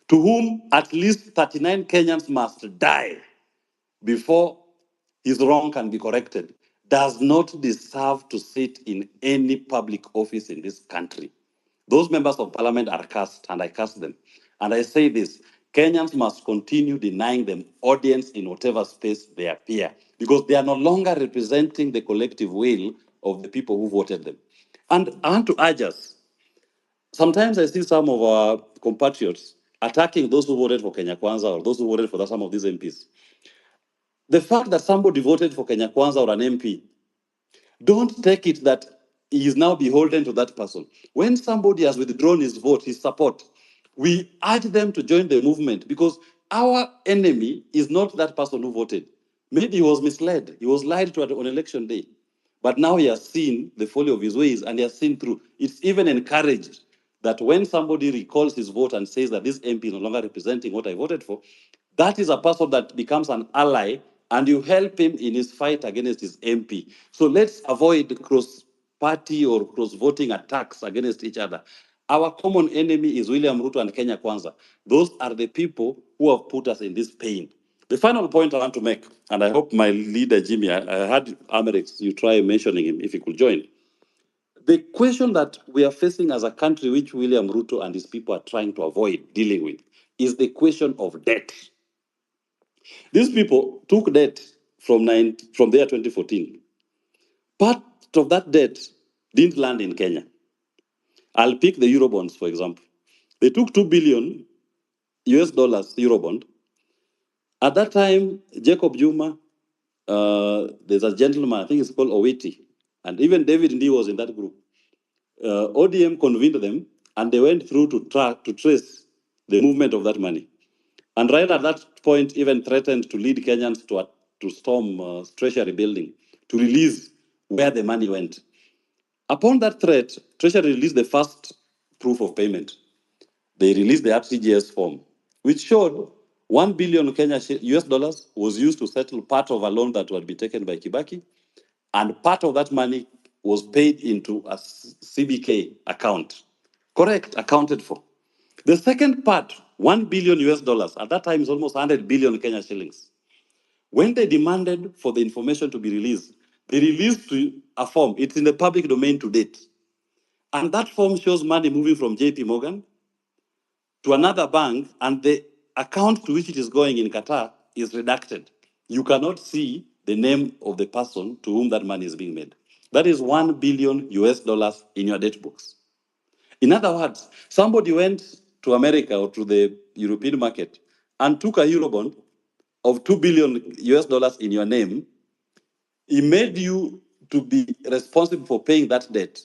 to whom at least 39 Kenyans must die before his wrong can be corrected, does not deserve to sit in any public office in this country. Those members of parliament are cast, and I cast them. And I say this, Kenyans must continue denying them audience in whatever space they appear, because they are no longer representing the collective will of the people who voted them. And I want to urge us, sometimes I see some of our compatriots attacking those who voted for Kenya Kwanza or those who voted for some of these MPs. The fact that somebody voted for Kenya Kwanza or an MP, don't take it that he is now beholden to that person. When somebody has withdrawn his vote, his support, we urge them to join the movement because our enemy is not that person who voted. Maybe he was misled. He was lied to on election day. But now he has seen the folly of his ways and he has seen through. It's even encouraged that when somebody recalls his vote and says that this MP is no longer representing what I voted for, that is a person that becomes an ally and you help him in his fight against his MP. So let's avoid cross-party or cross-voting attacks against each other. Our common enemy is William Ruto and Kenya Kwanza. Those are the people who have put us in this pain. The final point I want to make, and I hope my leader, Jimmy, I had Amerix, you try mentioning him if he could join. The question that we are facing as a country, which William Ruto and his people are trying to avoid dealing with, is the question of debt. These people took debt from the year 2014. Part of that debt didn't land in Kenya. I'll pick the Eurobonds, for example. They took 2 billion US dollars Eurobond. At that time, Jacob Juma, there's a gentleman, I think it's called Owiti, and even David Ndii was in that group. ODM convened them, and they went through to trace the movement of that money. And right at that point, even threatened to lead Kenyans to storm Treasury building, to release where the money went. Upon that threat, Treasury released the first proof of payment. They released the RTGS form, which showed 1 billion US dollars was used to settle part of a loan that would be taken by Kibaki, and part of that money was paid into a CBK account. Correct, accounted for. The second part, 1 billion US dollars, at that time is almost 100 billion Kenya shillings. When they demanded for the information to be released, they released a form. It's in the public domain to date. And that form shows money moving from JP Morgan to another bank, and the account to which it is going in Qatar is redacted. You cannot see the name of the person to whom that money is being made. That is 1 billion US dollars in your debt books. In other words, somebody went to America or to the European market and took a Eurobond of 2 billion US dollars in your name. He made you to be responsible for paying that debt.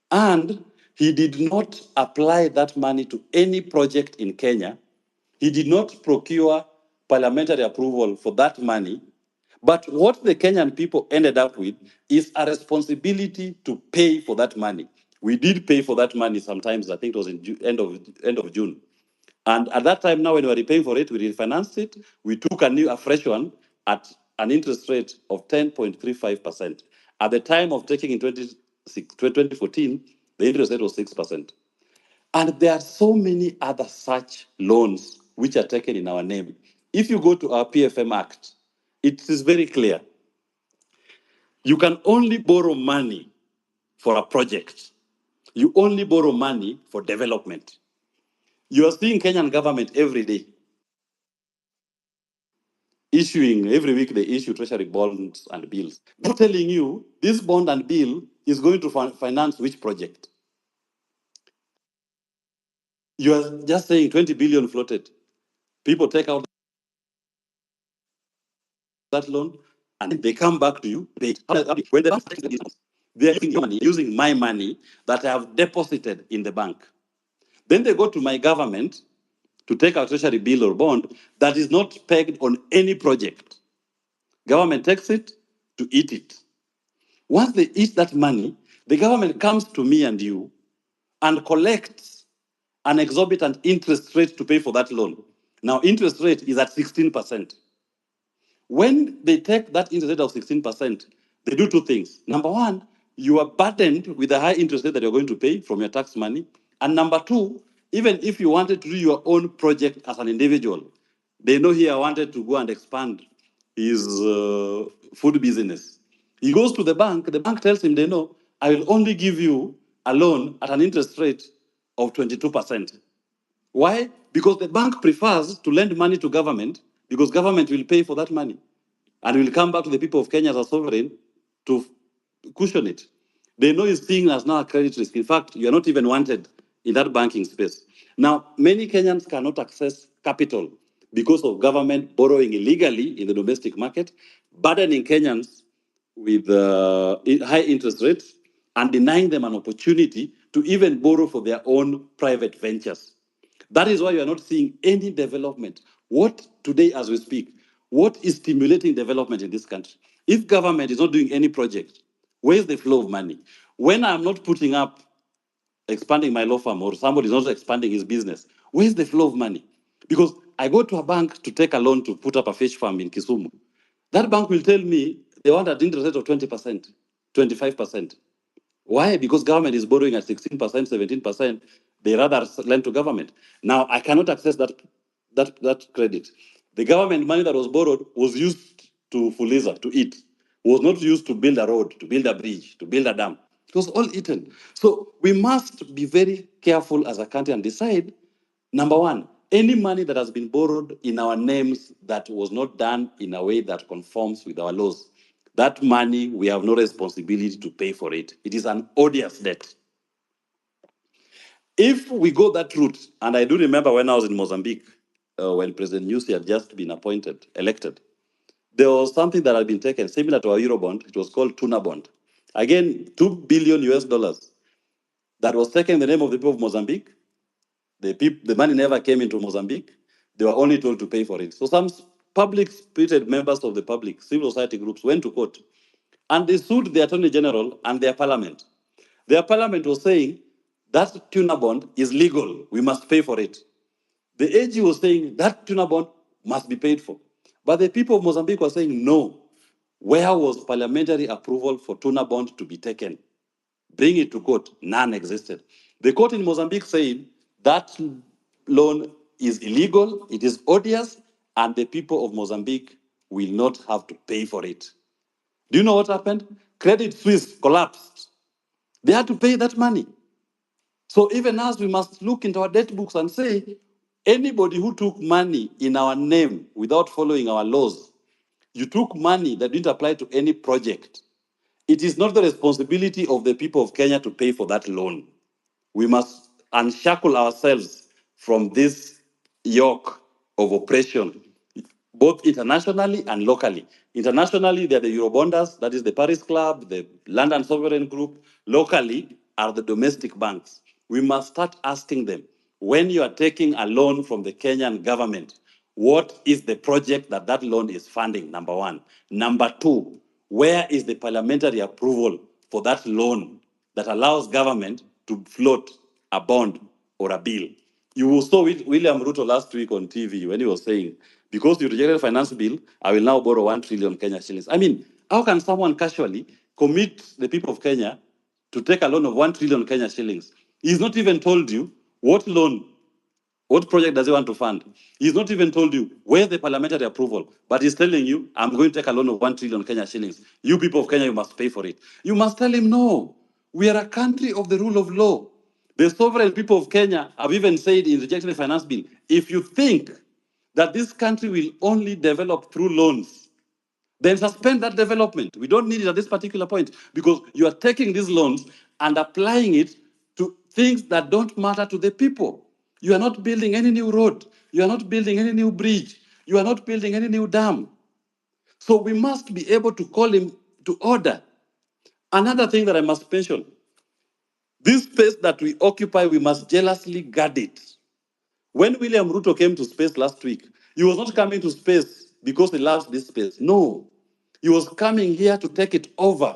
And he did not apply that money to any project in Kenya. He did not procure parliamentary approval for that money. But what the Kenyan people ended up with is a responsibility to pay for that money. We did pay for that money sometimes, I think it was in end of June. And at that time now, when we were paying for it, we refinanced it. We took a fresh one at an interest rate of 10.35%. At the time of taking in 2014, the interest rate was 6%. And there are so many other such loans which are taken in our name. If you go to our PFM Act, it is very clear. You can only borrow money for a project. You only borrow money for development. You are seeing Kenyan government every day issuing, every week they issue treasury bonds and bills. They're telling you this bond and bill is going to finance which project. You are just saying 20 billion floated. People take out that loan and they come back to you. When the bank takes the loans, they're using my money that I have deposited in the bank. Then they go to my government to take a treasury bill or bond that is not pegged on any project. Government takes it to eat it. Once they eat that money, the government comes to me and you and collects an exorbitant interest rate to pay for that loan. Now, interest rate is at 16%. When they take that interest rate of 16%, they do two things. Number one, you are burdened with a high interest rate that you're going to pay from your tax money. And number two, even if you wanted to do your own project as an individual, they know here I wanted to go and expand his food business. He goes to the bank tells him, they know, I will only give you a loan at an interest rate of 22%. Why? Because the bank prefers to lend money to government because government will pay for that money and will come back to the people of Kenya as a sovereign to cushion it. They know it's seen as now a credit risk. In fact, you are not even wanted in that banking space. Now, many Kenyans cannot access capital because of government borrowing illegally in the domestic market, burdening Kenyans with high interest rates, and denying them an opportunity to even borrow for their own private ventures. That is why you are not seeing any development. What today, as we speak, what is stimulating development in this country? If government is not doing any project, where's the flow of money? When I'm not putting up, expanding my law firm, or somebody is not expanding his business, where's the flow of money? Because I go to a bank to take a loan to put up a fish farm in Kisumu. That bank will tell me they want an interest rate of 20%, 25%. Why? Because government is borrowing at 16%, 17%. They rather lend to government. Now, I cannot access that credit. The government money that was borrowed was used to Fuliza, to eat, was not used to build a road, to build a bridge, to build a dam. It was all eaten. So we must be very careful as a country and decide, number one, any money that has been borrowed in our names that was not done in a way that conforms with our laws, that money, we have no responsibility to pay for it. It is an odious debt. If we go that route, and I do remember when I was in Mozambique, when President Nyusi had just been elected, there was something that had been taken similar to our Eurobond. It was called tuna bond. Again, 2 billion US dollars that was taken in the name of the people of Mozambique. The money never came into Mozambique. They were only told to pay for it. So some public-spirited members of the public, civil society groups, went to court and they sued the Attorney General and their parliament. Their parliament was saying that tuna bond is legal. We must pay for it. The AG was saying that tuna bond must be paid for. But the people of Mozambique were saying no. Where was parliamentary approval for tuna bond to be taken? Bring it to court, none existed. The court in Mozambique said that loan is illegal, it is odious, and the people of Mozambique will not have to pay for it. Do you know what happened? Credit Suisse collapsed. They had to pay that money. So even us, we must look into our debt books and say, anybody who took money in our name without following our laws, you took money that didn't apply to any project. It is not the responsibility of the people of Kenya to pay for that loan. We must unshackle ourselves from this yoke of oppression, both internationally and locally. Internationally, they are the Eurobonders, that is the Paris Club, the London Sovereign Group. Locally are the domestic banks. We must start asking them, when you are taking a loan from the Kenyan government, what is the project that that loan is funding, number one? Number two, where is the parliamentary approval for that loan that allows government to float a bond or a bill? You saw William Ruto last week on TV when he was saying, because you rejected the finance bill, I will now borrow 1 trillion Kenya shillings. I mean, how can someone casually commit the people of Kenya to take a loan of 1 trillion Kenya shillings? He's not even told you what loan, what project does he want to fund? He's not even told you where's the parliamentary approval, but he's telling you, I'm going to take a loan of 1 trillion Kenya shillings. You people of Kenya, you must pay for it. You must tell him, no, we are a country of the rule of law. The sovereign people of Kenya have even said in rejecting the finance bill, if you think that this country will only develop through loans, then suspend that development. We don't need it at this particular point because you are taking these loans and applying it to things that don't matter to the people. You are not building any new road. You are not building any new bridge. You are not building any new dam. So we must be able to call him to order. Another thing that I must mention, this space that we occupy, we must jealously guard it. When William Ruto came to space last week, he was not coming to space because he loves this space. No, he was coming here to take it over.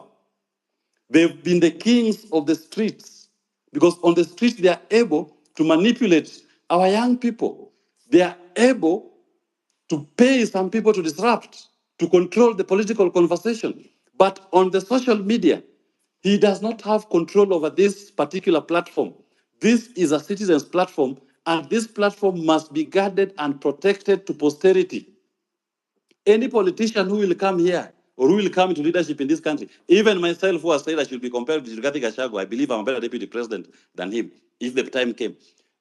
They've been the kings of the streets because on the streets they are able to manipulate our young people. They are able to pay some people to disrupt, to control the political conversation. But on the social media, he does not have control over this particular platform. This is a citizen's platform, and this platform must be guarded and protected to posterity. Any politician who will come here or who will come into leadership in this country, even myself who has said I should be compared with Rigathi Gachagua, I believe I'm a better deputy president than him, if the time came.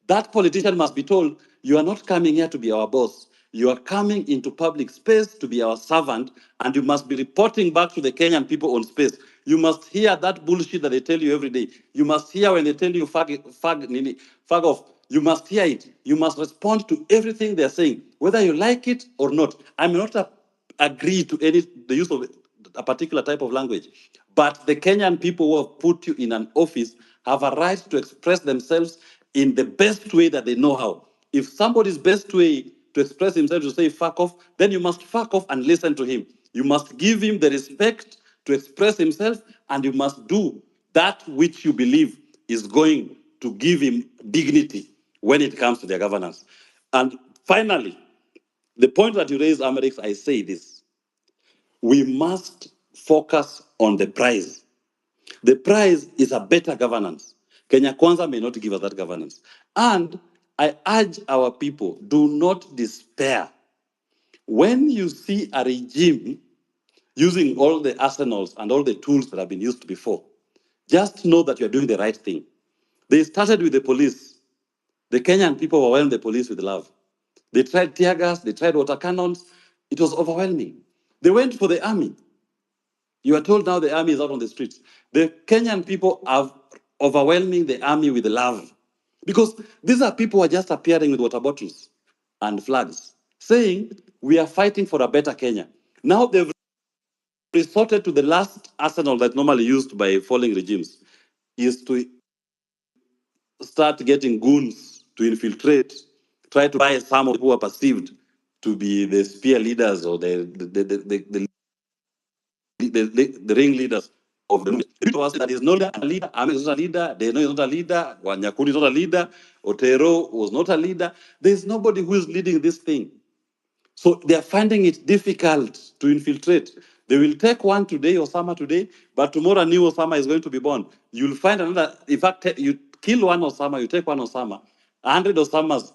That politician must be told, you are not coming here to be our boss. You are coming into public space to be our servant, and you must be reporting back to the Kenyan people on space. You must hear that bullshit that they tell you every day. You must hear when they tell you fag off. You must hear it. You must respond to everything they're saying, whether you like it or not. I'm not agree to the use of a particular type of language, But the Kenyan people who have put you in an office have a right to express themselves in the best way that they know how. If somebody's best way to express himself to say fuck off, then you must fuck off and listen to him. You must give him the respect to express himself, and you must do that which you believe is going to give him dignity when it comes to their governance. And finally, the point that you raised, Amerix, I say this. We must focus on the prize. The prize is a better governance. Kenya Kwanza may not give us that governance. And I urge our people, do not despair. When you see a regime using all the arsenals and all the tools that have been used before, just know that you're doing the right thing. They started with the police. The Kenyan people overwhelmed the police with love. They tried tear gas, they tried water cannons. It was overwhelming. They went for the army. You are told now the army is out on the streets. The Kenyan people are overwhelming the army with love. Because these are people who are just appearing with water bottles and flags, saying, we are fighting for a better Kenya. Now they've resorted to the last arsenal that's normally used by falling regimes, is to start getting goons to infiltrate, try to buy some of who are perceived to be the spear leaders or the ringleaders of the people was that is not a leader, Ahmed is not a leader, Deno is not a leader, Wanyakuni is not a leader, Otero was not a leader. There's nobody who is leading this thing. So they are finding it difficult to infiltrate. They will take one today, Osama today, but tomorrow a new Osama is going to be born. You'll find another. In fact, you kill one Osama, you take one Osama, 100 Osamas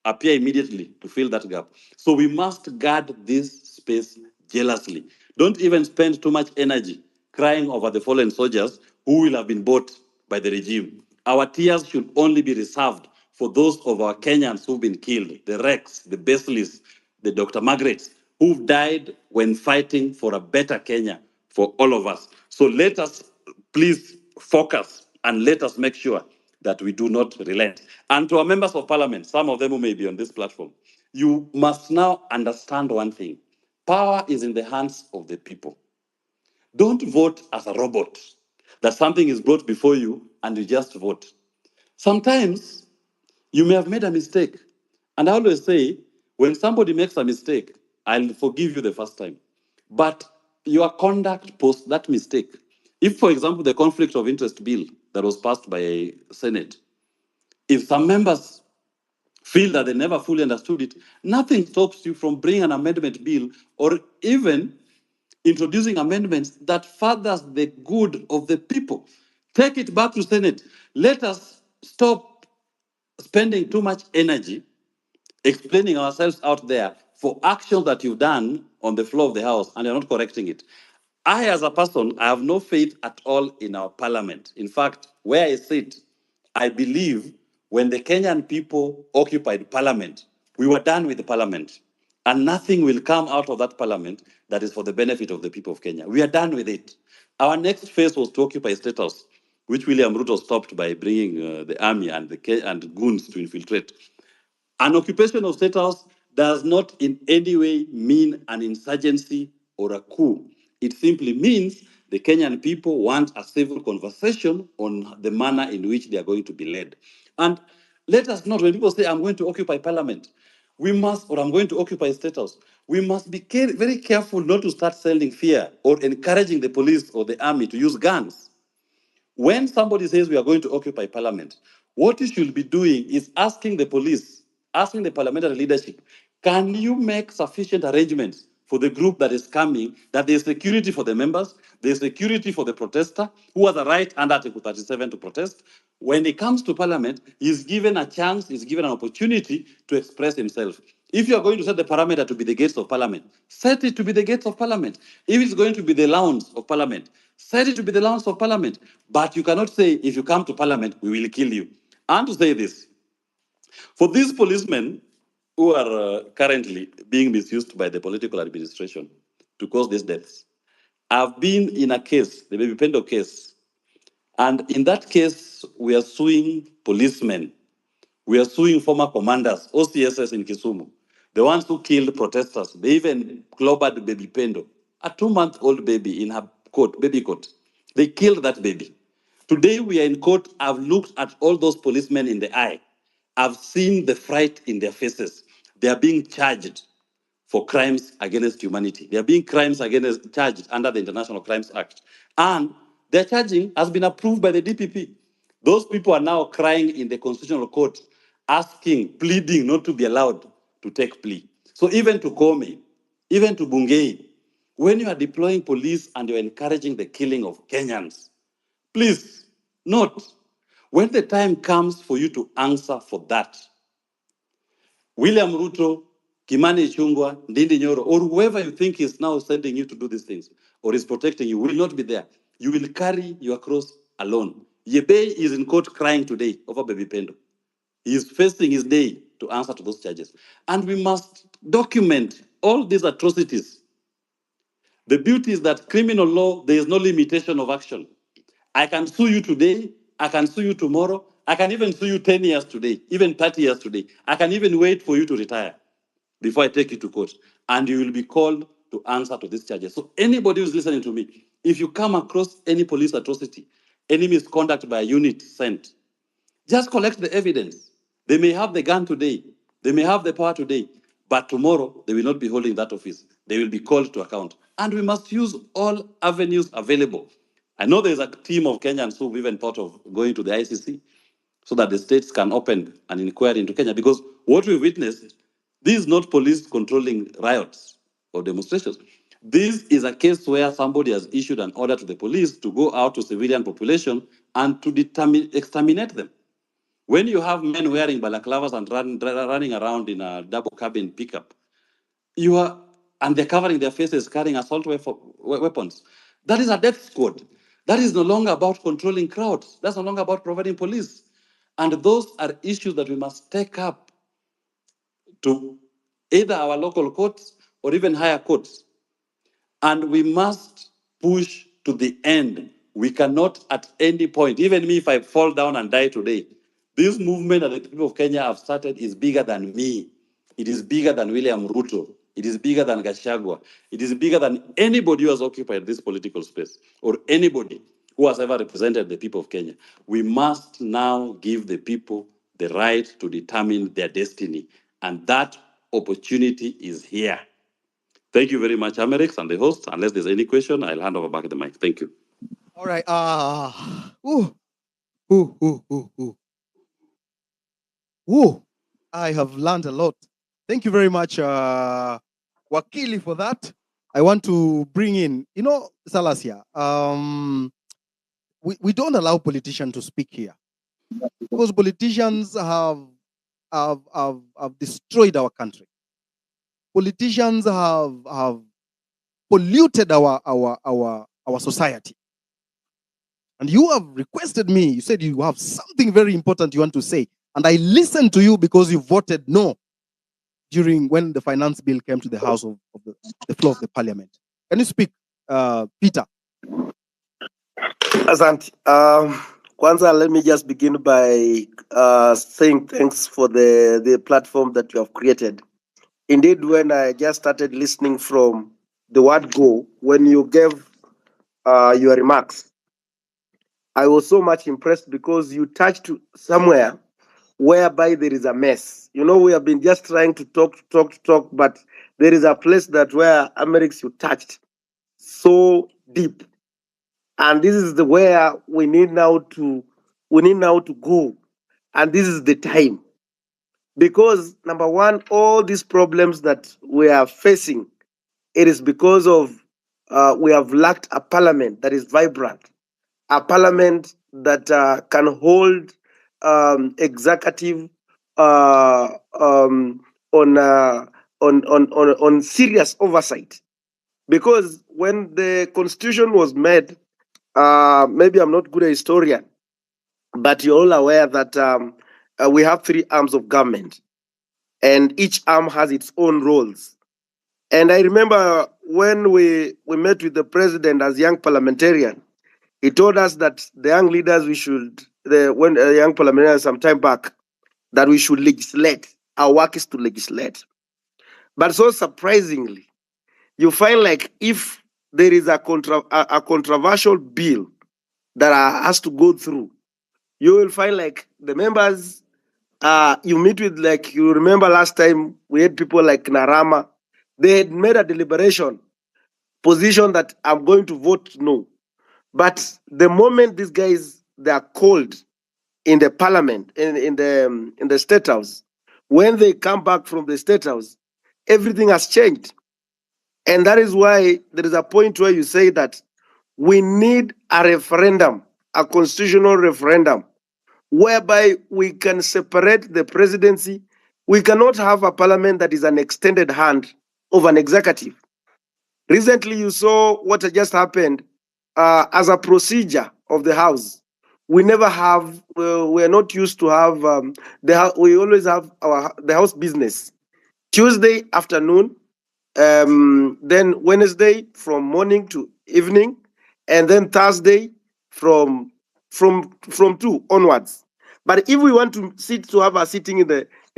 appear immediately to fill that gap. So we must guard this space jealously. Don't even spend too much energy crying over the fallen soldiers who will have been bought by the regime. Our tears should only be reserved for those of our Kenyans who've been killed, the Rex, the Basilisk, the Dr. Margarets, who've died when fighting for a better Kenya for all of us. So let us please focus and let us make sure that we do not relent. And to our members of parliament, some of them who may be on this platform, you must now understand one thing. Power is in the hands of the people. Don't vote as a robot, that something is brought before you and you just vote. Sometimes you may have made a mistake. And I always say, when somebody makes a mistake, I'll forgive you the first time. But your conduct post that mistake. If, for example, the conflict of interest bill that was passed by a Senate, if some members feel that they never fully understood it, nothing stops you from bringing an amendment bill or even introducing amendments that furthers the good of the people. Take it back to Senate. Let us stop spending too much energy explaining ourselves out there for actions that you've done on the floor of the house and you're not correcting it. I, as a person, I have no faith at all in our parliament. In fact, where I sit, I believe when the Kenyan people occupied parliament, we were done with the parliament. And nothing will come out of that parliament that is for the benefit of the people of Kenya. We are done with it. Our next phase was to occupy State House, which William Ruto stopped by bringing the army and the goons to infiltrate. An occupation of State House does not in any way mean an insurgency or a coup. It simply means the Kenyan people want a civil conversation on the manner in which they are going to be led. And let us not, when people say, I'm going to occupy parliament, we must, or I'm going to occupy State House, we must be very careful not to start selling fear or encouraging the police or the army to use guns. When somebody says we are going to occupy parliament, what you should be doing is asking the police, asking the parliamentary leadership, can you make sufficient arrangements for the group that is coming, that there's security for the members, there's security for the protester, who has a right under Article 37 to protest. When he comes to parliament, he's given a chance, he's given an opportunity to express himself. If you are going to set the parameter to be the gates of parliament, set it to be the gates of parliament. If it's going to be the lawns of parliament, set it to be the lawns of parliament. But you cannot say, if you come to parliament, we will kill you. And to say this, for these policemen who are currently being misused by the political administration to cause these deaths, I've been in a case, the Baby Pendo case, and in that case, we are suing policemen. We are suing former commanders, OCSS in Kisumu, the ones who killed protesters. They even clobbered Baby Pendo, a 2-month-old baby in her coat, baby coat. They killed that baby. Today we are in court. I've looked at all those policemen in the eye. I've seen the fright in their faces. They are being charged for crimes against humanity. They are being charged under the International Crimes Act. And their charging has been approved by the DPP. Those people are now crying in the Constitutional Court, asking, pleading not to be allowed to take plea. So even to Komi, even to Bungei, when you are deploying police and you're encouraging the killing of Kenyans, please note, when the time comes for you to answer for that, William Ruto, Kimani Ichung'wah, Ndindi Nyoro, or whoever you think is now sending you to do these things or is protecting you will not be there. You will carry your cross alone. Yebei is in court crying today over Baby Pendo. He is facing his day to answer to those charges. And we must document all these atrocities. The beauty is that criminal law, there is no limitation of action. I can sue you today, I can sue you tomorrow, I can even sue you 10 years today, even 30 years today. I can even wait for you to retire before I take you to court. And you will be called to answer to these charges. So anybody who's listening to me, if you come across any police atrocity, any misconduct by a unit sent, just collect the evidence. They may have the gun today, they may have the power today, but tomorrow they will not be holding that office. They will be called to account. And we must use all avenues available. I know there's a team of Kenyans who've even thought of going to the ICC so that the states can open an inquiry into Kenya. Because what we witnessed, this is not police controlling riots or demonstrations. This is a case where somebody has issued an order to the police to go out to civilian population and to exterminate them. When you have men wearing balaclavas and running around in a double cabin pickup, and they're covering their faces, carrying assault weapons. That is a death squad. That is no longer about controlling crowds. That's no longer about providing police. And those are issues that we must take up to either our local courts or even higher courts. And we must push to the end. We cannot at any point, even me, if I fall down and die today, this movement that the people of Kenya have started is bigger than me. It is bigger than William Ruto. It is bigger than Gachagua. It is bigger than anybody who has occupied this political space or anybody who has ever represented the people of Kenya. We must now give the people the right to determine their destiny. And that opportunity is here. Thank you very much, Amerix and the host. Unless there's any question, I'll hand over back the mic. Thank you. All right. Ooh, ooh, ooh, ooh, ooh. Ooh. I have learned a lot. Thank you very much, Wakili, for that. I want to bring in, Salasia, we don't allow politicians to speak here because politicians have destroyed our country. Politicians have polluted our society. And you have requested me, you said you have something very important you want to say. And I listened to you because you voted no during when the finance bill came to the house of the floor of the parliament. Can you speak, Peter? Asante. Kwanza, let me just begin by saying thanks for the platform that you have created. Indeed, when I just started listening from the word go, when you gave your remarks, I was so much impressed because you touched somewhere whereby there is a mess. We have been just trying to talk, but there is a place that where Amerix you touched so deep. And this is where we need now to go. And this is the time. Because number one, all these problems that we are facing, it is because of we have lacked a parliament that is vibrant, a parliament that can hold executive on serious oversight. Because when the constitution was made, maybe I'm not good a historian, but you're all aware that we have 3 arms of government, and each arm has its own roles. And I remember when we met with the president as young parliamentarian, he told us that the young leaders when young parliamentarians some time back, that we should legislate. Our work is to legislate. But so surprisingly, you find like if there is a controversial bill that has to go through. You will find like the members you meet with, like you remember last time we had people like Narama. They had made a deliberation position that I'm going to vote no. But the moment these guys they are called in the parliament, in the state house, when they come back from the state house, everything has changed. And that is why there is a point where you say that we need a referendum, a constitutional referendum, whereby we can separate the presidency. We cannot have a parliament that is an extended hand of an executive. Recently, you saw what had just happened as a procedure of the House. We never have, we're not used to have, we always have the House business. Tuesday afternoon, then Wednesday from morning to evening, and then Thursday from 2 onwards. But if we want to have a sitting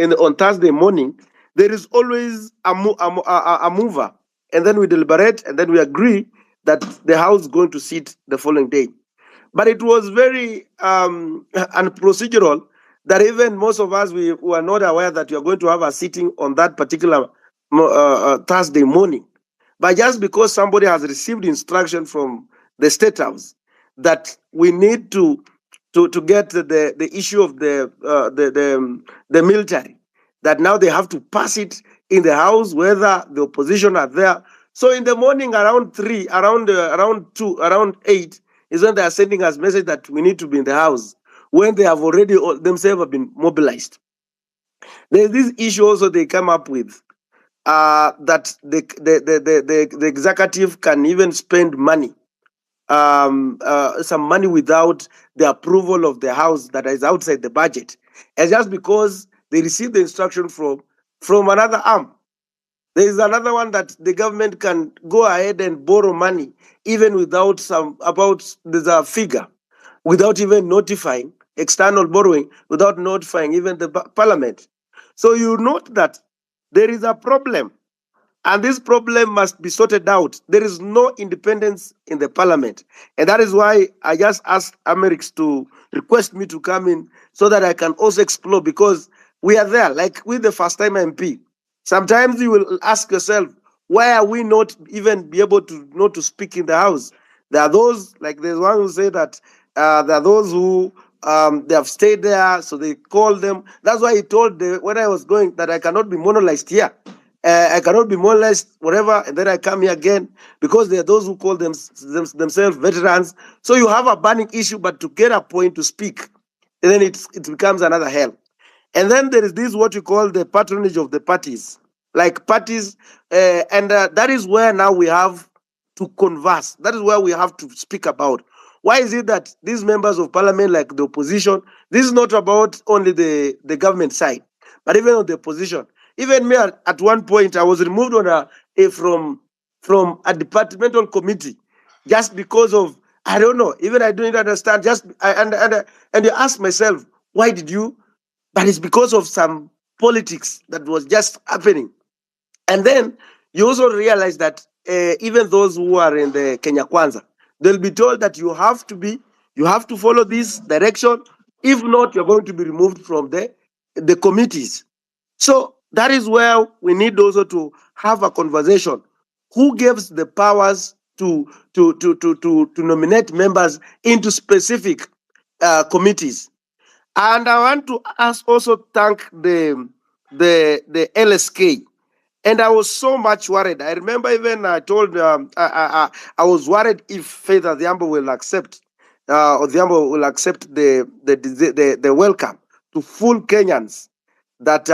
on Thursday morning, there is always a mover, and then we deliberate, and then we agree that the House is going to sit the following day. But it was very unprocedural that even most of us we were not aware that you are going to have a sitting on that particular Thursday morning. But just because somebody has received instruction from the State House that we need to get the issue of the military, that now they have to pass it in the House, whether the opposition are there. So in the morning around 3, around 2, around 8 is when they are sending us message that we need to be in the House, when they have already themselves have been mobilized. There's this issue also they come up with, that the executive can even spend money, some money without the approval of the House that is outside the budget, and just because they receive the instruction from another arm. There is another one that the government can go ahead and borrow money even without there's a figure, without even notifying external borrowing, without notifying even the parliament. So you note that there is a problem, and this problem must be sorted out. There is no independence in the parliament. And that is why I just asked Amerix to request me to come in so that I can also explore, because we are there, like with the first time MP. Sometimes you will ask yourself, why are we not even be able to not to speak in the House? There are those, like there's one who say that there are those who they have stayed there, so they call them. That's why he told when I was going that I cannot be monolized here. I cannot be monolized whatever, and then I come here again, because there are those who call themselves veterans. So you have a burning issue, but to get a point to speak, and then it becomes another hell. And then there is this what you call the patronage of the parties, like parties, and that is where now we have to converse. That is where we have to speak about. Why is it that these members of parliament, like the opposition, this is not about only the government side, but even on the opposition. Even me, at one point, I was removed on from a departmental committee just because of, I don't know, even I don't understand. And you ask myself, why did you? But it's because of some politics that was just happening. And then you also realize that even those who are in the Kenya Kwanza, they'll be told that you have to follow this direction. If not, you're going to be removed from the committees. So that is where we need also to have a conversation. Who gives the powers to nominate members into specific committees? And I want to also thank the LSK. And I was so much worried. I remember even I told I was worried if Faith Adhiambo will accept Odhiambo will accept the welcome to full Kenyans, that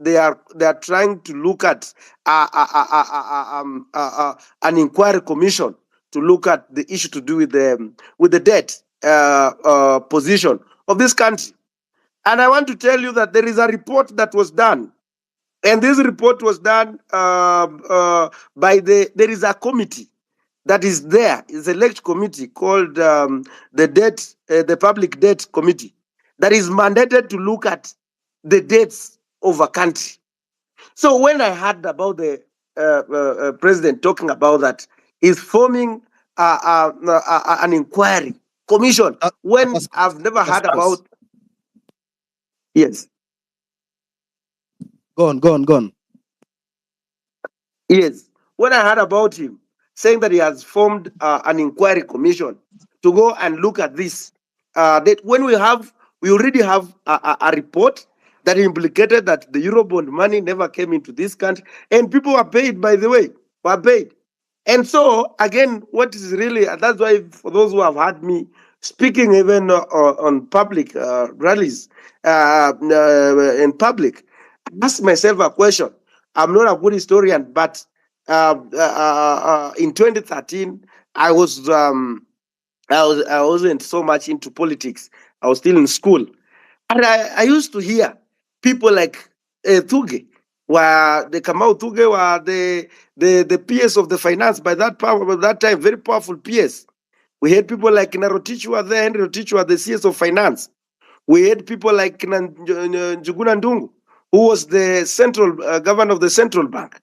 they are trying to look at an inquiry commission to look at the issue to do with the debt position of this country. And I want to tell you that there is a report that was done, and this report was done by there is a committee that is there, is a select committee called the Public Debt Committee, that is mandated to look at the debts of a country. So when I heard about the president talking about that, he's forming an inquiry commission when That's- I've never that's heard false. about. Yes. Go on. Yes. When I heard about him saying that he has formed an inquiry commission to go and look at this, that when we already have a report that implicated that the Eurobond money never came into this country, and people were paid, by the way, were paid. And so, again, what is really, that's why for those who have heard me speaking even on public rallies in public, I ask myself a question. I'm not a good historian, but in 2013, I wasn't so much into politics. I was still in school, and I used to hear people like Thuge, where the Kamau Thuge were the PS of the finance by that time, very powerful PS. We had people like Narotich were there, Henry Rotich were the CS of finance. We had people like Njuguna Ndungu, who was the central governor of the central bank.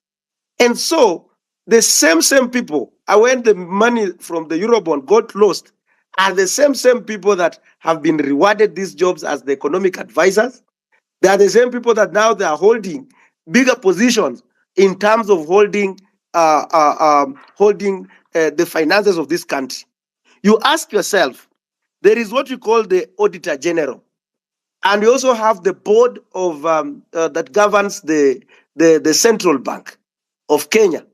And so the same people, when the money from the Eurobond got lost, are the same people that have been rewarded these jobs as the economic advisors. They are the same people that now they are holding bigger positions in terms of holding the finances of this country. You ask yourself, there is what you call the Auditor General, and we also have the board of that governs the central bank of Kenya.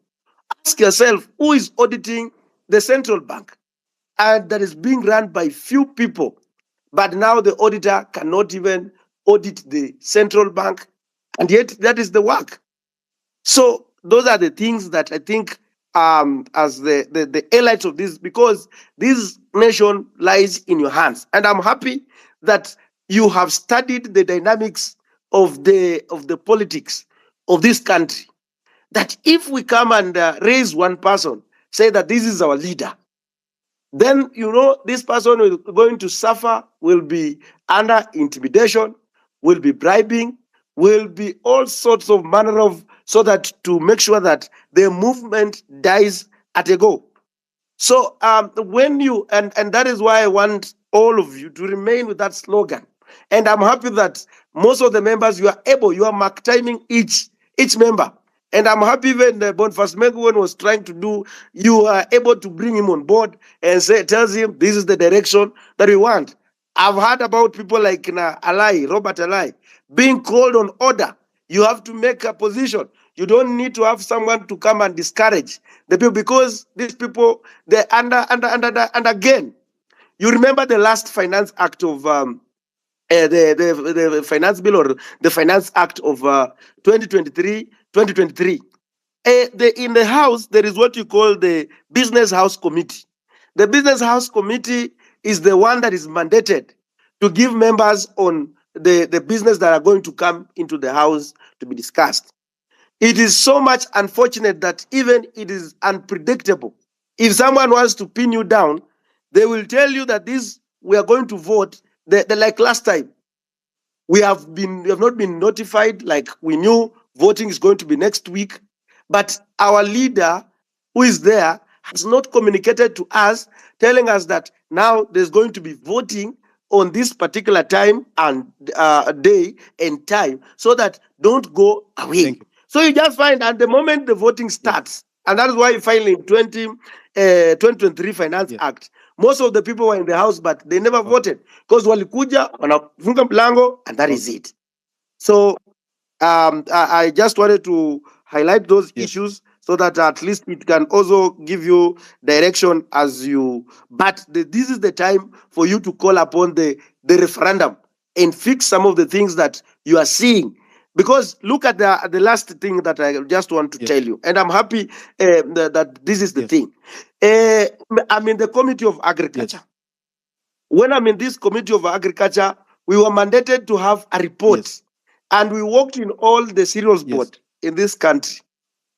Ask yourself, who is auditing the central bank? And that is being run by few people. But now the auditor cannot even audit the central bank, and yet that is the work. So those are the things that I think as the highlights of this, because this nation lies in your hands. And I'm happy that you have studied the dynamics of the politics of this country. That if we come and raise one person, say that this is our leader, then this person is going to suffer, will be under intimidation, will be bribing, will be all sorts of manner of, so that to make sure that the movement dies at a go. So when you and that is why I want all of you to remain with that slogan. And I'm happy that most of the members you are mark timing each member. And I'm happy even Boniface Menguwen was trying to do, you are able to bring him on board and tells him this is the direction that we want. I've heard about people like Robert Alai, being called on order. You have to make a position. You don't need to have someone to come and discourage the people, because these people, they're under again. You remember the last Finance Act of the Finance Bill, or the Finance Act of 2023. In the House, there is what you call the Business House Committee. The Business House Committee is the one that is mandated to give members on the business that are going to come into the House to be discussed. It is so much unfortunate that even it is unpredictable. If someone wants to pin you down, they will tell you that we are going to vote. Like last time, we have not been notified. Like we knew voting is going to be next week, but our leader, who is there, has not communicated to us, telling us that now there's going to be voting on this particular time and day and time, so that don't go away. Thank you. So you just find at the moment the voting starts, and that is why finally in 2023 Finance Act, most of the people were in the House, but they never voted, because walikuja wanafunga mlango, and that is it. So I just wanted to highlight those issues, so that at least it can also give you direction as you. But this is the time for you to call upon the referendum and fix some of the things that you are seeing. Because look at the last thing that I just want to tell you, and I'm happy that this is the thing. I'm in the Committee of Agriculture. When I'm in this Committee of Agriculture, we were mandated to have a report, and we worked in all the cereals board in this country,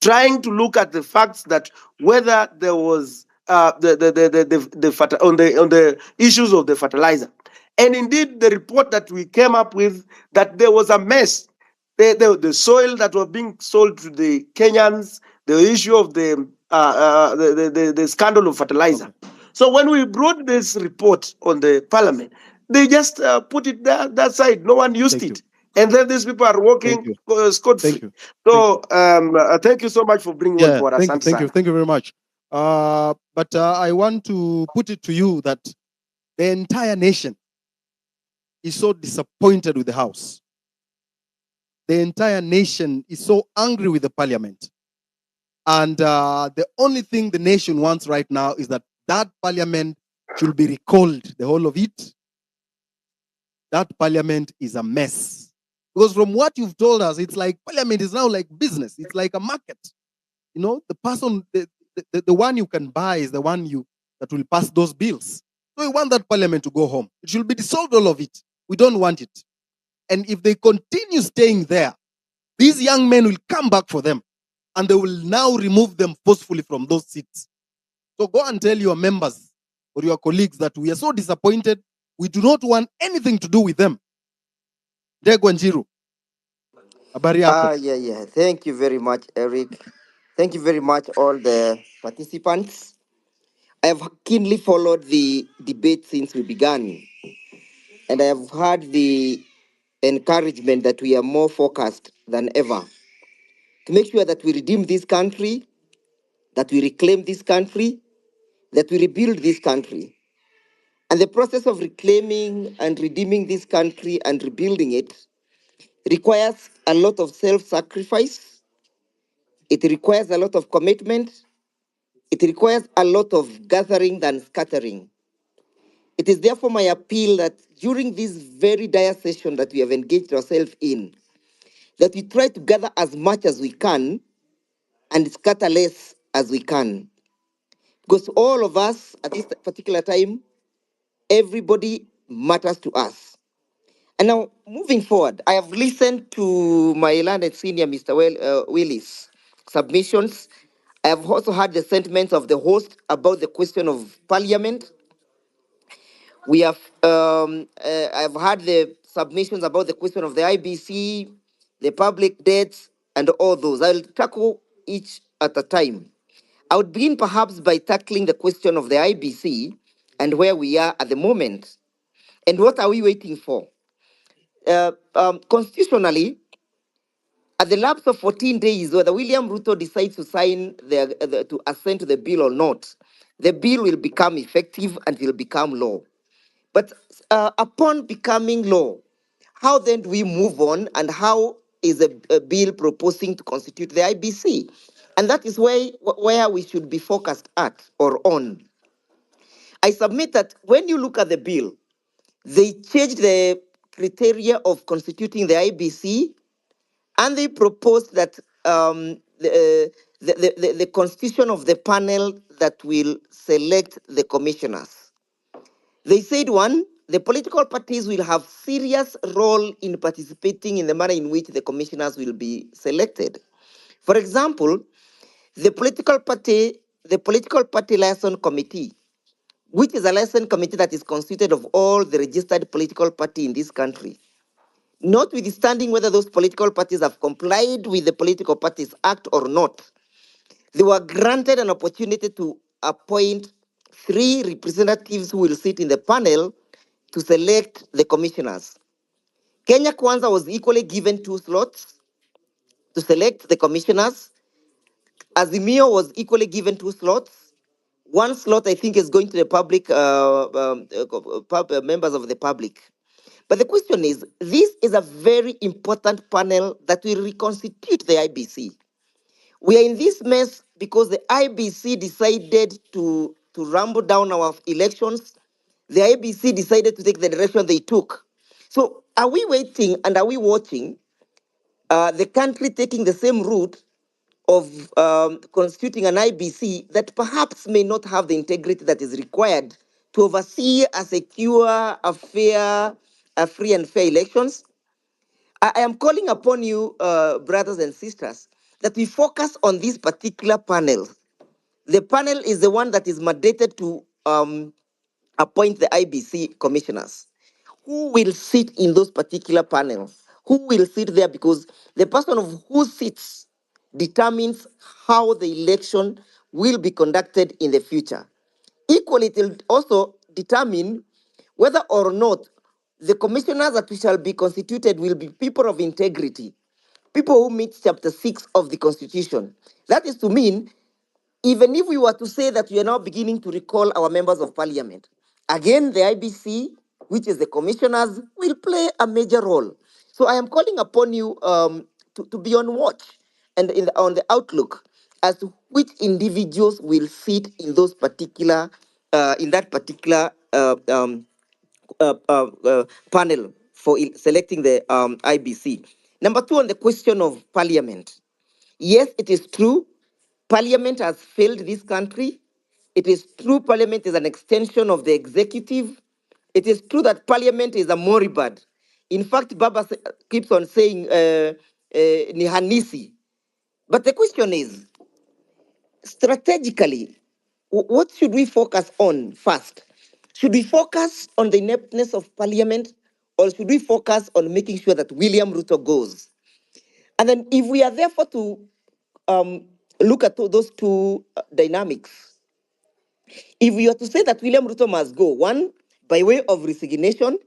trying to look at the facts that whether there was on the issues of the fertilizer. And indeed, the report that we came up with, that there was a mess. The soil that was being sold to the Kenyans, the issue of the scandal of fertilizer. So when we brought this report on the parliament, they just put it that side. No one used Thank it. And then these people are Thank working you. scot Thank free. you. So thank you so much for bringing on Yeah, board thank you. Asante sana. Thank you very much. But I want to put it to you that the entire nation is so disappointed with the House. The entire nation is so angry with the parliament. And the only thing the nation wants right now is that parliament should be recalled, the whole of it. That parliament is a mess. Because from what you've told us, it's like parliament is now like business. It's like a market. You know, the person, the one you can buy is the one that will pass those bills. So we want that parliament to go home. It should be dissolved, all of it. We don't want it. And if they continue staying there, these young men will come back for them. And they will now remove them forcefully from those seats. So go and tell your members or your colleagues that we are so disappointed. We do not want anything to do with them. Degwanjiru, habari yako? Yeah. Thank you very much, Eric. Thank you very much, all the participants. I have keenly followed the debate since we began, and I have heard the encouragement that we are more focused than ever to make sure that we redeem this country, that we reclaim this country, that we rebuild this country. And the process of reclaiming and redeeming this country and rebuilding it requires a lot of self sacrifice, it requires a lot of commitment, it requires a lot of gathering than scattering. It is therefore my appeal that during this very dire session that we have engaged ourselves in, that we try to gather as much as we can and scatter less as we can. Because all of us at this particular time, everybody matters to us. And now, moving forward, I have listened to my landed senior, Mr. Willis' submissions. I have also heard the sentiments of the host about the question of parliament. We have, I've heard the submissions about the question of the IBC, the public debts, and all those. I'll tackle each at a time. I would begin perhaps by tackling the question of the IBC and where we are at the moment. And what are we waiting for? Constitutionally, at the lapse of 14 days, whether William Ruto decides to sign to assent to the bill or not, the bill will become effective and will become law. But upon becoming law, how then do we move on, and how is a bill proposing to constitute the IBC? And that is where we should be focused at or on. I submit that when you look at the bill, they changed the criteria of constituting the IBC, and they proposed that the constitution of the panel that will select the commissioners. They said, one, the political parties will have serious role in participating in the manner in which the commissioners will be selected. For example, the political party liaison committee, which is a liaison committee that is constituted of all the registered political party in this country, notwithstanding whether those political parties have complied with the Political Parties Act or not, they were granted an opportunity to appoint 3 representatives who will sit in the panel to select the commissioners. Kenya Kwanza was equally given 2 slots to select the commissioners. Azimio was equally given 2 slots. 1 slot, I think, is going to the public, members of the public. But the question is, this is a very important panel that will reconstitute the IBC. We are in this mess because the IBC decided to ramble down our elections. The IBC decided to take the direction they took. So are we waiting and are we watching the country taking the same route of constituting an IBC that perhaps may not have the integrity that is required to oversee a secure, a fair, a free and fair elections? I am calling upon you, brothers and sisters, that we focus on this particular panel. The panel is the one that is mandated to appoint the IBC commissioners. Who will sit in those particular panels? Who will sit there? Because the person of who sits determines how the election will be conducted in the future. Equally, it will also determine whether or not the commissioners that we shall be constituted will be people of integrity, people who meet chapter 6 of the constitution. That is to mean, even if we were to say that we are now beginning to recall our members of parliament, again, the IBC, which is the commissioners, will play a major role. So I am calling upon you to be on watch and on the outlook as to which individuals will sit in those particular, in that particular panel for selecting the IBC. Number two, on the question of parliament. Yes, it is true. Parliament has failed this country. It is true parliament is an extension of the executive. It is true that parliament is a moribund. In fact, Baba keeps on saying ni hanisi. But the question is, strategically, what should we focus on first? Should we focus on the ineptness of parliament, or should we focus on making sure that William Ruto goes? And then, if we are therefore to look at those two dynamics, if we are to say that William Ruto must go, one, by way of resignation,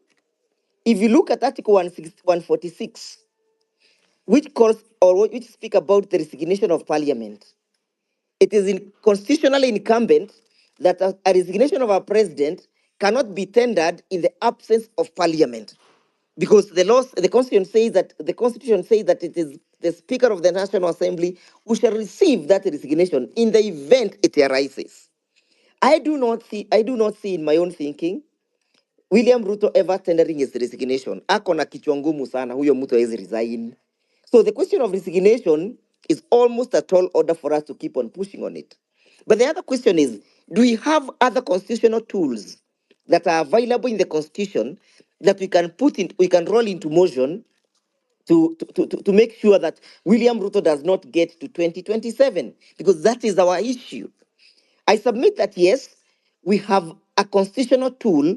if you look at Article 146, which calls or which speak about the resignation of parliament, it is constitutionally incumbent that a resignation of a president cannot be tendered in the absence of parliament, because the constitution says that it is the Speaker of the National Assembly who shall receive that resignation in the event it arises. I do not see in my own thinking William Ruto ever tendering his resignation. Ako na kichwa ngumu sana, huyo mtu hawezi resign. So the question of resignation is almost a tall order for us to keep on pushing on it. But the other question is, do we have other constitutional tools that are available in the constitution that we can roll into motion to make sure that William Ruto does not get to 2027? Because that is our issue. I submit that yes, we have a constitutional tool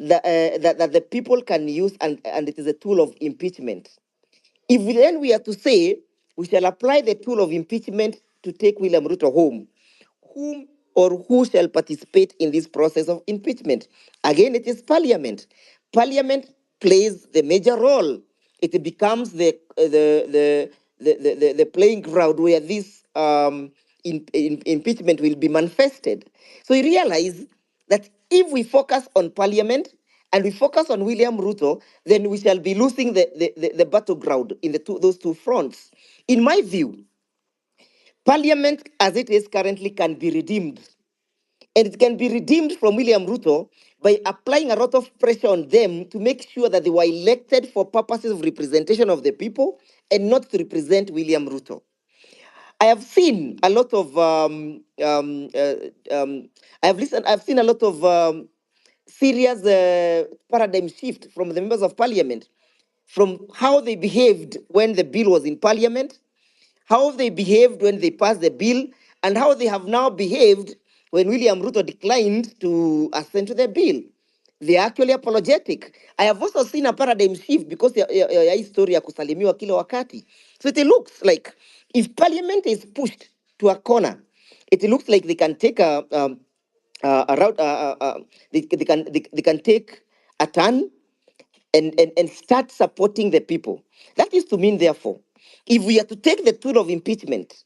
that the people can use, and it is a tool of impeachment. If we are to say we shall apply the tool of impeachment to take William Ruto home, whom or who shall participate in this process of impeachment? Again, it is Parliament. Parliament plays the major role. It becomes the playing ground where this impeachment will be manifested. So you realize that if we focus on Parliament and we focus on William Ruto, then we shall be losing the battleground in those two fronts. In my view, Parliament as it is currently can be redeemed. And it can be redeemed from William Ruto by applying a lot of pressure on them to make sure that they were elected for purposes of representation of the people and not to represent William Ruto. I have seen a lot of I've seen a lot of serious paradigm shift from the members of parliament, from how they behaved when the bill was in parliament, how they behaved when they passed the bill, and how they have now behaved when William Ruto declined to assent to the bill. They are actually apologetic. I have also seen a paradigm shift because ya history ya kusalimiwa kila wakati. So it looks like if parliament is pushed to a corner, it looks like they can take a route, they can take a turn and start supporting the people. That is to mean, therefore, if we are to take the tool of impeachment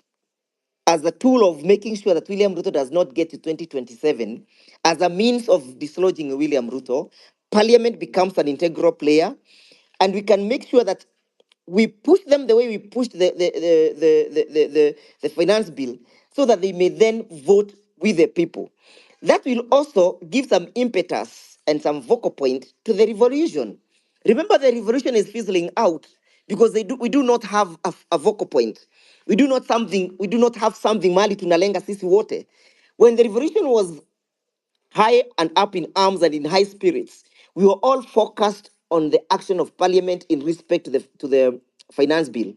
as a tool of making sure that William Ruto does not get to 2027, as a means of dislodging William Ruto, Parliament becomes an integral player, and we can make sure that we push them the way we pushed the finance bill, so that they may then vote with the people. That will also give some impetus and some vocal point to the revolution. Remember, the revolution is fizzling out because we do not have a vocal point. We do not have something mali tunalenga sisi wote. When the revolution was high and up in arms and in high spirits, we were all focused on the action of parliament in respect to the finance bill.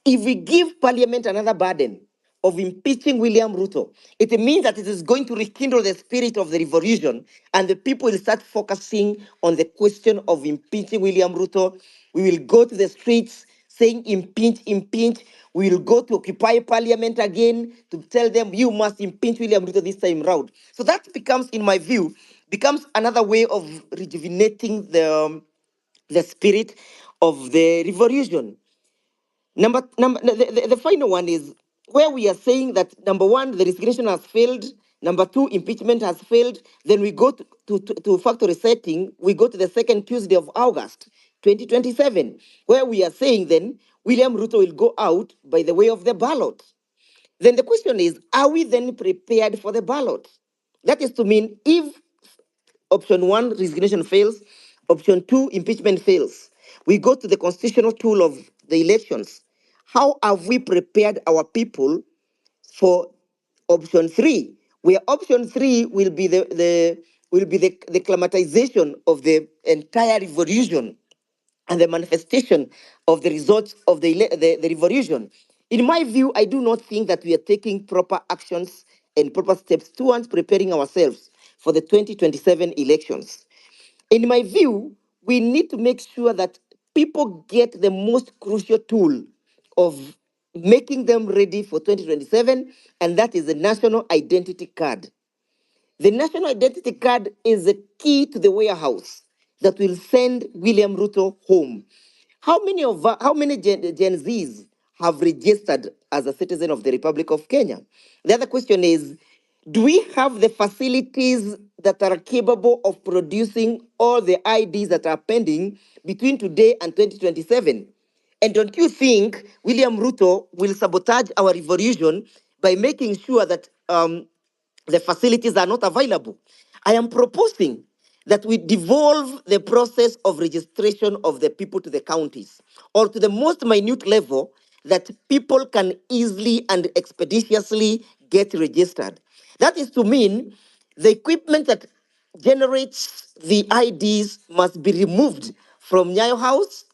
If we give parliament another burden of impeaching William Ruto, it means that it is going to rekindle the spirit of the revolution, and the people will start focusing on the question of impeaching William Ruto. We will go to the streets saying impeach. We will go to Occupy Parliament again to tell them you must impeach William Ruto this time round. So that becomes, in my view, becomes another way of rejuvenating the spirit of the revolution. The final one is where we are saying that number one, the resignation has failed. Number two, impeachment has failed. Then we go to factory setting. We go to the second Tuesday of August 2027, where we are saying then William Ruto will go out by the way of the ballot. Then the question is, are we then prepared for the ballot? That is to mean if option one, resignation fails. Option two, impeachment fails. We go to the constitutional tool of the elections. How have we prepared our people for option three? Where option three will be the climatization of the entire revolution and the manifestation of the results of the revolution. In my view, I do not think that we are taking proper actions and proper steps towards preparing ourselves for the 2027 elections. In my view, we need to make sure that people get the most crucial tool of making them ready for 2027, and that is the national identity card. The national identity card is the key to the warehouse that will send William Ruto home. How many Gen Zs have registered as a citizen of the Republic of Kenya? The other question is, do we have the facilities that are capable of producing all the IDs that are pending between today and 2027? And don't you think William Ruto will sabotage our revolution by making sure that the facilities are not available? I am proposing that we devolve the process of registration of the people to the counties or to the most minute level that people can easily and expeditiously get registered. That is to mean the equipment that generates the IDs must be removed from Nyayo House,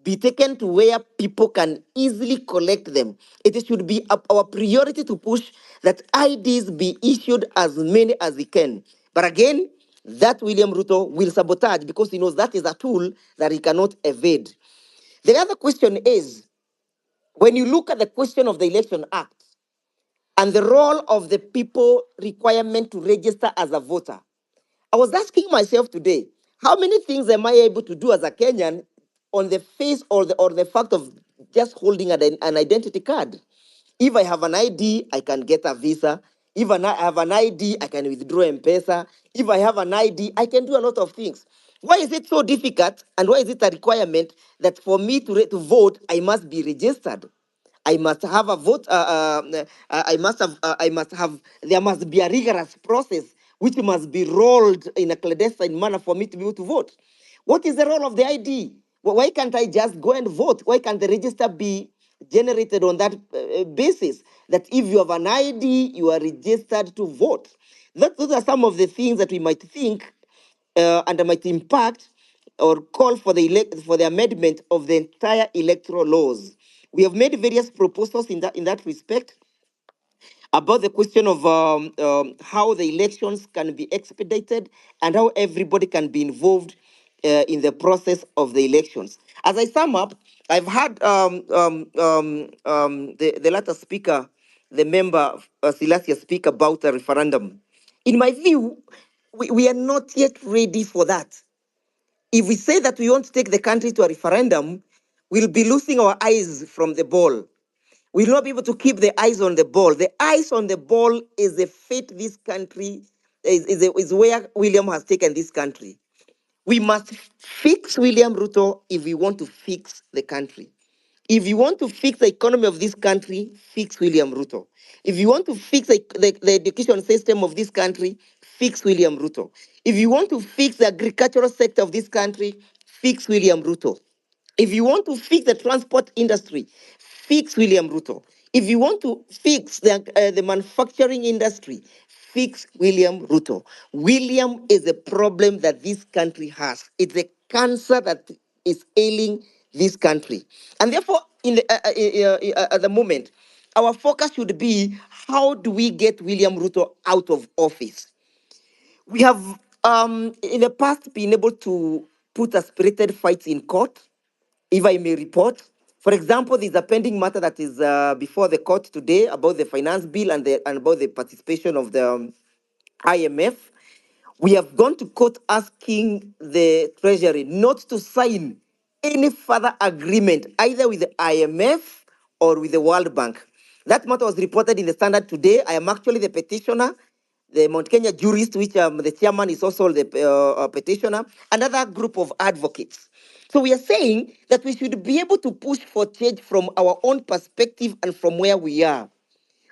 be taken to where people can easily collect them. It should be our priority to push that IDs be issued as many as we can. But again, that William Ruto will sabotage because he knows that is a tool that he cannot evade. The other question is, when you look at the question of the Election Act and the role of the people requirement to register as a voter, I was asking myself today, how many things am I able to do as a Kenyan on the face or the fact of just holding an identity card? If I have an ID, I can get a visa. If I have an ID, I can withdraw M-Pesa. If I have an ID, I can do a lot of things. Why is it so difficult and why is it a requirement that for me to vote, I must be registered? I must have a vote. I must have. There must be a rigorous process which must be rolled in a clandestine manner for me to be able to vote. What is the role of the ID? Why can't I just go and vote? Why can't the register be generated on that basis? That if you have an ID, you are registered to vote. Those are some of the things that we might think and might impact or call for the amendment of the entire electoral laws. We have made various proposals in that respect about the question of how the elections can be expedited and how everybody can be involved in the process of the elections. As I sum up, I've had the latter speaker, the member Silasia, speak about a referendum. In my view, we are not yet ready for that. If we say that we want to take the country to a referendum, we'll be losing our eyes from the ball. We'll not be able to keep the eyes on the ball. The eyes on the ball is the fate this country is where William has taken this country. We must fix William Ruto if we want to fix the country. If you want to fix the economy of this country, fix William Ruto. If you want to fix the education system of this country, fix William Ruto. If you want to fix the agricultural sector of this country, fix William Ruto. If you want to fix the transport industry, fix William Ruto. If you want to fix the manufacturing industry, fix William Ruto. William is a problem that this country has. It's a cancer that is ailing this country. And therefore, at the moment, our focus should be how do we get William Ruto out of office? We have, in the past, been able to put a spirited fight in court, if I may report. For example, there's a pending matter that is before the court today about the finance bill and about the participation of the IMF. We have gone to court asking the Treasury not to sign any further agreement either with the IMF or with the World Bank. That matter was reported in the Standard today. I am actually the petitioner, the Mount Kenya jurist, which the chairman is also the petitioner, another group of advocates. So we are saying that we should be able to push for change from our own perspective and from where we are.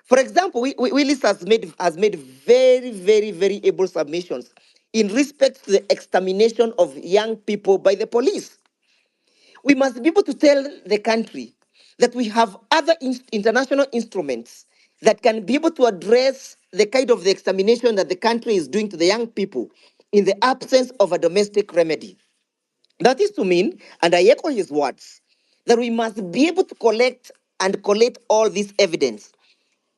For example, Willis has made very, very, very able submissions in respect to the extermination of young people by the police. We must be able to tell the country that we have other international instruments that can be able to address the kind of the extermination that the country is doing to the young people in the absence of a domestic remedy. That is to mean, and I echo his words, that we must be able to collect all this evidence,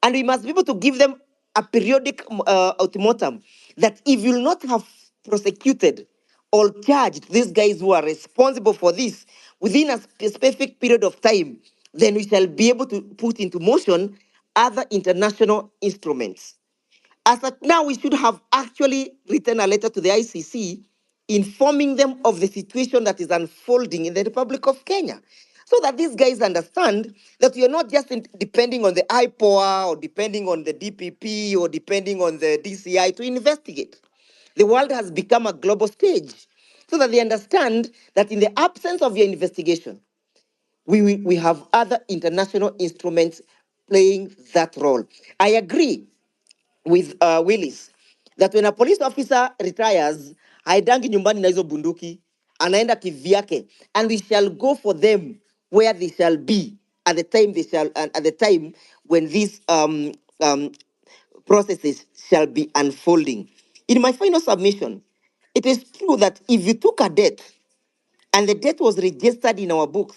and we must be able to give them a periodic ultimatum that if you will not have prosecuted or charged these guys who are responsible for this within a specific period of time, then we shall be able to put into motion other international instruments. As at now, we should have actually written a letter to the ICC informing them of the situation that is unfolding in the Republic of Kenya, so that these guys understand that we are not just depending on the IPOA or depending on the DPP or depending on the DCI to investigate. The world has become a global stage, so that they understand that in the absence of your investigation, we have other international instruments playing that role. I agree with Willis that when a police officer retires, haidangi nyumbani na hizo bunduki, anaenda kivyake, and we shall go for them where they shall be at the time at the time when these processes shall be unfolding. In my final submission, it is true that if you took a debt and the debt was registered in our books,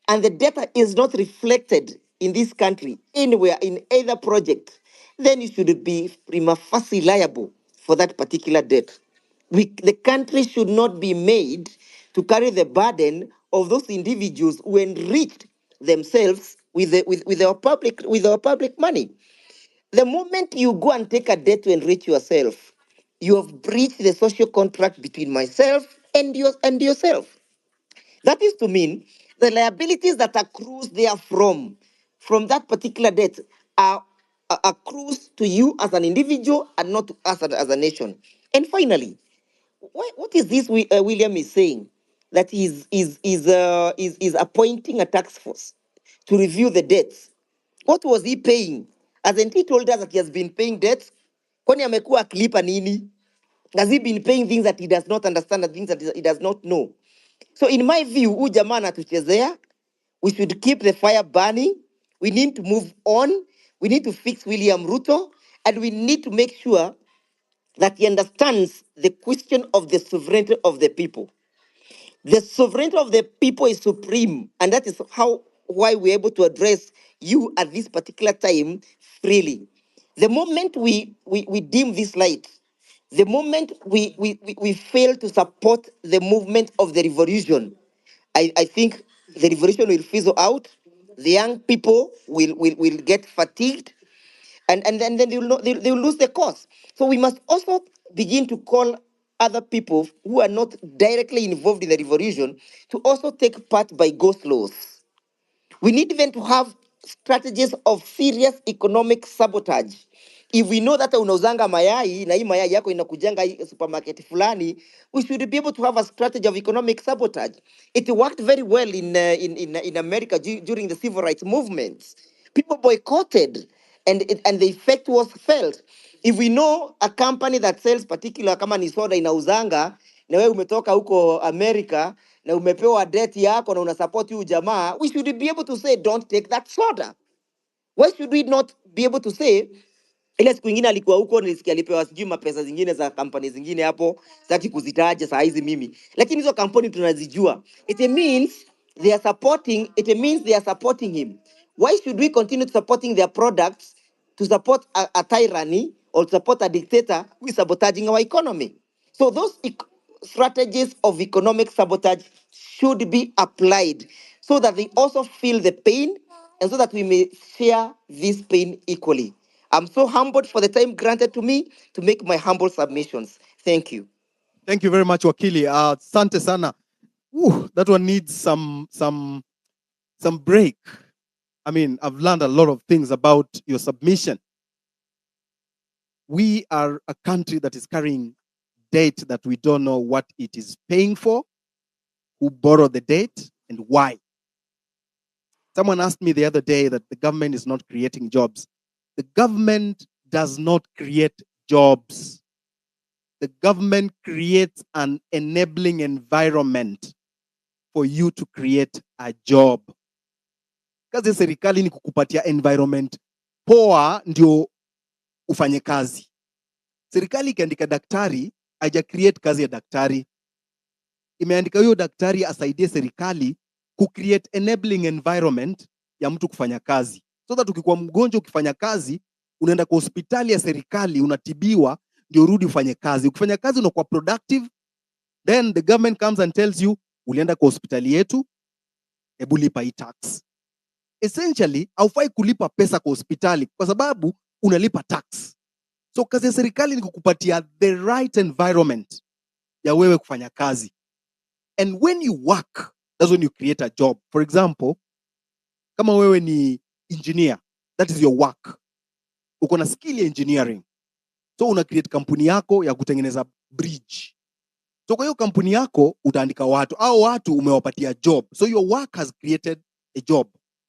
and the data is not reflected in this country anywhere in either project, then you should be prima facie liable for that particular debt. The country should not be made to carry the burden of those individuals who enriched themselves with our public money. The moment you go and take a debt to enrich yourself, you have breached the social contract between myself and yourself. That is to mean the liabilities that accrues therefrom from that particular debt are accrues to you as an individual and not to us as a nation. And finally, what is this William is saying? That is appointing a task force to review the debts. What was he paying? Hasn't he told us that he has been paying debts? Kwani amekuwa akilipa nini? Has he been paying things that he does not understand and things that he does not know? So in my view, huyu jamaa anatuchezea. We should keep the fire burning. We need to move on. We need to fix William Ruto, and we need to make sure that he understands the question of the sovereignty of the people. The sovereignty of the people is supreme, and that is why we're able to address you at this particular time freely. The moment we dim this light, the moment we fail to support the movement of the revolution, I think the revolution will fizzle out. The young people will get fatigued, and then they will lose the cause. So we must also begin to call other people who are not directly involved in the revolution to also take part by ghost laws. We need even to have strategies of serious economic sabotage. If we know that unauzanga mayai na hii mayai yako inakujanga hii supermarket fulani, we should be able to have a strategy of economic sabotage. It worked very well in America during the civil rights movements. People boycotted, and the effect was felt. If we know a company that sells particular kama ni soda inauzanga, na wewe umetoka huko America na umepewa debt yako na unasupport huyu jamaa, we should be able to say don't take that soda. Why should we not be able to say ile siku ingine alikuwa huko nilisikia alipewa sijui mapesa zingine za kampani zingine hapo, sitaki kuzitaja saa hizi mimi, lakini hizo kampuni tunazijua. It means they are supporting him. Why should we continue supporting their products to support a tyranny or to support a dictator who is sabotaging our economy? So those strategies of economic sabotage should be applied so so that they also feel the pain and so that we may share this pain equally. I'm so humbled for the time granted to me to make my humble submissions. Thank you. Thank you very much, Wakili. Sante sana. That one needs some break. I mean, I've learned a lot of things about your submission. We are a country that is carrying debt that we don't know what it is paying for, who borrowed the debt, and why. Someone asked me the other day that the government is not creating jobs. The government does not create jobs. The government creates an enabling environment for you to create a job. Kazi ya serikali ni kukupatia environment poa ndio ufanye kazi. Serikali ikiandika daktari, haija create kazi ya daktari. Imeandika huyo daktari asaidie serikali ku create enabling environment ya mtu kufanya kazi. So that ukikuwa mgonjwa ukifanya kazi, unaenda kwa hospitali ya serikali unatibiwa ndio urudi ufanye kazi. Ukifanya kazi unakuwa productive, then the government comes and tells you ulienda kwa hospitali yetu, hebu lipa hii tax. Essentially, haufai kulipa pesa kwa hospitali kwa sababu unalipa tax. So kazi ya serikali ni kukupatia the right environment ya wewe kufanya kazi. And when you work, that's when you create a job. For example, kama wewe ni engineer, that is your work. Uko na skill ya engineering. So una create kampuni yako ya kutengeneza bridge. So kwa hiyo kampuni yako utaandika watu, au watu umewapatia job. So your work has created a job.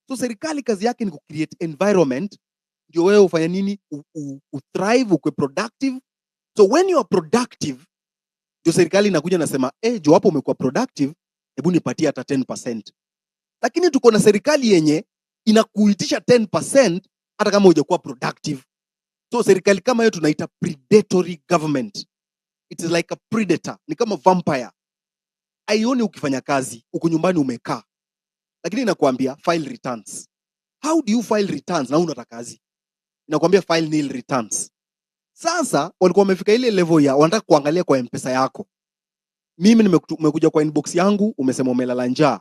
So serikali kazi yake ni ku create environment ndio wewe ufanye nini? Thrive, ukwe productive. So when you are productive, ndio serikali inakuja nasema, jo hapo umekuwa productive, hebu nipatie hata 10%. Lakini tuko na serikali yenye inakuitisha 10% hata kama hujakuwa productive. So serikali kama hiyo tunaita predatory government. It is like a predator, ni kama vampire. Aioni ukifanya kazi, uko nyumbani umekaa. Lakini inakuambia file returns. How do you file returns na unataka kazi? Inakuambia file nil returns. Sasa walikuwa wamefika ile level ya wanataka kuangalia kwa M-Pesa yako. Mimi nimekuja kwa inbox yangu, umesema umelala njaa.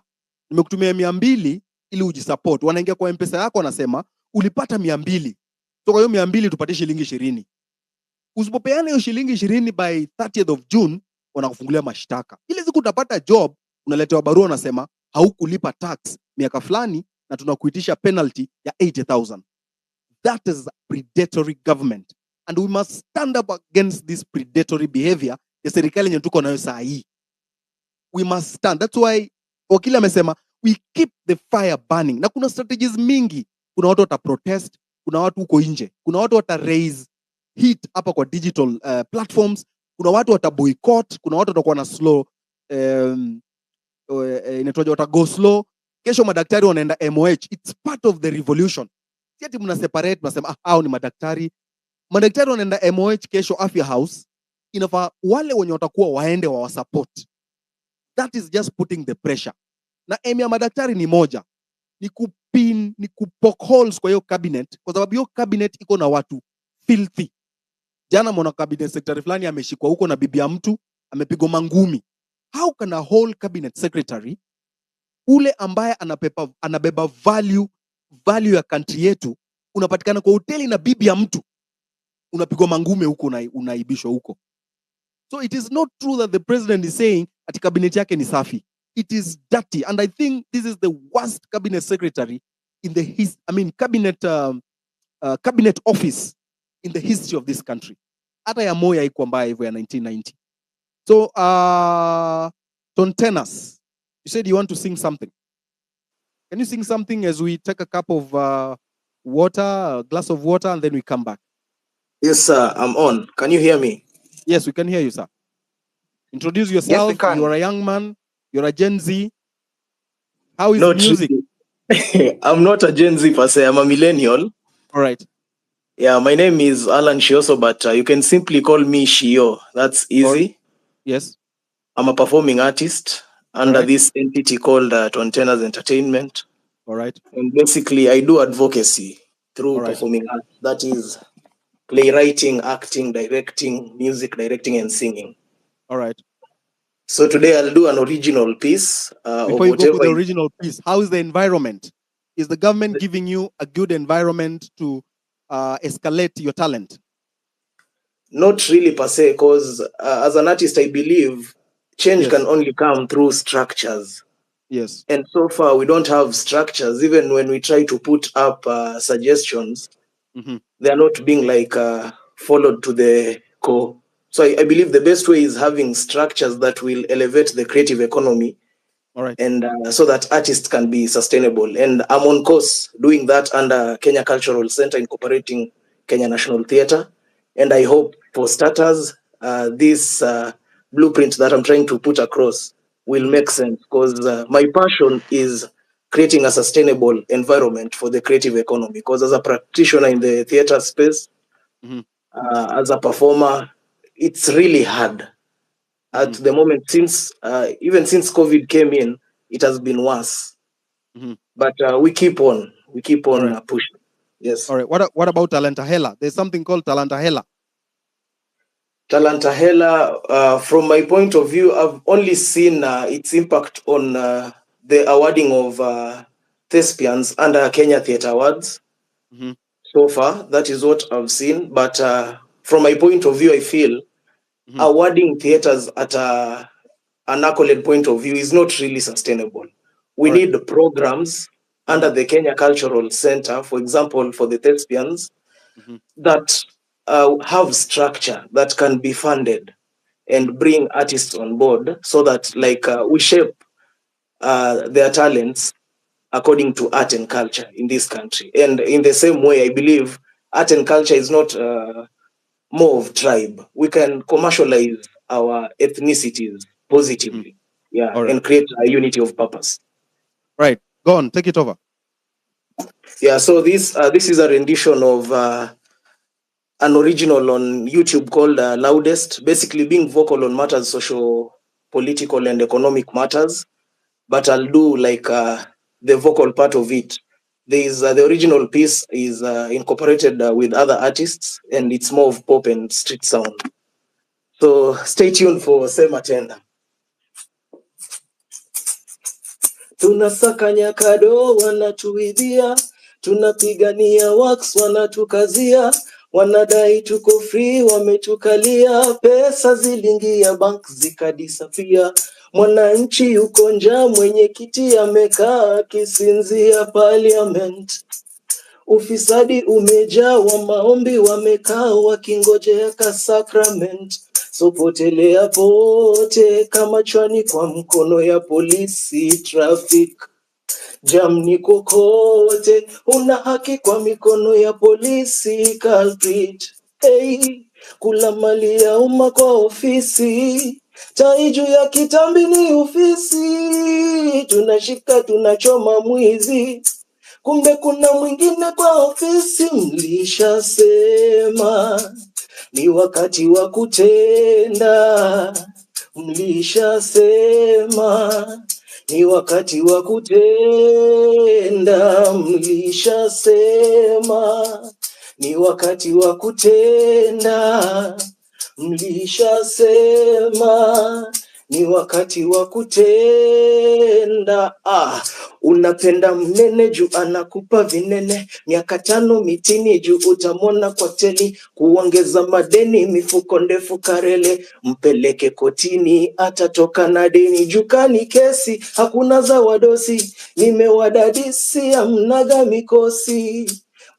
Nimekutumia 200 ili ujisupport. Wanaingia kwa M-Pesa yako wanasema ulipata 200. So kwa hiyo 200 tupatie shilingi 20. Usipopeana hiyo shilingi 20 by 30th of June, wanakufungulia mashtaka. Ile siku utapata job, unaletewa barua unasema haukulipa tax miaka fulani na tunakuitisha penalty ya 80,000. That is predatory government. And we must stand up against this predatory behavior ya serikali yenye tuko nayo saa hii. We must stand. That's why Wakili amesema we keep the fire burning. Na kuna strategies mingi. Kuna watu wata protest, kuna watu huko nje, kuna watu wata raise heat hapa kwa digital platforms, kuna watu wata boycott, kuna watu watakuwa na slow inatoja wata go slow. Kesho madaktari wanaenda MOH. It's part of the revolution. Si ati mna separate, mnasema hao ni madaktari. Madaktari wanaenda MOH kesho Afya House. Inafaa wale wenye watakuwa waende wa support. That is just putting the pressure. Na aim ya madaktari ni moja. Ni kupoke holes kwa hiyo cabinet, kwa sababu hiyo cabinet iko na watu filthy. Jana mwana cabinet secretary fulani ameshikwa huko na bibi ya mtu, amepigwa mangumi. How can a whole cabinet secretary, ule ambaye anabeba value ya country yetu, unapatikana kwa hoteli na bibi ya mtu, unapigwa mangume huko na unaibishwa huko? So it is not true that the president is saying ati cabinet yake ni safi. It is dirty, and I think this is the worst cabinet secretary in the cabinet office in the history of this country. Hata ya Moi haikuwa mbaya hivyo ya 1990. So Tontenas, you said you want to sing something. Can you sing something as we take a cup of water, a glass of water, and then we come back? Yes, sir. I'm on. Can you hear me? Yes, we can hear you, sir. Introduce yourself. Yes, we can. You are a young man. You're a Gen Z. How is Not music? really. I'm not a Gen Z per se. I'm a millennial. All right. Yeah, my name is Alan Shioso, but you can simply call me Shio. That's easy. Yes. I'm a performing artist under this entity called Tontenas Entertainment. All right. And basically, I do advocacy through performing art. That is playwriting, acting, directing, music directing, and singing. All right. So today I'll do an original piece of Before you go whatever. to the original piece, how is the environment? Is the government giving you a good environment to escalate your talent? Not really per se, because as an artist, I believe change Yes. can only come through structures. Yes. And so far, we don't have structures. Even when we try to put up suggestions, they are not being followed to the core. So I believe the best way is having structures that will elevate the creative economy. All right. And so that artists can be sustainable. And I'm on course doing that under Kenya Cultural Center, incorporating Kenya National Theatre. And I hope for starters, this blueprint that I'm trying to put across will make sense, because my passion is creating a sustainable environment for the creative economy. Because as a practitioner in the theatre space, as a performer, it's really hard. At the moment, since even since COVID came in, it has been worse. But we keep on right. pushing. Yes. All right. What about Talantahela? There's something called Talantahela. Talantahela, from my point of view, I've only seen its impact on the awarding of thespians under Kenya Theatre Awards. So far, that is what I've seen. But from my point of view, I feel awarding theatres at an accolade point of view is not really sustainable. We need programs under the Kenya Cultural Center, for example, for the thespians, that have structure that can be funded and bring artists on board, so that we shape their talents according to art and culture in this country. And in the same way, I believe art and culture is not more of tribe. We can commercialize our ethnicities positively, and create a unity of purpose. Right. Go on, take it over. Yeah, so this is a rendition of an original on YouTube called Loudest, basically being vocal on matters social, political, and economic matters. But I'll do the vocal part of it. There's the original piece is incorporated with other artists, and it's more of pop and street sound. So stay tuned for Sema Tena. Tunasakanya kado wanatuibia, tunapigania wax wanatukazia, wanadai tuko free wametukalia, pesa zilingia bank zikadisapia, mwananchi yuko njaa, mwenyekiti amekaa akisinzia parliament. Ufisadi umejaa, wa maombi wamekaa wakingojea ka sacrament. So potelea pote kama chwani kwa mkono ya polisi traffic. Jam ni kokote, una haki kwa mikono ya polisi culprit. Hey, kula mali ya umma kwa ofisi, taiju ya kitambi ni ofisi. Tunashika tunachoma mwizi, kumbe kuna mwingine kwa ofisi. Mlishasema ni wakati wa kutenda, mlishasema ni wakati wa kutenda, mlishasema ni wakati wa kutenda, mlishasema ni wakati wa kutenda. Unapenda mnene juu anakupa vinene, miaka 5 mitini juu utamona kwa teli, kuongeza madeni mifuko ndefu karele, mpeleke kotini atatoka na deni, jukani kesi hakuna za wadosi, nimewadadisi amnaga mikosi.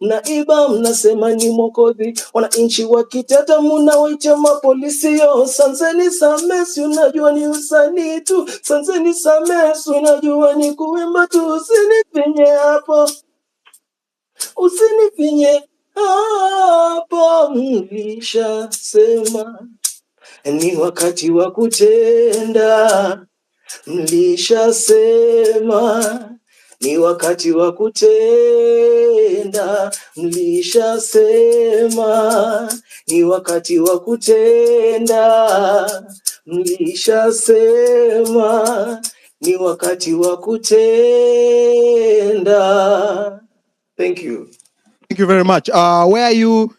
Mnaiba mnasema ni mokozi, wananchi wakiteta mnawaita mapolisi. Yo sanseni samesi, unajua ni usanii tu, sanseni samesi, unajua ni kuimba tu. Usinifinye hapo, usinifinye hapo, mlishasema ni wakati wa kutenda, mlishasema ni wakati wa kutenda, mlishasema ni wakati wa kutenda, mlishasema ni wakati wa kutenda. Thank you. Thank you very much. Where are you?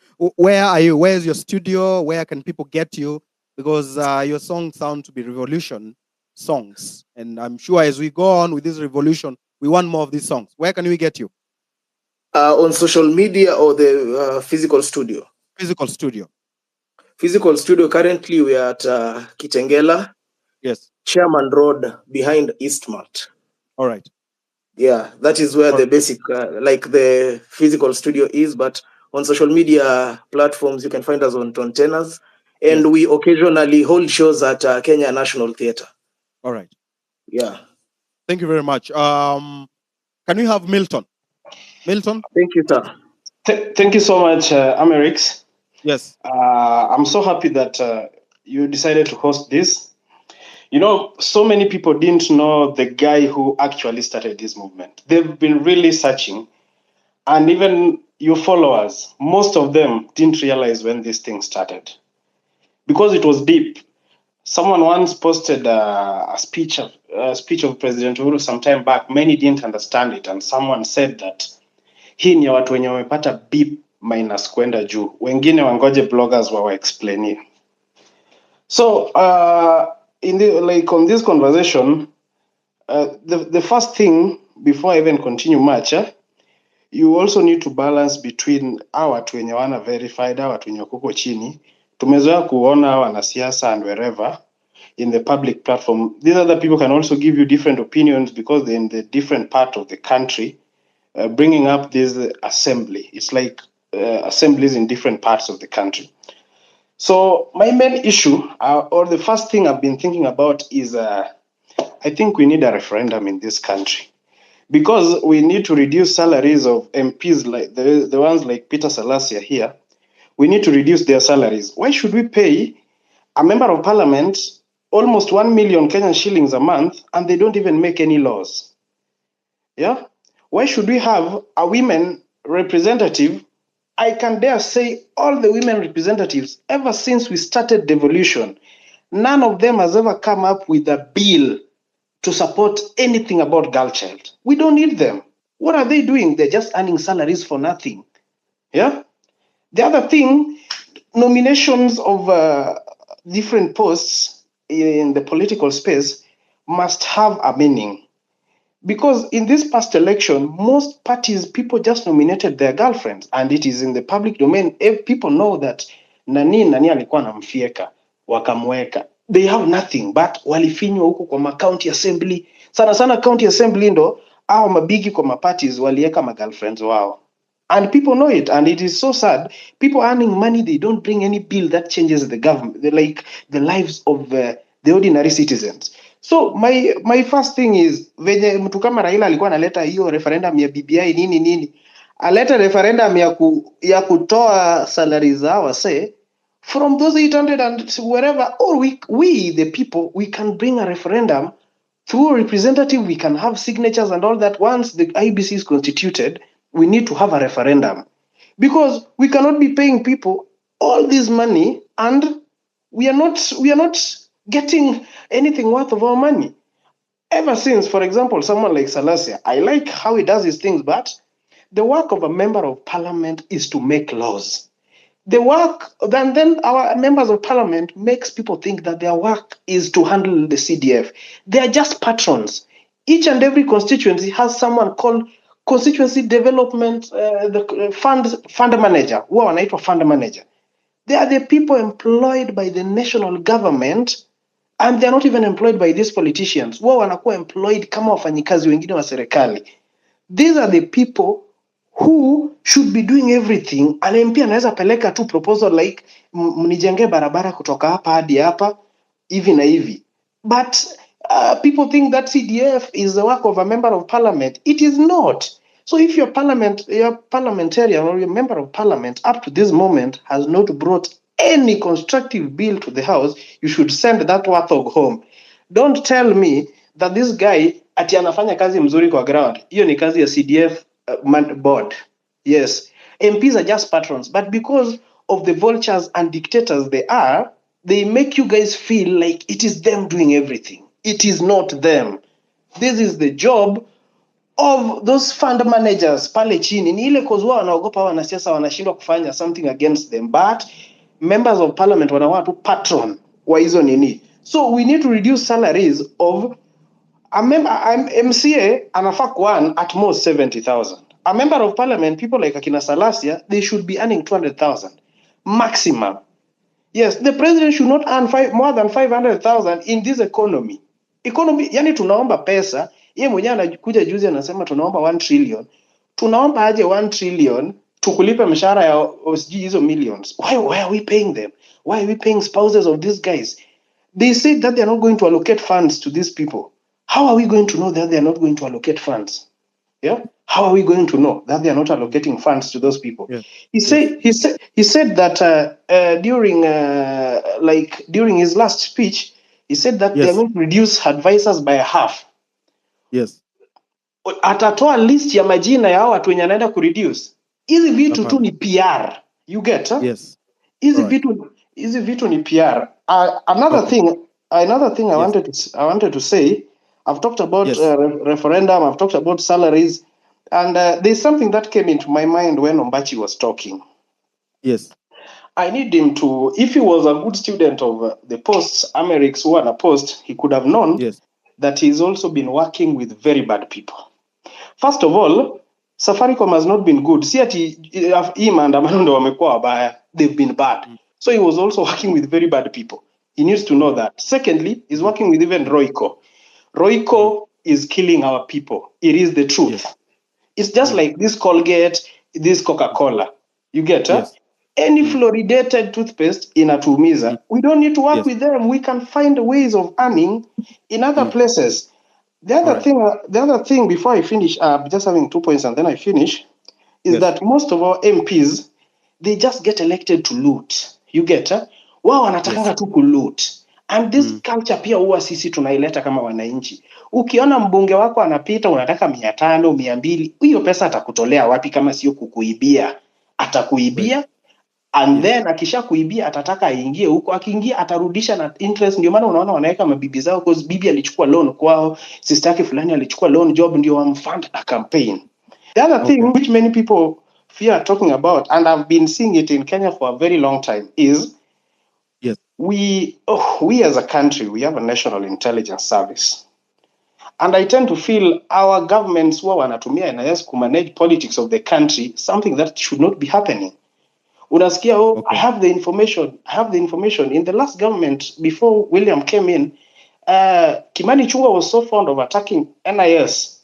Where's your studio? Where can people get you? Because your songs sound to be revolution. songs. And I'm sure as we go on with this revolution, we want more of these songs. Where can we get you? On social media or the physical studio? Physical studio. Physical studio, currently we are at Kitengela. Yes. Chairman Road behind Eastmart. All right. Yeah, that is where the basic, like the physical studio is. But on social media platforms, you can find us on Tenors. And we occasionally hold shows at Kenya National Theatre. All right. Yeah. Thank you very much. Can we have Milton? Milton? Thank you, sir. Thank you so much, Amerix. Yes. I'm so happy that you decided to host this. You know, so many people didn't know the guy who actually started this movement. They've been really searching. And even your followers, most of them didn't realize when this thing started. Because it was deep. Someone once posted a speech of President Uhuru some time back. Many didn't understand it. And someone said that hii ni watu wenye wamepata B- kwenda juu, wengine wangoje bloggers wawaexplainie. So on this conversation, the first thing before I even continue much, you also need to balance between hawa watu wenye wana verified, hawa watu wenye kuko chini. Tumezoea kuona wanasiasa and wherever in the public platform. These other people can also give you different opinions because they're in the different part of the country. Bringing up this assembly. It's like assemblies in different parts of the country. So my main issue, or the first thing I've been thinking about is I think we need a referendum in this country. Because we need to reduce salaries of MPs, like the ones like Peter Salasya here. We need to reduce their salaries. Why should we pay a member of parliament almost 1 million Kenyan shillings a month and they don't even make any laws? Yeah? Why should we have a women representative? I can dare say all the women representatives, ever since we started devolution, none of them has ever come up with a bill to support anything about girl child. We don't need them. What are they doing? They're just earning salaries for nothing. Yeah? The other thing, nominations of different posts in the political space must have a meaning. Because in this past election, most parties, people just nominated their girlfriends, and it is in the public domain. If people know that nani alikuwa anamfieka, wakamweka. They have nothing but walifinywa huko kwa county assembly. Sana county assembly ndo au mabigi kwa maparties walieka girlfriends wao. And people know it, and it is so sad. People earning money, they don't bring any bill that changes the government, the lives of the ordinary citizens. So my first thing is venye mtu kama Raila alikuwa analeta hiyo referendum ya BBI nini aleta referendum ya kutoa salaries zao wase from those 800 and wherever, or we the people, we can bring a referendum through a representative. We can have signatures and all that. Once the IBC is constituted, we need to have a referendum, because we cannot be paying people all this money and we are not getting anything worth of our money. Ever since, for example, someone like Salasya, I like how he does his things, but the work of a member of parliament is to make laws. The work, then our members of parliament makes people think that their work is to handle the CDF. They are just patrons. Each and every constituency has someone called constituency development, the fund manager, huwa wanaitwa fund manager. They are the people employed by the national government, and they're not even employed by these politicians. Wao wanakuwa employed kama wafanyikazi wengine wa serikali. These are the people who should be doing everything. An MP anaweza peleka tu proposal like mnijenge barabara kutoka hapa hadi hapa hivi na hivi. But people think that CDF is the work of a member of parliament. It is not. So if your parliamentarian or your member of parliament up to this moment has not brought any constructive bill to the house, you should send that warthog home. Don't tell me that this guy ati anafanya kazi mzuri kwa ground. Hiyo ni kazi ya CDF board. Yes, MPs are just patrons, but because of the vultures and dictators they make you guys feel like it is them doing everything. It is not them. This is the job of those fund managers pale chini. Ni ile kozua wanaogopa wanasiasa wanashindwa kufanya something against them, but members of parliament wanakuwa tu patron wa hizo nini. So we need to reduce salaries of I'm MCA and a FAC one at most 70,000. A member of parliament, people like Akina Salasia, they should be earning 200,000 maximum. Yes, the president should not earn more than 500,000 in this economy. Yani tunaomba pesa, yeye mwenyewe anakuja juzi anasema tunaomba 1 trillion. Tunaomba aje 1 trillion tukulipe mshahara ya sijui hizo millions. Why are we paying them? Why are we paying spouses of these guys? They said that they are not going to allocate funds to these people. How are we going to know that they are not going to allocate funds? Yeah. How are we going to know that they are not allocating funds to those people? Yeah. He said that during his last speech, he said that they are going to reduce advisors by half. Yes. Atatoa list ya majina ya watu wenye anaenda kureduce. Hizi vitu tu ni PR. You get? Huh? Yes. Hizi vitu ni PR. Another thing I wanted to say, I've talked about referendum, I've talked about salaries, and there's something that came into my mind when Ombachi was talking. Yes. I need him to, if he was a good student of the posts, Amerix who are a post, he could have known that he's also been working with very bad people. First of all, Safaricom has not been good. See, him and Amando wamekuwa wabaya. They've been bad. So he was also working with very bad people. He needs to know that. Secondly, he's working with even Royco. Royco is killing our people. It is the truth. Yes. It's just like this Colgate, this Coca-Cola. You get, huh? Any fluoridated toothpaste inatumiza. We don't need to work with them. We can find ways of earning in other places. The other thing before I finish, just having 2 points and then I finish, is that most of our MPs, they just get elected to loot. You get, wao wanatakanga tu kuloot. And this culture pia huwa sisi tunaileta kama wananchi. Ukiona mbunge wako anapita unataka 500, 200, hiyo pesa atakutolea wapi kama sio kukuibia? Atakuibia. And then akisha kuibia atataka aingie huko, akiingia atarudisha na interest. Ndio maana unaona wanaweka mabibi zao, because bibi alichukua loan kwao, sister yake fulani alichukua loan job, ndio wamfund a campaign. The other thing which many people fear talking about, and I've been seeing it in Kenya for a very long time, is we as a country, we have a national intelligence service. And I tend to feel our governments who wanatumia NIS to manage politics of the country, something that should not be happening. Unasikia, I have the information. In the last government, before William came in, Kimani Chungwa was so fond of attacking NIS.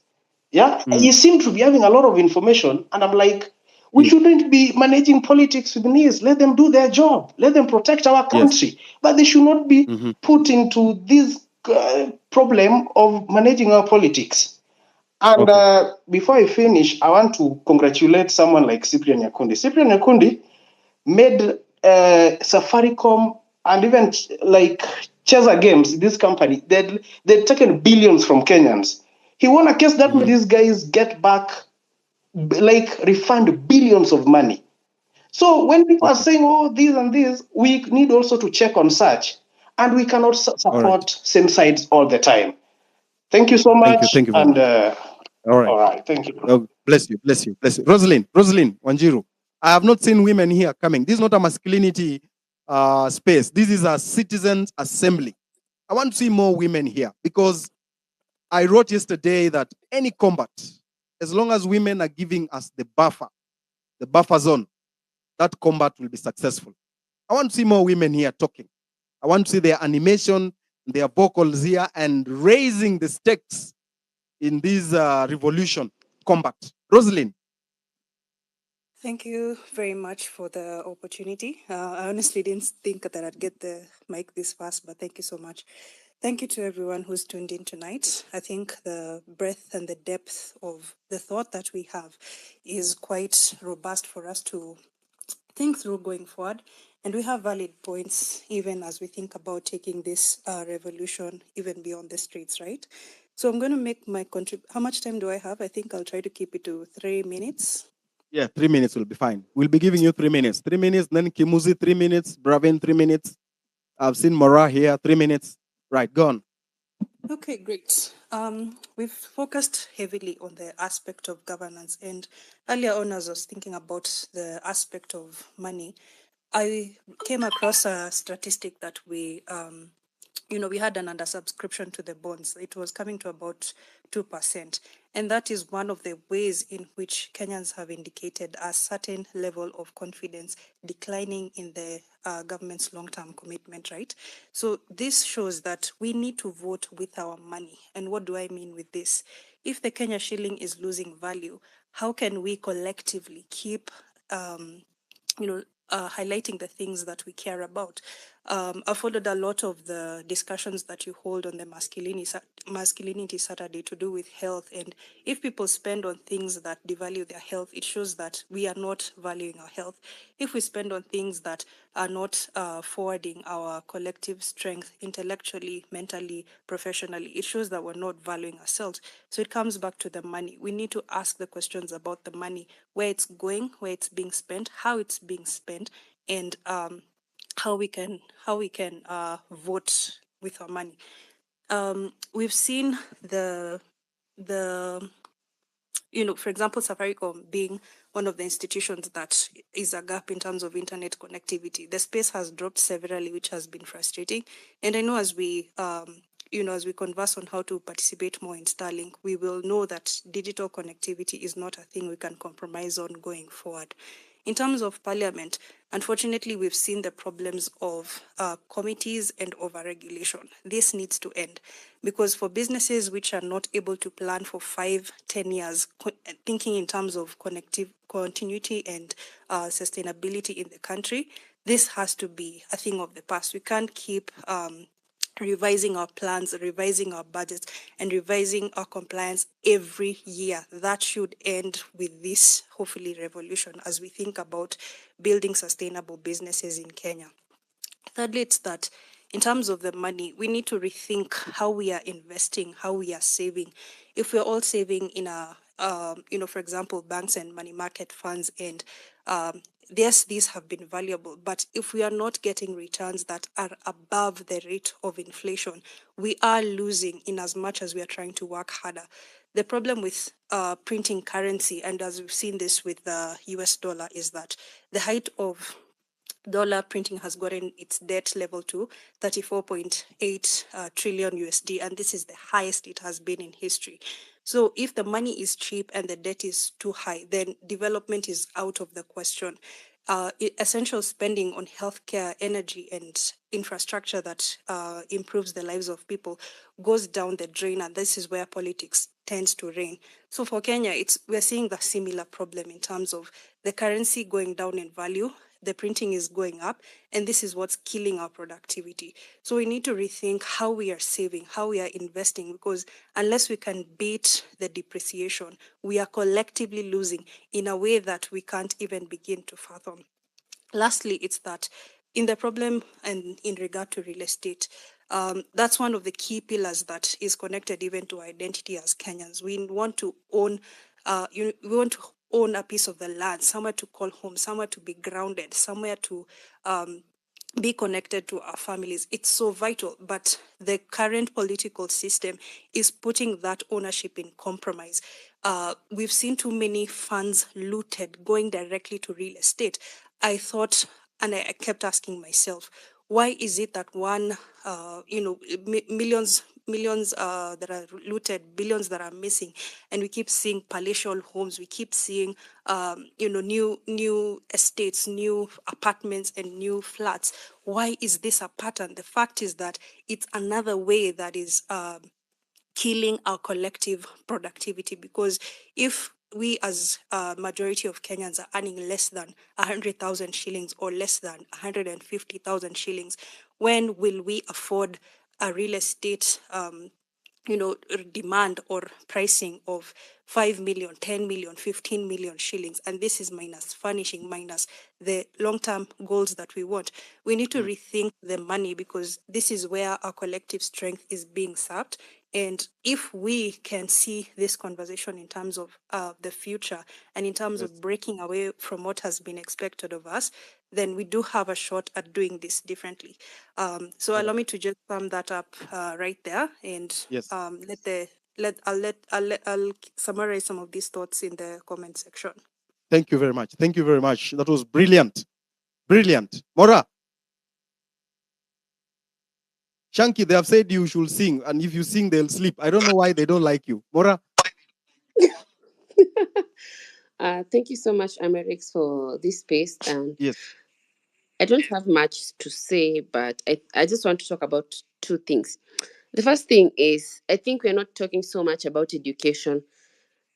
Yeah, he seemed to be having a lot of information. And I'm like, we shouldn't be managing politics with NIS. Let them do their job. Let them protect our country. But they should not be put into this problem of managing our politics. And before I finish, I want to congratulate someone like Cyprian Nyakundi. Cyprian Nyakundi made Safaricom and even like Cheza Games, this company, they'd taken billions from Kenyans. He won a case that made these guys get back, like refund billions of money. So when people are saying, this and this, we need also to check on such. And we cannot support same sides all the time. Thank you so much. Thank you very much. All right. Thank you. Oh, bless you. Rosalind Wanjiru. I have not seen women here coming. This is not a masculinity space. This is a citizens' assembly. I want to see more women here, because I wrote yesterday that any combat, as long as women are giving us the buffer zone, that combat will be successful. I want to see more women here talking. I want to see their animation, their vocals here, and raising the stakes in this revolution combat. Rosalind. Thank you very much for the opportunity. I honestly didn't think that I'd get the mic this fast, but thank you so much. Thank you to everyone who's tuned in tonight. I think the breadth and the depth of the thought that we have is quite robust for us to think through going forward. And we have valid points, even as we think about taking this revolution even beyond the streets, right? So I'm going to make my How much time do I have? I think I'll try to keep it to 3 minutes. Yeah, 3 minutes will be fine. We'll be giving you 3 minutes. 3 minutes, then Kimuzi 3 minutes, Bravin 3 minutes. I've seen Mara here, 3 minutes. Right, go on. Okay, great. We've focused heavily on the aspect of governance, and earlier on as I was thinking about the aspect of money, I came across a statistic that we we had an undersubscription to the bonds. It was coming to about 2%. And that is one of the ways in which Kenyans have indicated a certain level of confidence declining in the government's long-term commitment, right? So this shows that we need to vote with our money. And what do I mean with this? If the Kenya shilling is losing value, how can we collectively keep highlighting the things that we care about? I followed a lot of the discussions that you hold on the masculinity Saturday to do with health. And if people spend on things that devalue their health, it shows that we are not valuing our health. If we spend on things that are not forwarding our collective strength intellectually, mentally, professionally, it shows that we're not valuing ourselves. So it comes back to the money. We need to ask the questions about the money, where it's going, where it's being spent, how it's being spent, and how we can vote with our money. We've seen the for example, Safaricom being one of the institutions that is a gap in terms of internet connectivity. The space has dropped severally, which has been frustrating. And I know as we as we converse on how to participate more in Starlink, we will know that digital connectivity is not a thing we can compromise on going forward. In terms of parliament, unfortunately, we've seen the problems of committees and overregulation. This needs to end, because for businesses which are not able to plan for 5-10 years, thinking in terms of continuity and sustainability in the country, this has to be a thing of the past. We can't keep revising our plans, revising our budgets, and revising our compliance every year. That should end with this, hopefully, revolution as we think about building sustainable businesses in Kenya. Thirdly, it's that in terms of the money, we need to rethink how we are investing, how we are saving. If we're all saving in for example, banks and money market funds, and yes, these have been valuable, but if we are not getting returns that are above the rate of inflation, we are losing in as much as we are trying to work harder. The problem with printing currency, and as we've seen this with the US dollar, is that the height of dollar printing has gotten its debt level to 34.8 trillion USD, and this is the highest it has been in history. So if the money is cheap and the debt is too high, then development is out of the question. Essential spending on healthcare, energy, and infrastructure that improves the lives of people goes down the drain, and this is where politics tends to reign. So for Kenya, we're seeing the similar problem in terms of the currency going down in value, the printing is going up, and this is what's killing our productivity. So we need to rethink how we are saving, how we are investing, because unless we can beat the depreciation, we are collectively losing in a way that we can't even begin to fathom. Lastly, it's that in the problem and in regard to real estate, that's one of the key pillars that is connected even to identity as Kenyans. We want to own a piece of the land, somewhere to call home, somewhere to be grounded, somewhere to be connected to our families. It's so vital, but the current political system is putting that ownership in compromise. We've seen too many funds looted going directly to real estate. I thought, and I kept asking myself, why is it that millions that are looted, billions that are missing, and we keep seeing palatial homes, we keep seeing new estates, new apartments, and new flats? Why is this a pattern? The fact is that it's another way that is killing our collective productivity, because if we as a majority of Kenyans are earning less than 100,000 shillings or less than 150,000 shillings, when will we afford a real estate demand or pricing of 5 million, 10 million, 15 million shillings? And this is minus furnishing, minus the long-term goals that we want. We need to rethink the money, because this is where our collective strength is being sapped. And if we can see this conversation in terms of the future and in terms of breaking away from what has been expected of us, then we do have a shot at doing this differently. So allow me to just sum that up right there, and I'll summarize some of these thoughts in the comment section. Thank you very much. Thank you very much. That was brilliant. Brilliant. Mora. Shanky, they have said you should sing, and if you sing, they'll sleep. I don't know why they don't like you. Mora? Thank you so much, Amerix, for this space. And Yes. I don't have much to say, but I just want to talk about two things. The first thing is, I think we're not talking so much about education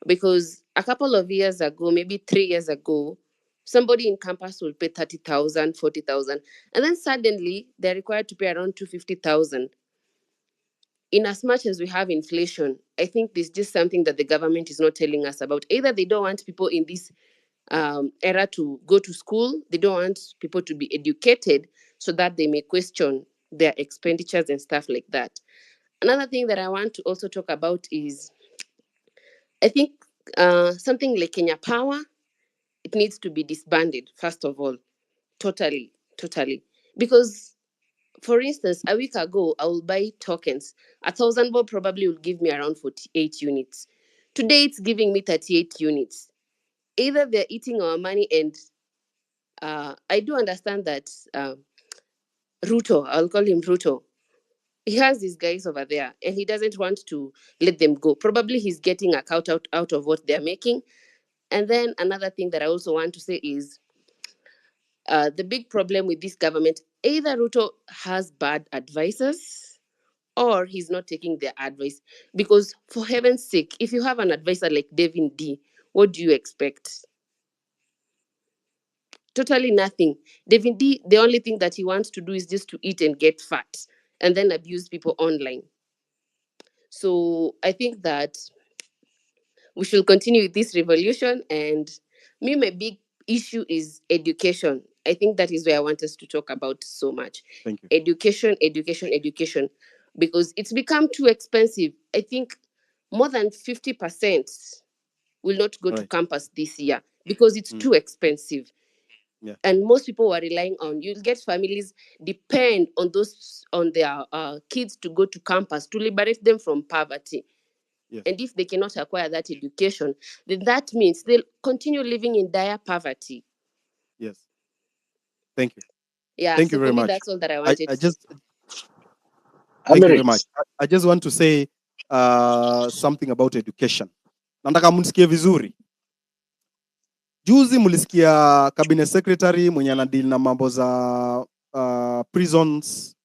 because a couple of years ago, maybe 3 years ago, somebody in campus will pay 30,000, 40,000, and then suddenly they're required to pay around 250,000. In as much as we have inflation, I think there's just something that the government is not telling us about. Either they don't want people in this era to go to school, they don't want people to be educated so that they may question their expenditures and stuff like that. Another thing that I want to also talk about is I think something like Kenya Power, it needs to be disbanded, first of all. Totally, totally. Because, for instance, a week ago, I will buy tokens. 1,000 bob probably will give me around 48 units. Today, it's giving me 38 units. Either they're eating our money, and I do understand that Ruto, I'll call him Ruto, he has these guys over there and he doesn't want to let them go. Probably he's getting a cut out of what they're making. And then another thing that I also want to say is the big problem with this government, either Ruto has bad advisors or he's not taking their advice. Because for heaven's sake, if you have an advisor like David D, what do you expect? Totally nothing. David D, the only thing that he wants to do is just to eat and get fat and then abuse people online. So I think that we should continue with this revolution. And my big issue is education. I think that is where I want us to talk about so much. Thank you. Education, education, education. Because it's become too expensive. I think more than 50% will not go to campus this year because it's too expensive. Yeah. And most people were relying on, you'll get families depend on their kids to go to campus to liberate them from poverty. Yes. And if they cannot acquire that education, then that means they'll continue living in dire poverty. Yes. Thank you. Yeah. Thank So you very for me, much. that's all that I wanted I to say. just thank you very Amerix. much. I just want to say something about education. Nataka mnisikie vizuri. Juzi mlisikia cabinet secretary mwenye anadeal na mambo za prisons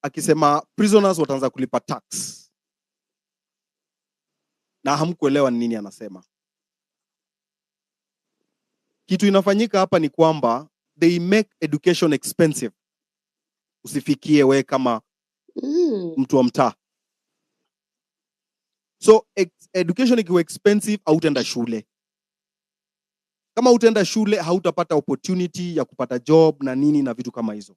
akisema prisoners wataanza kulipa tax, na hamkuelewa nini anasema. Kitu inafanyika hapa ni kwamba they make education expensive. Usifikie we kama mtu wa mtaa. So education ikiwa expensive, hautaenda shule. Kama utaenda shule, hautapata opportunity ya kupata job na nini na vitu kama hizo.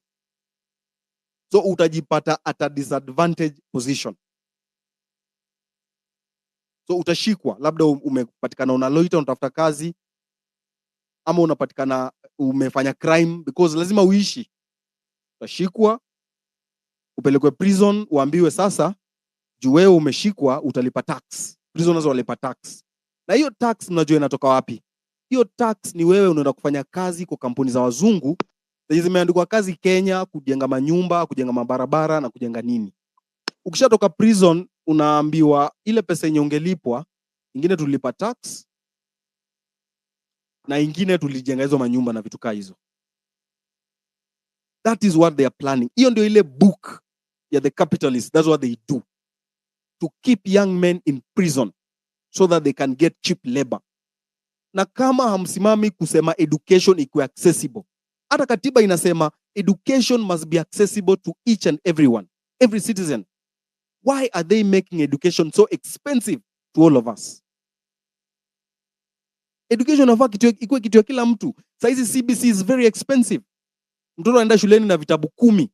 So utajipata at a disadvantage position. So utashikwa, labda umepatikana unaloita unatafuta kazi, ama unapatikana umefanya crime, because lazima uishi. Utashikwa, upelekwe prison, uambiwe sasa juu wewe umeshikwa utalipa tax. Prisoners walipa tax. Na hiyo tax mnajua inatoka wapi? Hiyo tax ni wewe unaenda kufanya kazi kwa kampuni za wazungu zimeandikwa kazi Kenya, kujenga manyumba, kujenga mabarabara na kujenga nini. Ukishatoka prison unaambiwa ile pesa yenye ungelipwa, ingine tulipa tax na ingine tulijenga hizo manyumba na vitu kama hizo. That is what they are planning. Hiyo ndio ile book ya the capitalists. That's what they do. To keep young men in prison so that they can get cheap labor. Na kama hamsimami kusema education ikuwe accessible. Hata katiba inasema education must be accessible to each and everyone, every citizen. Why are they making education so expensive to all of us? Education inafaa ikuwe kitu ya kila mtu. Saizi CBC is very expensive. Mtoto anaenda shuleni na vitabu 10.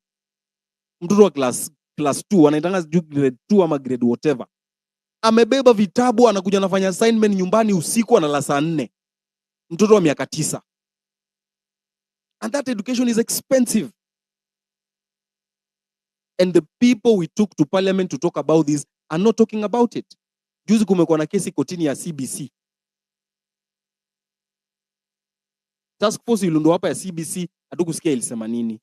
Mtoto wa class 2 anaitanga grade 2 ama grade whatever. Amebeba vitabu, anakuja anafanya assignment nyumbani usiku, analala saa 4. Mtoto wa miaka 9. And that education is expensive. And the people we took to parliament to talk about this are not talking about it. Juzi kumekuwa na kesi kotini ya CBC. Task force iliundwa hapa ya CBC, hatukusikia ilisema nini.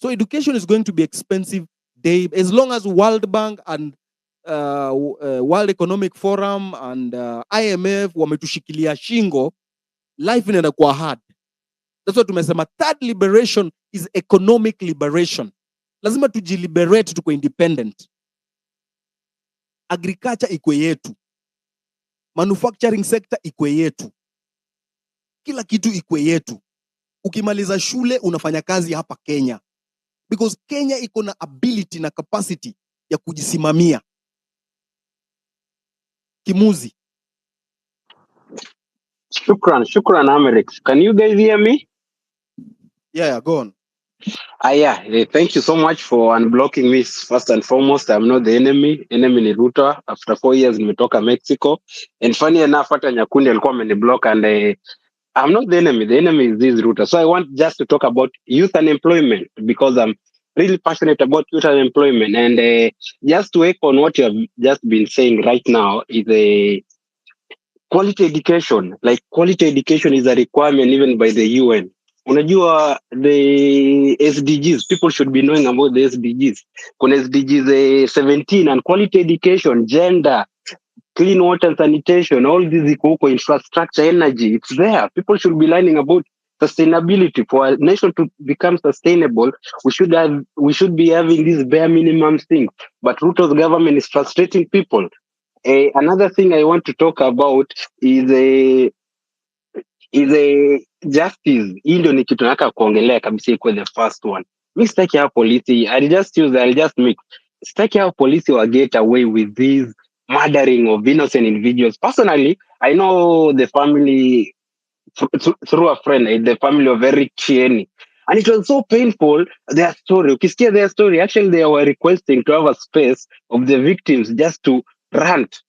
So education is going to be expensive day, as long as World Bank and World Economic Forum and IMF wametushikilia shingo, life inaenda kuwa hard. That's what tumesema. Third liberation is economic liberation. Lazima tujiliberate, tuko independent. Agriculture ikwe yetu, manufacturing sector ikwe yetu, kila kitu ikwe yetu. Ukimaliza shule unafanya kazi hapa Kenya, because Kenya iko na ability na capacity ya kujisimamia. Kimuzi. Shukran, Amerix. Can you guys hear me? Yeah, go on. Thank you so much for unblocking me. First and foremost, I'm not the enemy. Enemy ni Ruto. After 4 years, nimetoka Mexico. And funny enough, hata Nyakundi alikuwa ameniblock, and I'm not the enemy. The enemy is this Ruto. So I want just to talk about youth unemployment, because I'm really passionate about youth unemployment. And just to echo on what you have just been saying right now is a quality education. Like, quality education is a requirement even by the UN. Unajua, the SDGs, people should be knowing about the SDGs. Kuna SDGs 17, and quality education, gender, clean water and sanitation, all these iko huko, infrastructure, energy, it's there. People should be learning about sustainability. For a nation to become sustainable, we should be having these bare minimum things. But Ruto's government is frustrating people. Another thing I want to talk about is a justice. Hii ndio ni kitu nataka kuongelea kabisa, ikuwe the first one. Mi sitaki hao polisi, I'll just mix. Sitaki hao polisi wa get away with this murdering of innocent individuals. Personally, I know the family through a friend, the family of Eric Chieni. And it was so painful, their story. Ukisikia their story, actually they were requesting to have a space of the victims just to rant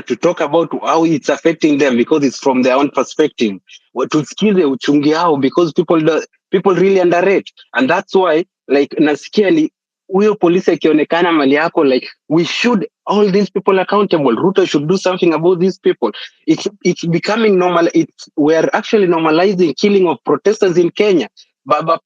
to talk about how it's affecting them, because it's from their own perspective. Tusikize uchungi hao, because people really underrate. And that's why, like, nasikia ni huyo polisi akionekana mali yako, like, we should hold these people accountable. Ruto should do something about these people. It's becoming normal. We're actually normalizing killing of protesters in Kenya. Baby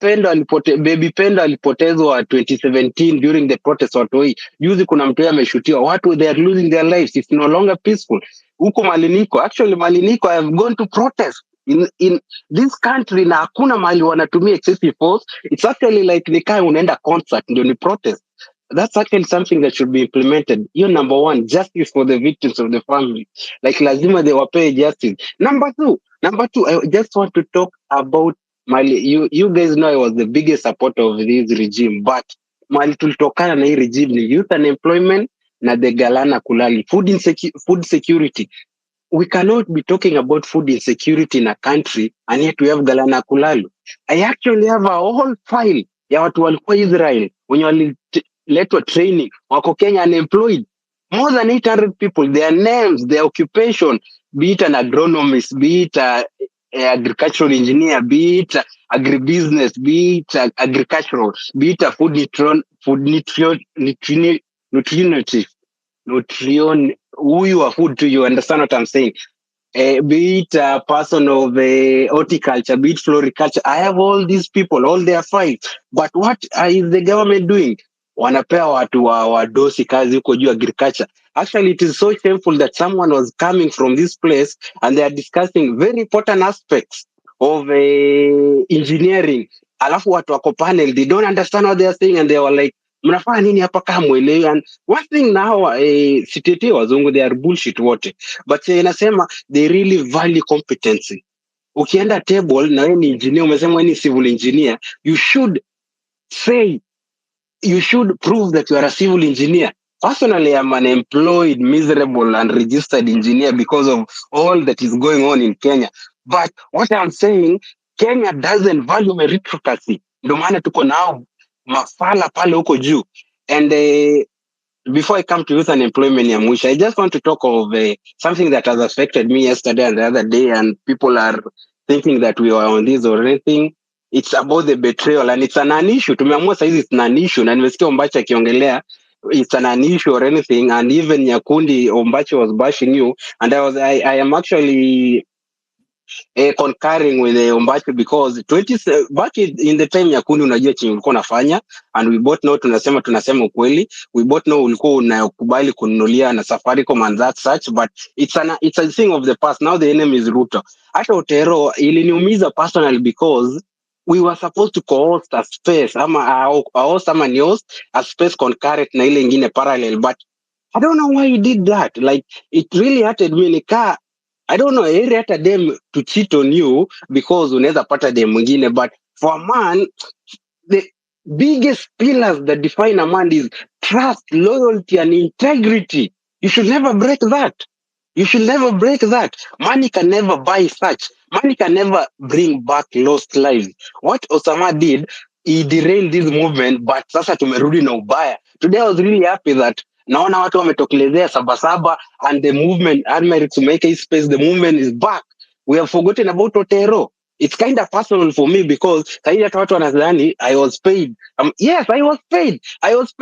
Pendo alipotezwa 2017 during the protest Watoi. Juzi kuna mtu ameshutiwa. Watu, they are losing their lives. It's no longer peaceful. Huko Maliniko, I have gone to protest in this country, na hakuna mahali wanatumia excessive force. It's actually like the kind unaenda concert ndio ni protest. That's actually something that should be implemented. You're number one, justice for the victims of the family. Like, lazima they pay justice. Number two, I just want to talk about Mali. You guys know I was the biggest supporter of this regime, but Mali tulitokana na hii regime ni youth unemployment na the galana kulali, food security. We cannot be talking about food insecurity in a country and yet we have galana kulalu. I actually have a whole file ya watu walikuwa Israel wenye waliletwa training, wako Kenya unemployed, more than 800 people, their names, their occupation, be it an agronomist, be it a agricultural engineer, be it agribusiness, be it agricultural, be it a food nutrition, who you are food to, you understand what I'm saying? Be it a person of horticulture, be it floriculture. I have all these people, all their files. But what is the government doing? Wanapea watu wadosi kazi huko juu agriculture. Actually, it is so shameful that someone was coming from this place and they are discussing very important aspects of engineering. Alafu watu wako panel, they don't understand what they are saying, and they were like, mnafanya nini hapa kama mwelewi? And one thing now, sitete wazungu, they are bullshit wote, but inasema they really value competency. Ukienda table na wewe ni engineer, umesema wewe ni civil engineer, you should prove that you are a civil engineer. Personally, I'm an employed, miserable, and registered engineer because of all that is going on in Kenya. But what I'm saying, Kenya doesn't value meritocracy. Ndio maana tuko nao mafala pale huko juu. And before I come to youth unemployment, I just want to talk of something that has affected me yesterday and the other day, and people are thinking that we are on this or anything. It's about the betrayal, and it's an issue. Tumeamua saizi it's an issue, na nimesikia Ombachi akiongelea it's an issue or anything, and even Nyakundi, Ombachi was bashing you, and I am actually concurring with Ombachi because back in the time ya Kuni unajua chenye ulikuwa unafanya, and we both know tunasema ukweli, we both know ulikuwa unakubali kununulia na Safaricom and that such, but it's a thing of the past. Now the enemy is Ruto. Hata Otero iliniumiza personally because we were supposed to co-host a space a space concurrent na ile ingine parallel, but I don't know why he did that. Like, it really hurted me. I don't know, heri hata dem to cheat on you because unaweza pata dem mwingine, but for a man, the biggest pillars that define a man is trust, loyalty, and integrity. You should never break that. You should never break that. Money can never buy such. Money can never bring back lost lives. What Osama did, he derailed this movement, but sasa tumerudi na ubaya. Today I was really happy that naona watu wametokelezea Sabasaba and the movement, Amerix to make a space, the movement is back. We have forgotten about Otero. It's kind of personal for me because sahi hata watu wanadhani I was paid. Yes, I was paid. I was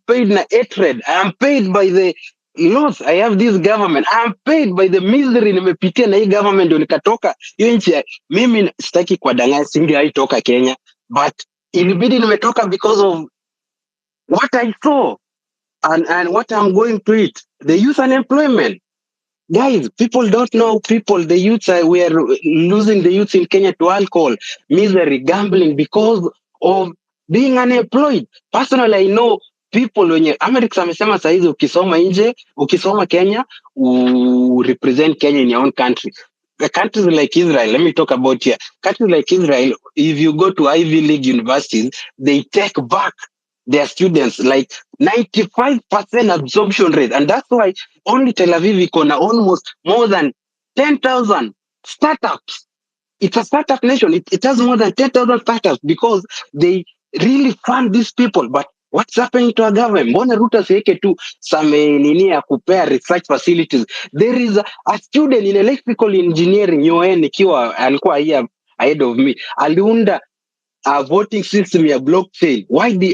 paid na hatred. I am paid by the loss. I have this government. I am paid by the misery nimepitia na hii government ndio nikatoka hiyo nchi. Mimi sitaki kuwadanganya, singeaitoka Kenya, but ilibidi nimetoka because of what I saw and what I'm going to it. The youth unemployment. Guys, people don't know people. The youths we are losing the youth in Kenya to alcohol, misery, gambling because of being unemployed. Personally, I know people wenye Amerix amesema saizi ukisoma Kenya, represent Kenya in your own country. The countries like Israel, let me talk about here. Countries like Israel, if you go to Ivy League universities, they take back their students like 95% absorption rate. And that's why only Tel Aviv iko na almost more than 10,000 startups. It's a startup nation. It has more than 10,000 startups because they really fund these people. But what's happening to our government? Mbona Ruto siweke tu nini ya kupea research facilities? There is a student in electrical engineering, alikuwa here ahead of me, aliunda a voting system ya blockchain.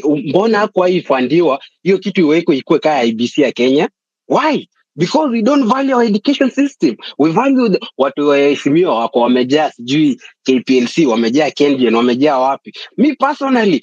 Mbona hakuwa ifandiwa hiyo kitu iwekwe ikuwe kaya IBC ya Kenya? Why? Because we don't value our education system. We value watu waheshimiwa wako wamejaa sijui KPLC, wamejaa Kengen, wamejaa wapi. Me personally,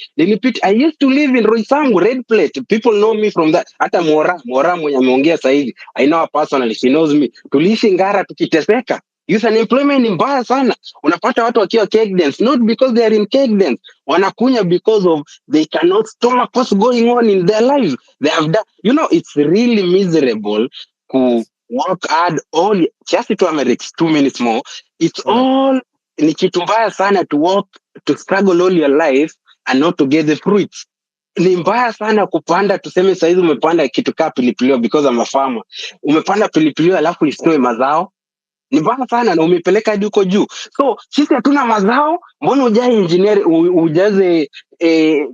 I used to live in Roysambu, Red Plate. People know me from that. Hata Mora mwenye ameongea sasa hivi. I know her personally, she knows me. Tuliishi Ngara tukiteseka. Youth unemployment ni mbaya sana. Unapata watu wakiwa keg dance, not because they are in keg dance. Wanakunya because of they cannot stomach what's going on in their lives. They have done, it's really miserable to work hard all, just to Amerix, 2 minutes more. It's all, ni kitu mbaya sana to struggle all your life and not to get the fruits. Ni mbaya sana kupanda, tuseme saizi umepanda kitu kaa pilipilio because I'm a farmer. Umepanda pilipilio alafu isitoe mazao. Ni mbaya sana na umepeleka hadi huko juu. So sisi hatuna mazao, mbona ujaze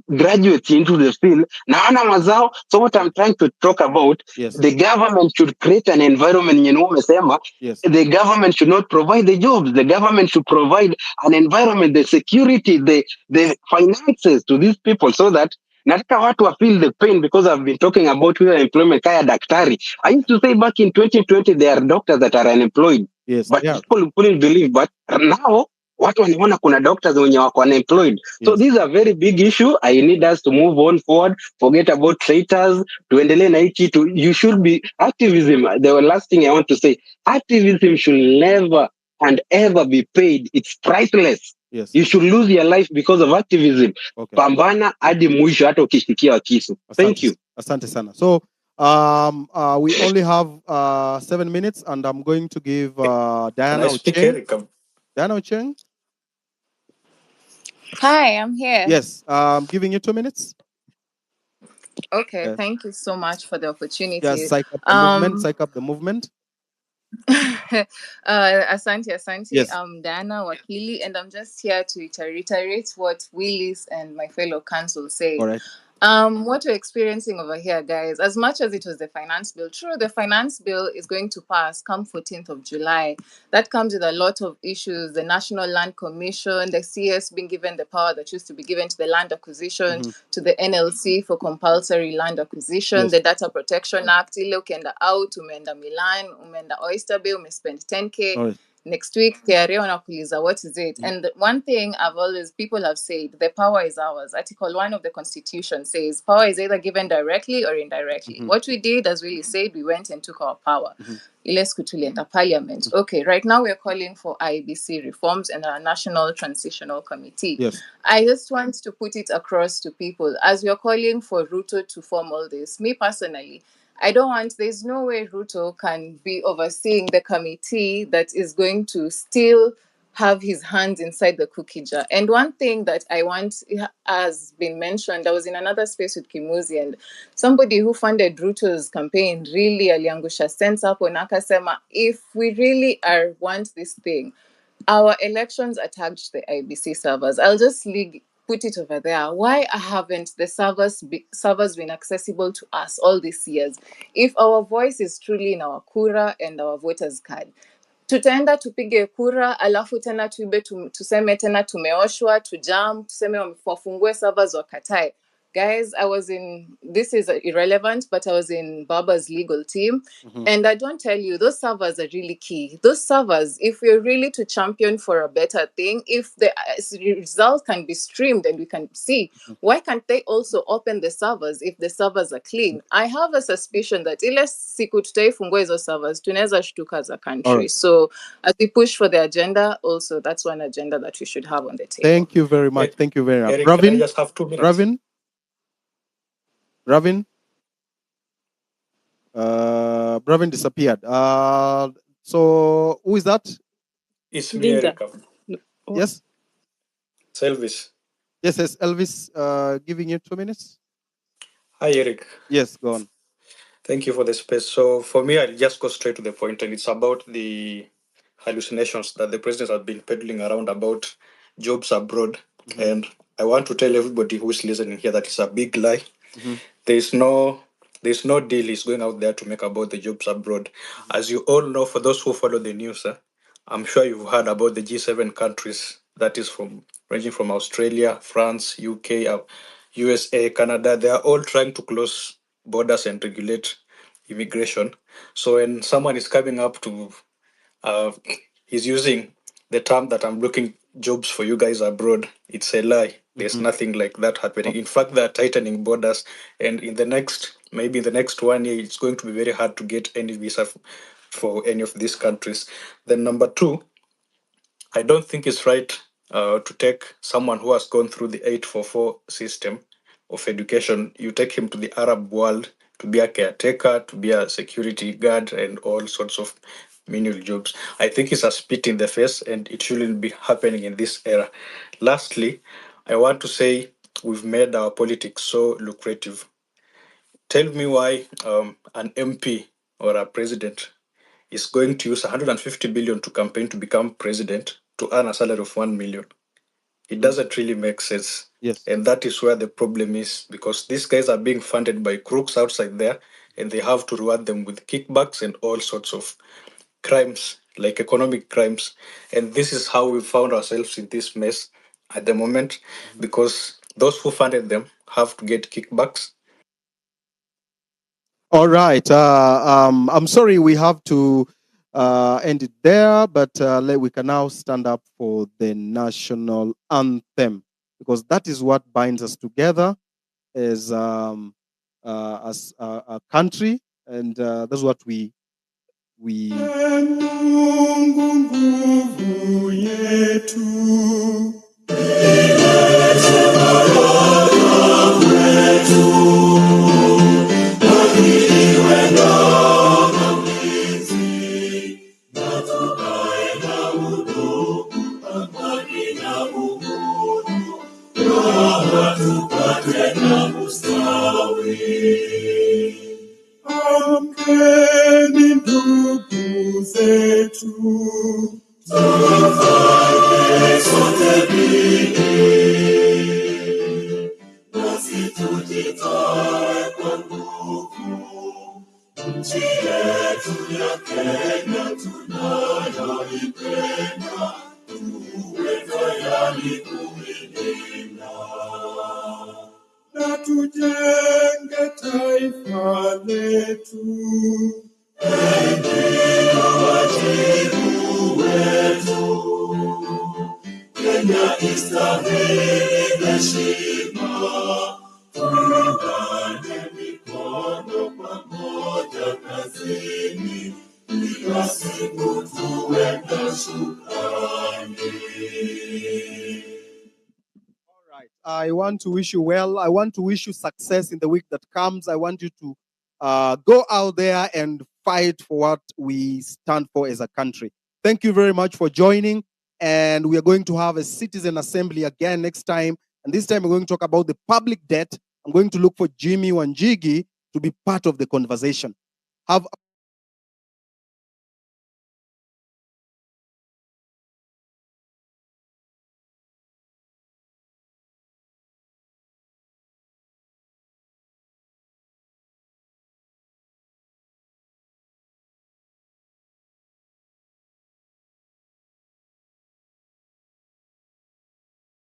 graduates into the field na hana mazao? So what I'm trying to talk about, the government should create an environment yenye umesema. The government should not provide the jobs. The government should provide an environment, the security, the finances to these people so that nataka watu wa feel the pain because I've been talking about employment kaya daktari. I used to say back in 2020 there are doctors that are unemployed. But people couldn't believe. But now, watu wanaona kuna doctors wenye wako unemployed. So these are very big issue. I need us to move on forward. Forget about traitors. Tuendelee na hii kitu. You should be activism. The last thing I want to say, activism should never and ever be paid. It's priceless. You should lose your life because of activism. Pambana hadi mwisho hata ukishikia kisu. Thank you. Asante sana. So we only have 7 minutes, and I'm going to give Diana Ocheng. Diana Ocheng? Hi, I'm here. Yes, I'm giving you 2 minutes. Okay, thank you so much for the opportunity. Yes, psych up the movement. Asante. Yes. I'm Diana Wakili, and I'm just here to reiterate what Willis and my fellow council say. Correct. What we're experiencing over here, guys, as much as it was the finance bill, true, the finance bill is going to pass come 14th of July. That comes with a lot of issues. The National Land Commission, the CS being given the power that used to be given to the Land Acquisition, to the NLC for compulsory land acquisition, the Data Protection Act, ile ukienda out, umeenda Milan, umeenda Oyster Bay, umespend 10K. Next week, KRA wanakuuliza, what is it? And one thing people have said, the power is ours. Article 1 of the Constitution says power is either given directly or indirectly. What we did, as Willie said, we went and took our power. Ile siku tulienda parliament. Okay, right now we're calling for IBC reforms and a national transitional committee. Yes. I just want to put it across to people, as we're calling for Ruto to form all this, me personally, there's no way Ruto can be overseeing the committee that is going to still have his hands inside the cookie jar. And one thing that I want has been mentioned, I was in another space with Kimuzi, and somebody who funded Ruto's campaign really aliangusha sense hapo na akasema, if we really want this thing, our elections attached the IBC servers. I'll just put it over there. Why haven't the servers been accessible to us all these years? If our voice is truly in our kura and our voters card, tutaenda tupige kura alafu tena tuseme tena tumeoshwa tujam tuseme wafungue servers wakatae. Guys, this is irrelevant, but I was in Baba's legal team. And I don't tell you, those servers are really key. Those servers, if we're really to champion for a better thing, if the results can be streamed and we can see, why can't they also open the servers if the servers are clean? I have a suspicion that ile siku tutaifungua hizo servers, tunaweza shtuka as a country. Right. So as we push for the agenda, also that's one agenda that we should have on the table. Thank you very much. Thank you very much. Eric, Ravin? can I just have 2 minutes? Ravin disappeared. So who is that? It's me, Eric. Yes? It's Elvis. Yes, Elvis, giving you 2 minutes. Hi, Eric. Yes, go on. Thank you for the space. So for me, I'll just go straight to the point, and it's about the hallucinations that the president has been peddling around about jobs abroad. And I want to tell everybody who's listening here that it's a big lie. There's no deal he's going out there to make about the jobs abroad. As you all know, for those who follow the news, I'm sure you've heard about the G7 countries, that is ranging from Australia, France, UK, USA, Canada. They are all trying to close borders and regulate immigration. So when someone is coming up to, he's using the term that I'm looking jobs for you guys abroad, it's a lie. There's nothing like that happening. In fact, they're tightening borders, and maybe in the next 1 year, it's going to be very hard to get any visa for any of these countries. Then number 2, I don't think it's right to take someone who has gone through the 844 system of education, you take him to the Arab world to be a caretaker, to be a security guard, and all sorts of menial jobs. I think it's a spit in the face, and it shouldn't be happening in this era. Lastly, I want to say we've made our politics so lucrative. Tell me why an MP or a president is going to use 150 billion to campaign to become president to earn a salary of 1 million. It doesn't really make sense. Yes. And that is where the problem is, because these guys are being funded by crooks outside there, and they have to reward them with kickbacks and all sorts of crimes, like economic crimes. And this is how we found ourselves in this mess at the moment, because those who funded them have to get kickbacks. All right. I'm sorry we have to end it there, but we can now stand up for the national anthem, because that is what binds us together as a country, and that's what we Mungu nguvu yetu. Amkeni ndugu zetu, tufanye sote bidii, nasi tujitoe kwa nguvu, nchi yetu ya Kenya tunayoipenda, tuwe tayari kuilinda. Na tujenge taifa letu. Ndio wajibu wetu. Kenya istahili heshima, tuungane mikono pamoja kazini, kila siku tuwe na shukrani. I want to wish you well. I want to wish you success in the week that comes. I want you to go out there and fight for what we stand for as a country. Thank you very much for joining. And we are going to have a citizen assembly again next time. And this time we're going to talk about the public debt. I'm going to look for Jimmy Wanjigi to be part of the conversation. Have